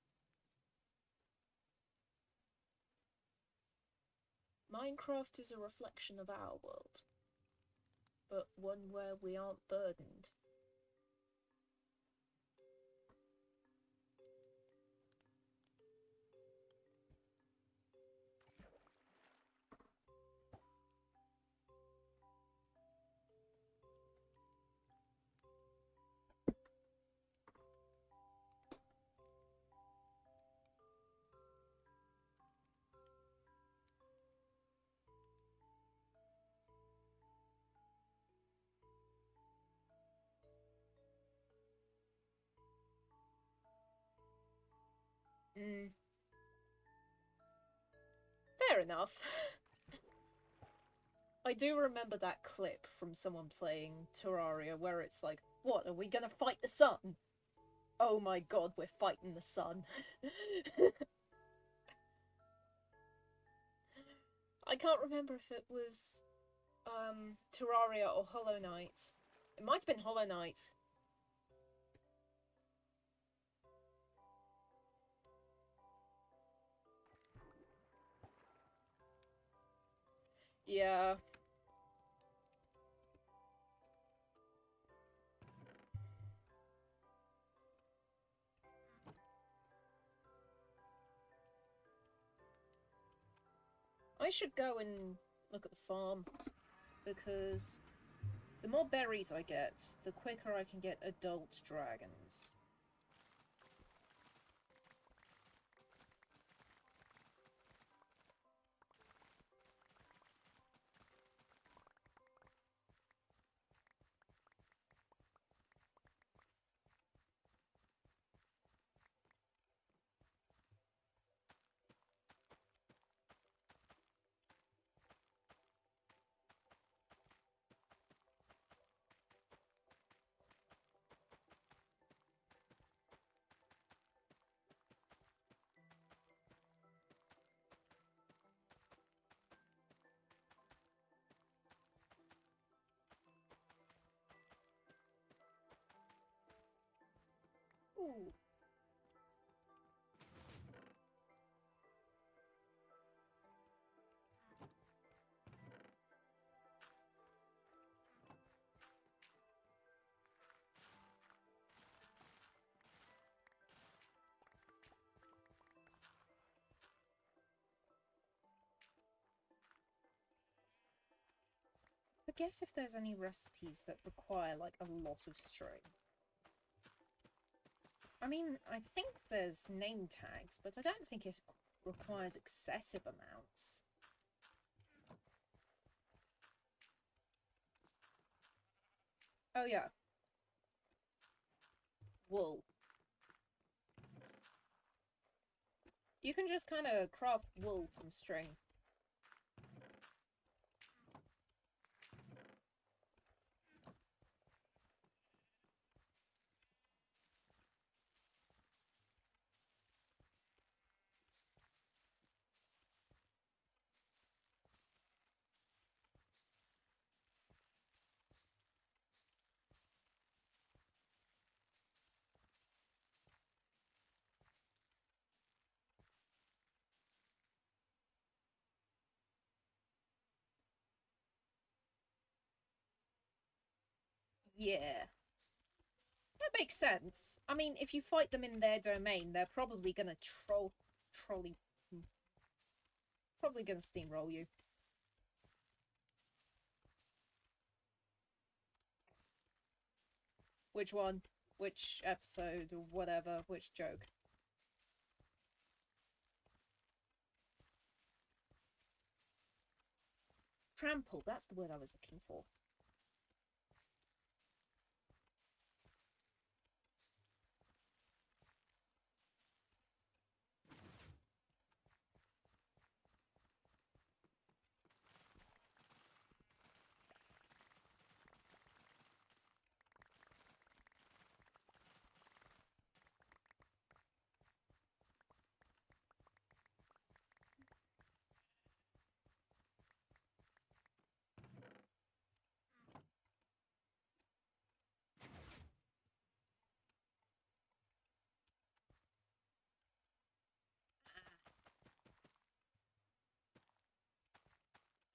Minecraft is a reflection of our world, but one where we aren't burdened. Mm. Fair enough. I do remember that clip from someone playing Terraria where it's like, what, are we gonna fight the sun? Oh my god, we're fighting the sun. I can't remember if it was Terraria or Hollow Knight. It might have been Hollow Knight. Yeah. I should go and look at the farm, because the more berries I get, the quicker I can get adult dragons. Ooh. I guess if there's any recipes that require, like, a lot of string. I mean, I think there's name tags, but I don't think it requires excessive amounts. Oh yeah. Wool. You can just kind of craft wool from string. Yeah. That makes sense. I mean, if you fight them in their domain, they're probably gonna probably gonna steamroll you. Which one? Which episode or whatever? Which joke? Trample, that's the word I was looking for.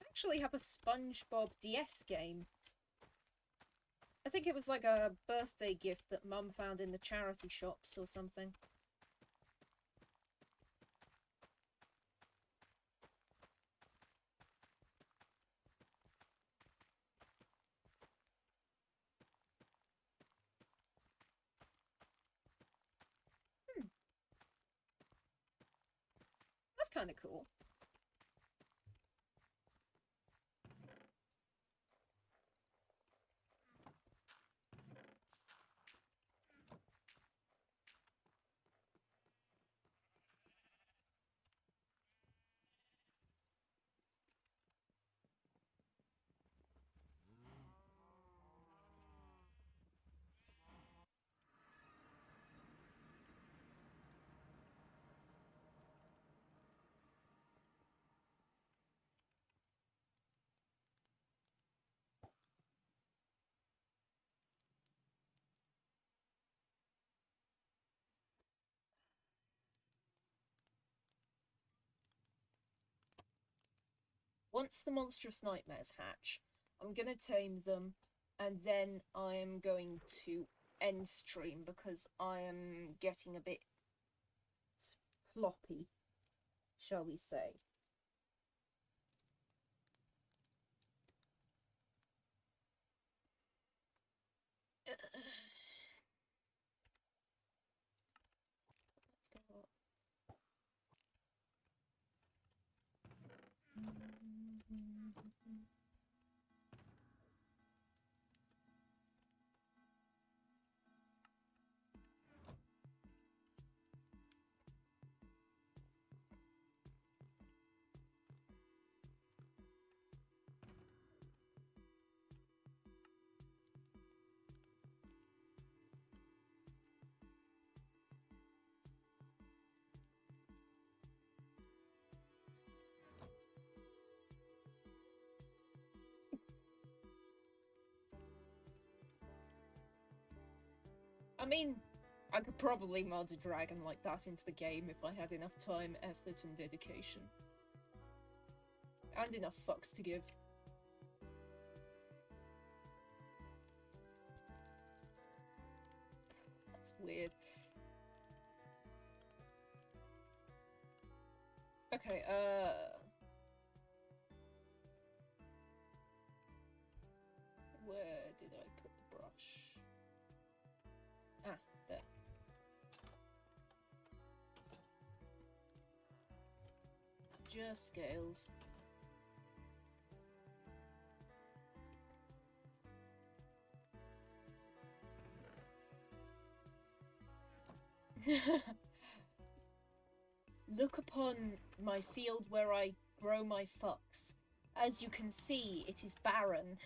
I actually have a SpongeBob DS game. I think it was like a birthday gift that Mum found in the charity shops or something. That's kind of cool. Once the monstrous nightmares hatch, I'm going to tame them, and then I am going to end stream because I am getting a bit floppy, shall we say. Let's go up. I mean, I could probably mod a dragon like that into the game if I had enough time, effort, and dedication. And enough fucks to give. That's weird. Okay, where did I put the brush? Ah, there. Just scales. Look upon my field where I grow my fucks. As you can see, it is barren.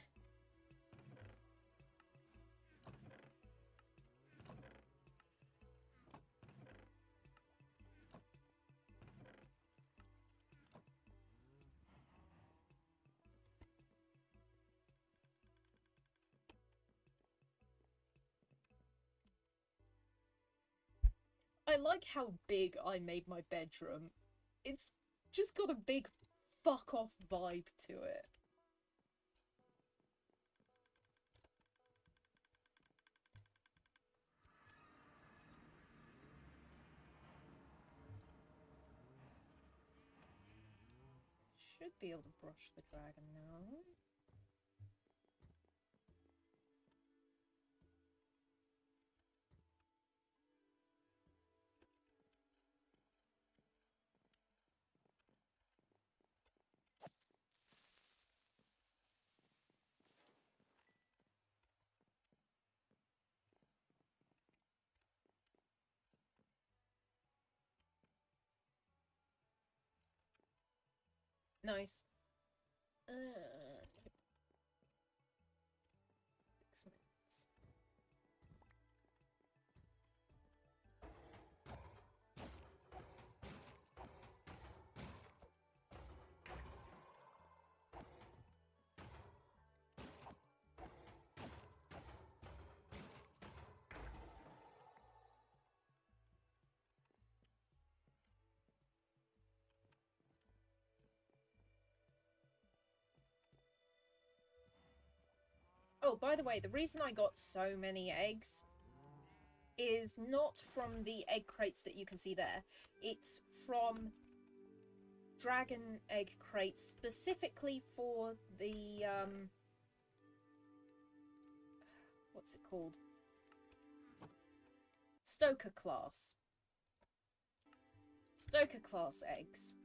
I like how big I made my bedroom. It's just got a big fuck off vibe to it. Should be able to brush the dragon now. Nice. 6 minutes. Oh, by the way, the reason I got so many eggs is not from the egg crates that you can see there. It's from dragon egg crates specifically for the, what's it called? Stoker class. Stoker class eggs.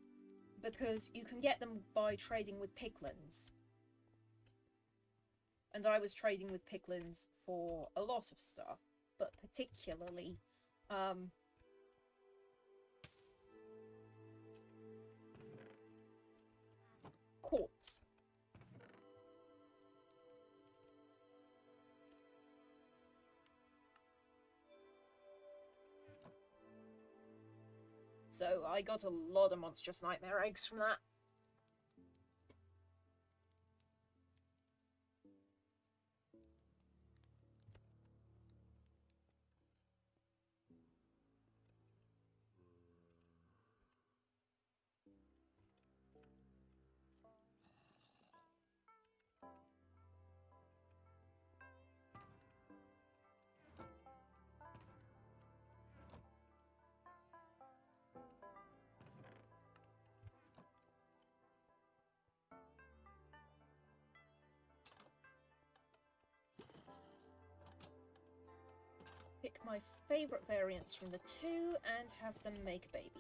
Because you can get them by trading with piglins. And I was trading with piglins for a lot of stuff, but particularly, quartz. So I got a lot of Monstrous Nightmare eggs from that. Pick my favourite variants from the two and have them make a baby.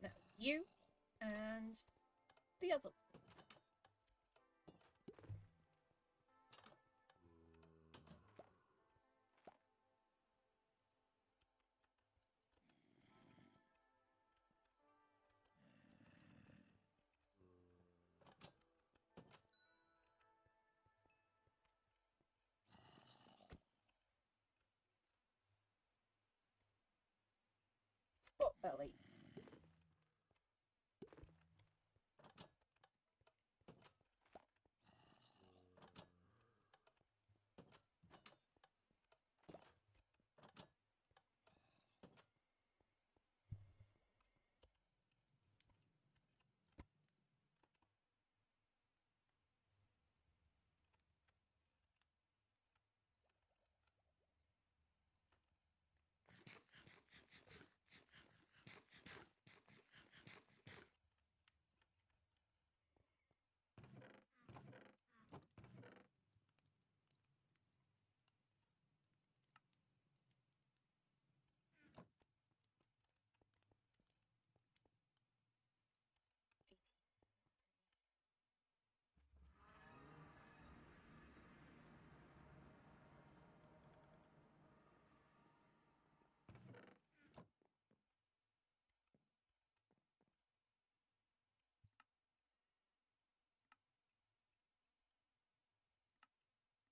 Now you and the other. Spot belly.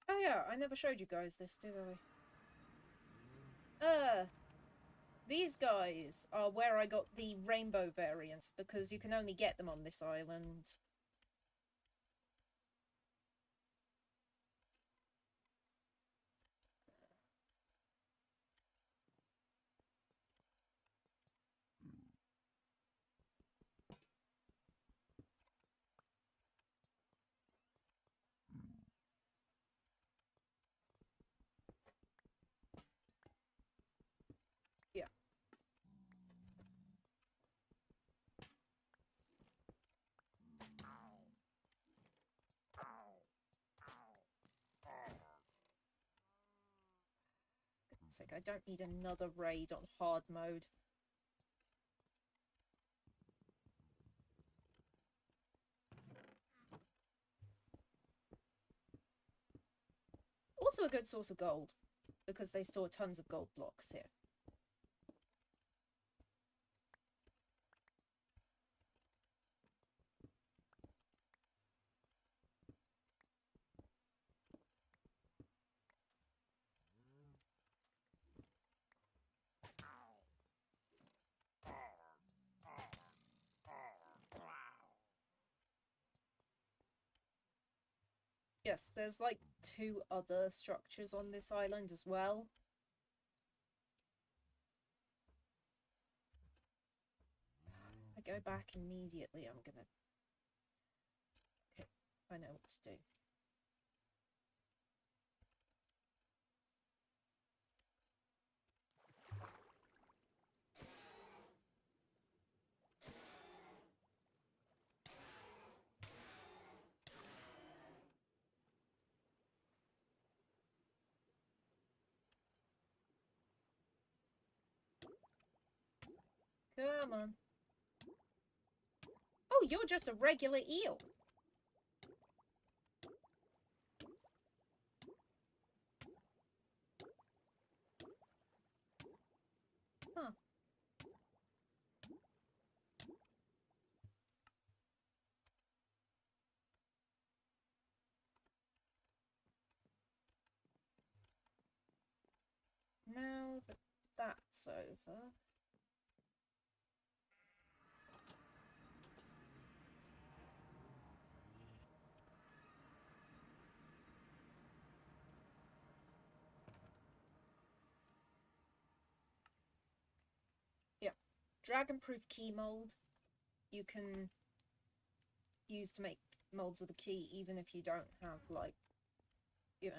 Oh yeah, I never showed you guys this, did I? These guys are where I got the rainbow variants, because you can only get them on this island. Yeah. Goodness sake, I don't need another raid on hard mode. Also a good source of gold, because they store tons of gold blocks here. Yes, there's like 2 other structures on this island as well. I go back immediately, I'm gonna... Okay, I know what to do. Come on. Oh, you're just a regular eel. Huh. Now that that's over... Yeah. Dragon-proof key mold you can use to make molds of the key, even if you don't have, like, you know...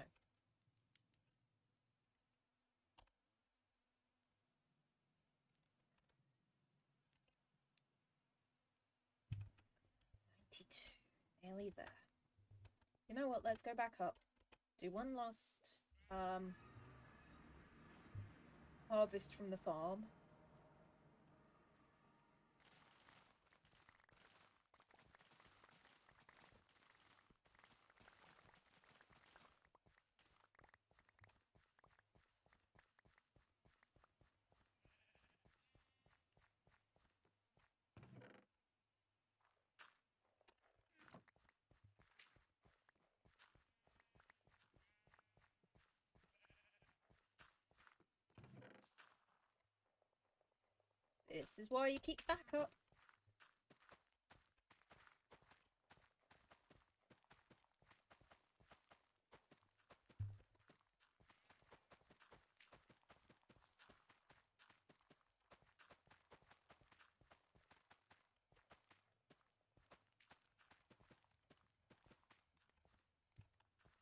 92. Nearly there. You know what? Let's go back up. Do one last harvest from the farm. This is why you keep back up.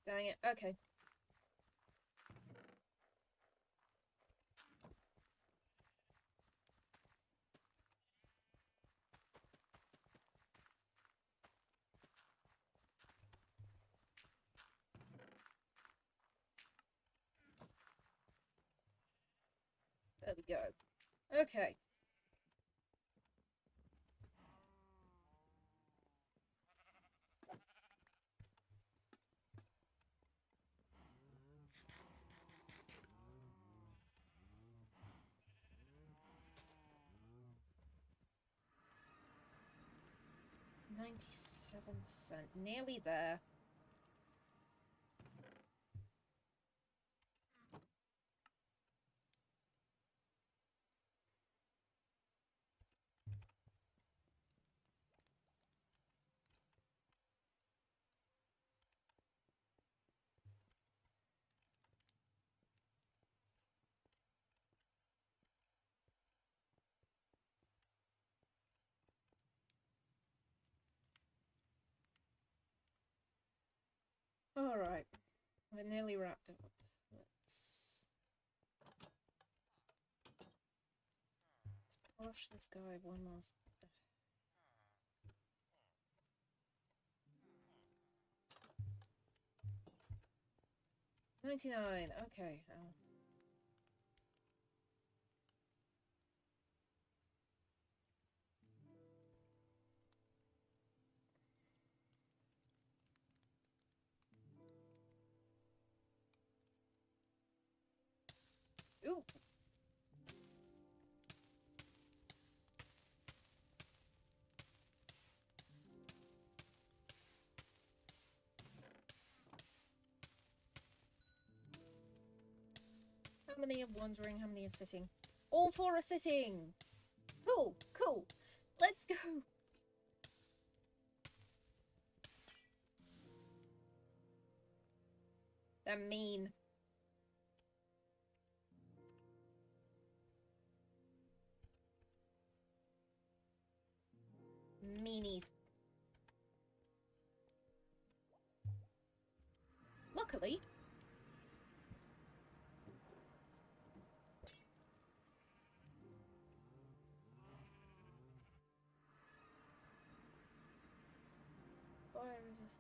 Dang it. Okay. There we go. Okay. %, nearly there. Alright. We're nearly wrapped up. Let's polish this guy one last... 99, okay. Ooh! How many are wandering? How many are sitting? All 4 are sitting! Cool, cool. Let's go! They're mean. Meanies. Luckily... Fire resist...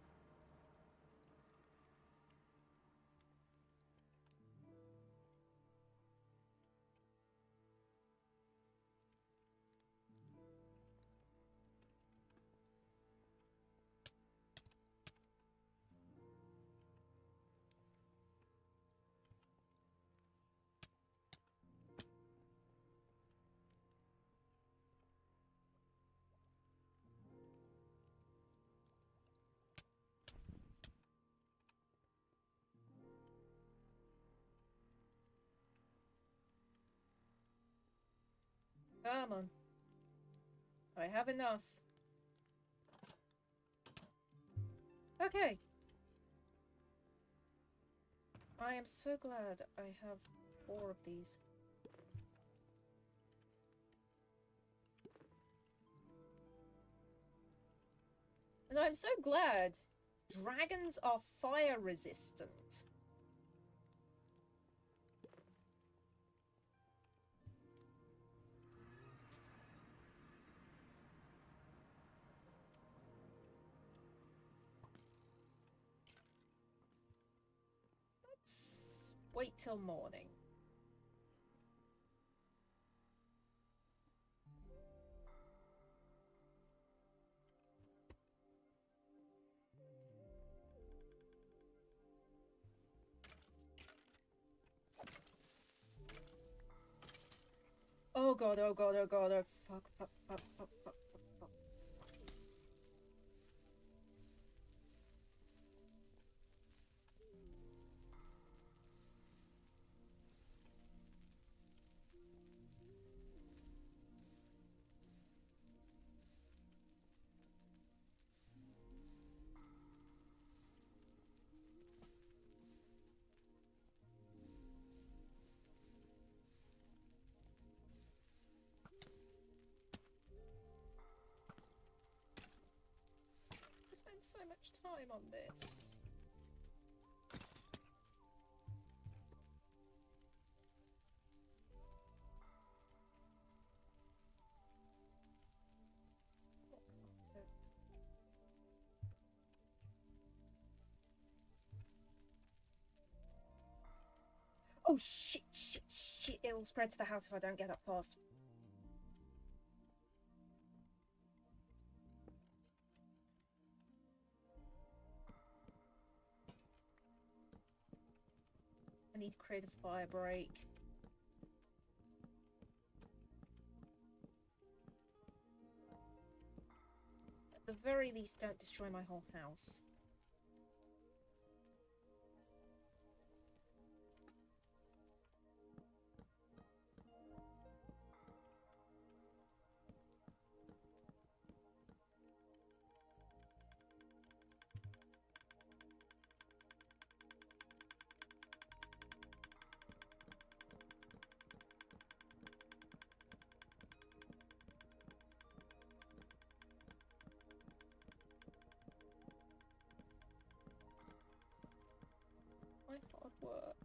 Come on. I have enough. Okay. I am so glad I have 4 of these. And I'm so glad dragons are fire resistant. Let's wait till morning. Oh god, oh god, oh god, oh fuck, fuck, fuck, fuck, fuck, fuck, fuck. I spent so much time on this. Oh shit, shit, shit. It'll spread to the house if I don't get up fast. I need to create a fire break. At the very least, don't destroy my whole house. my hard work.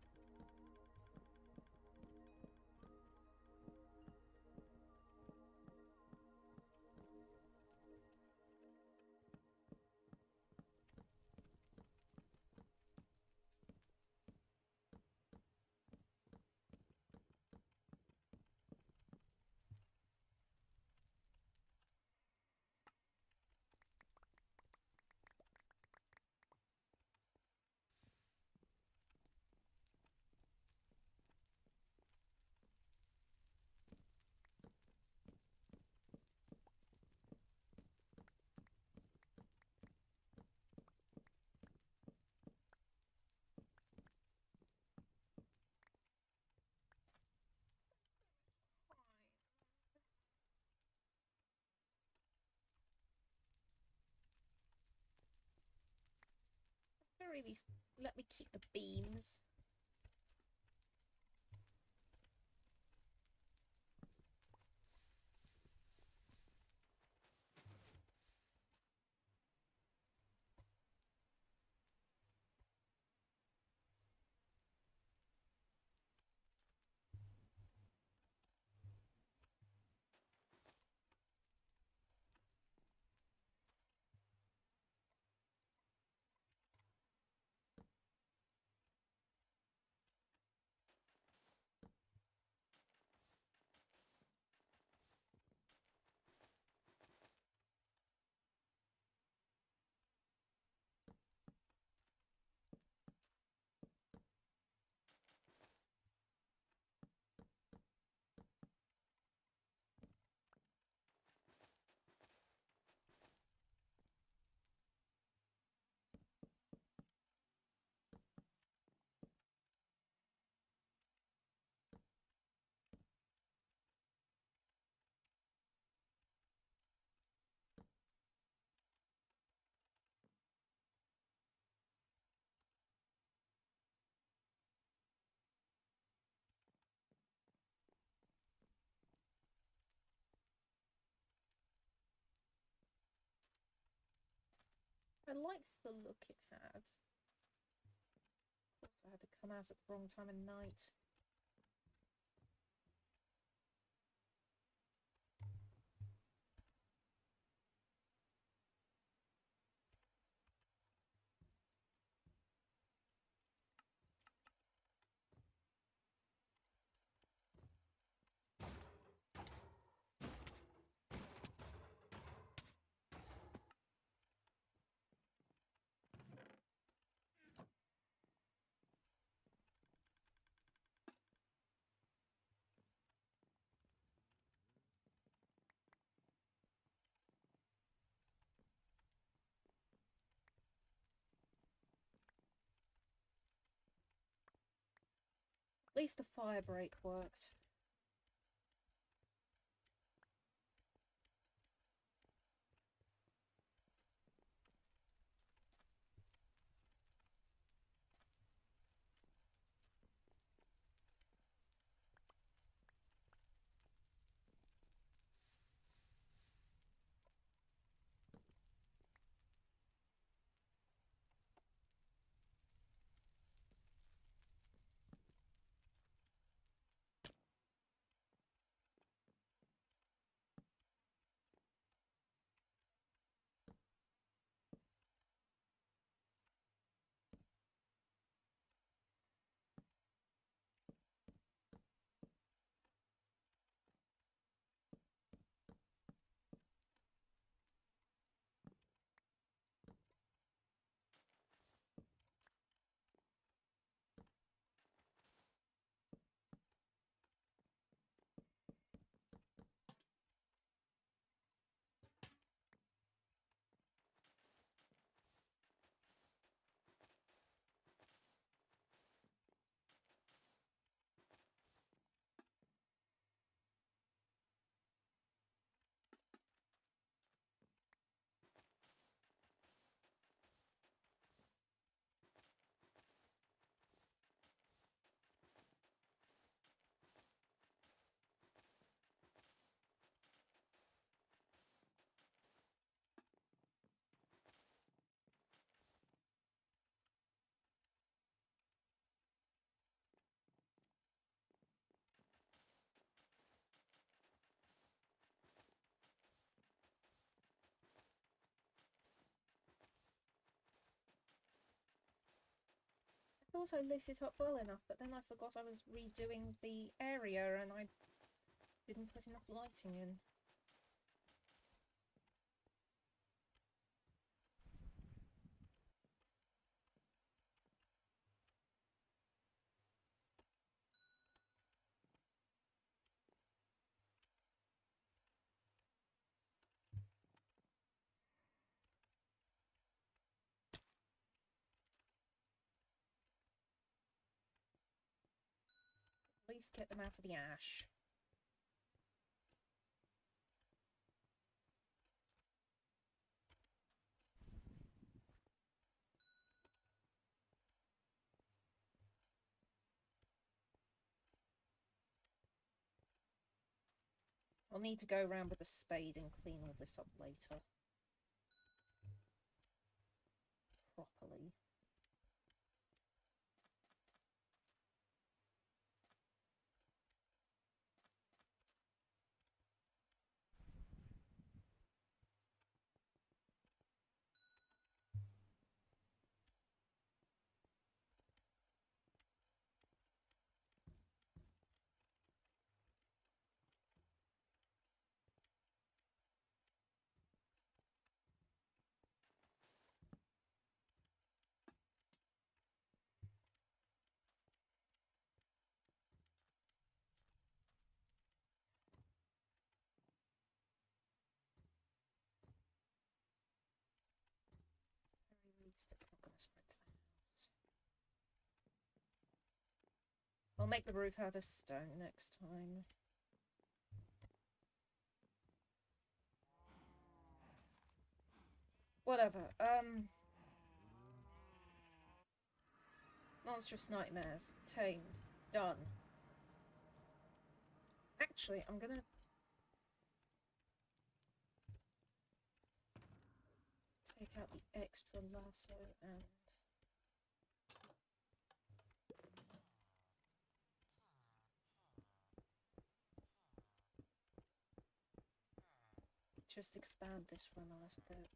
At the very least, let me keep the beams. I liked the look it had. Of course, I had to come out at the wrong time of night. At least the fire break worked. thought I lit it up well enough, but then I forgot I was redoing the area and I didn't put enough lighting in. At least get them out of the ash. I'll need to go around with a spade and clean all this up later. Properly. At the very least, it's not going to spread to the house. I'll make the roof out of stone next time. Whatever, Monstrous Nightmares. Tamed. Done. Actually, I'm gonna... take out the extra lasso and... just expand this run a little bit.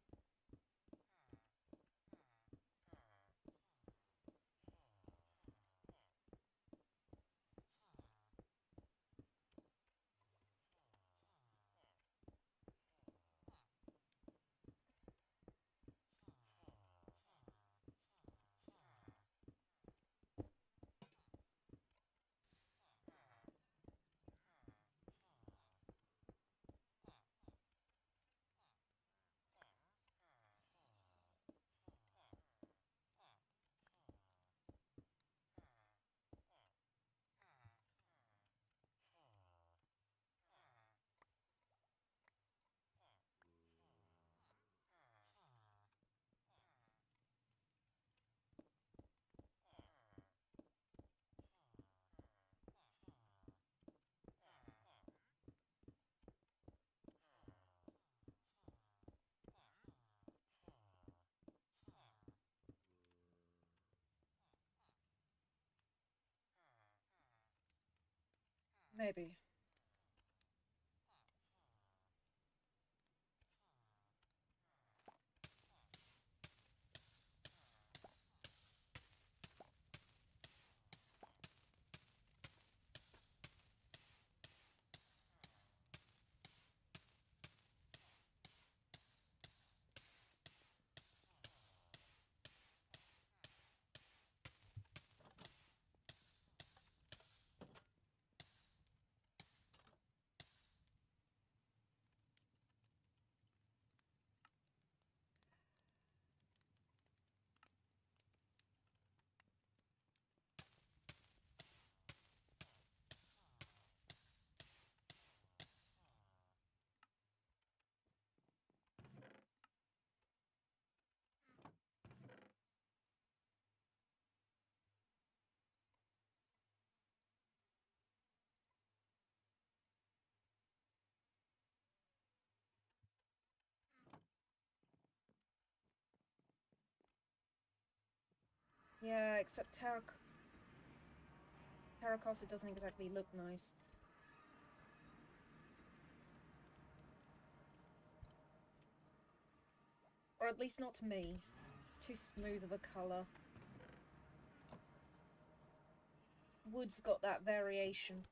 Maybe. Yeah, except terracotta doesn't exactly look nice. Or at least not to me. It's too smooth of a colour. wood's got that variation.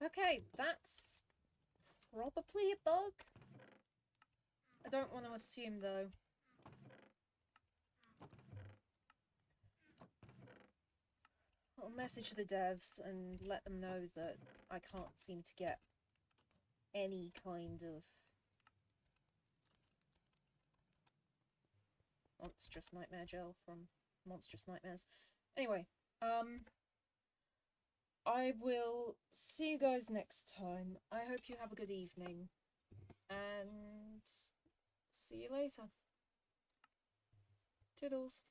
Okay, that's probably a bug. I don't want to assume, though. I'll message the devs and let them know that I can't seem to get any kind of monstrous nightmare gel from Monstrous Nightmares. Anyway, I will see you guys next time. I hope you have a good evening, and see you later. Toodles.